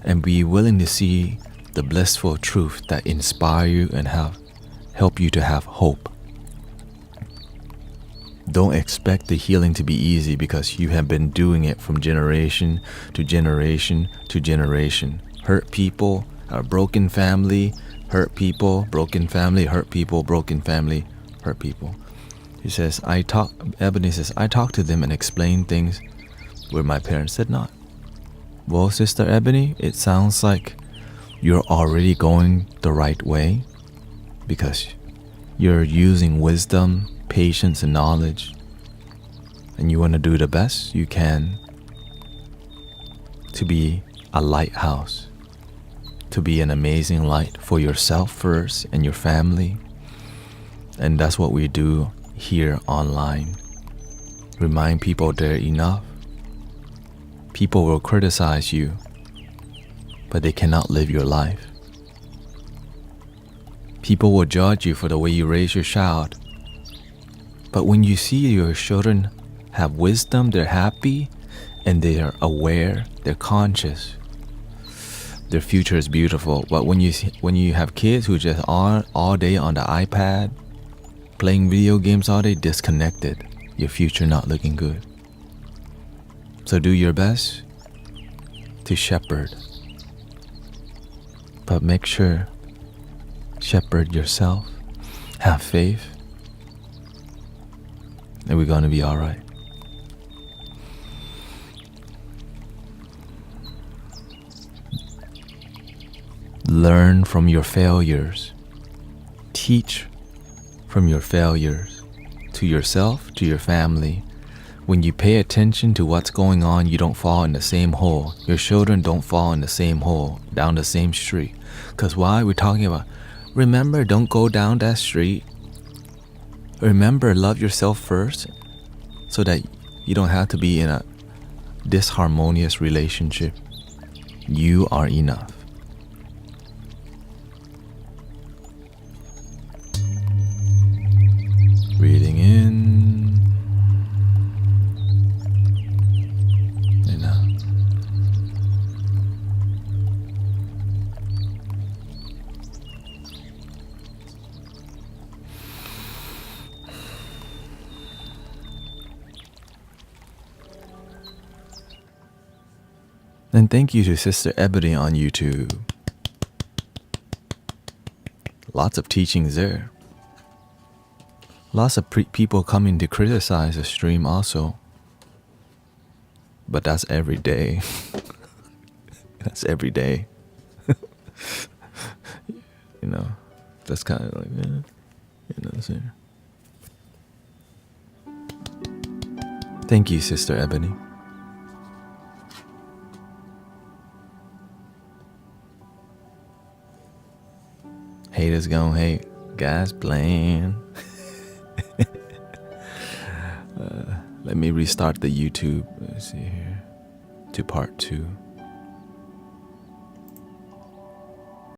and be willing to see the blissful truth that inspire you and help you to have hope. Don't expect the healing to be easy because you have been doing it from generation to generation to generation. Hurt people, a broken family, hurt people, broken family, hurt people, broken family, hurt people. He says, Ebony says, I talk to them and explain things where my parents did not. Well, Sister Ebony, it sounds like you're already going the right way because you're using wisdom, patience, and knowledge, and you want to do the best you can to be a lighthouse, to be an amazing light for yourself first and your family. And that's what we do here online. Remind people they're enough. People will criticize you, but they cannot live your life. People will judge you for the way you raise your child, but when you see your children have wisdom, they're happy, and they are aware, they're conscious, their future is beautiful. But when you have kids who just are all day on the iPad, playing video games all day, disconnected, your future not looking good. So do your best to shepherd, but make sure shepherd yourself, have faith, and we're gonna be all right. Learn from your failures. Teach from your failures to yourself, to your family. When you pay attention to what's going on, you don't fall in the same hole. Your children don't fall in the same hole, down the same street. Because why? We're talking about, remember, don't go down that street. Remember, love yourself first so that you don't have to be in a disharmonious relationship. You are enough. Breathing in and out. And thank you to Sister Ebony on YouTube. Lots of teachings there. Lots of people coming to criticize the stream also. But that's every day. That's every day. You know, that's kind of like, you know what I'm saying? Thank you, Sister Ebony. Haters gonna hate. Guys playing. Let me restart the YouTube. Let's see here. To part 2.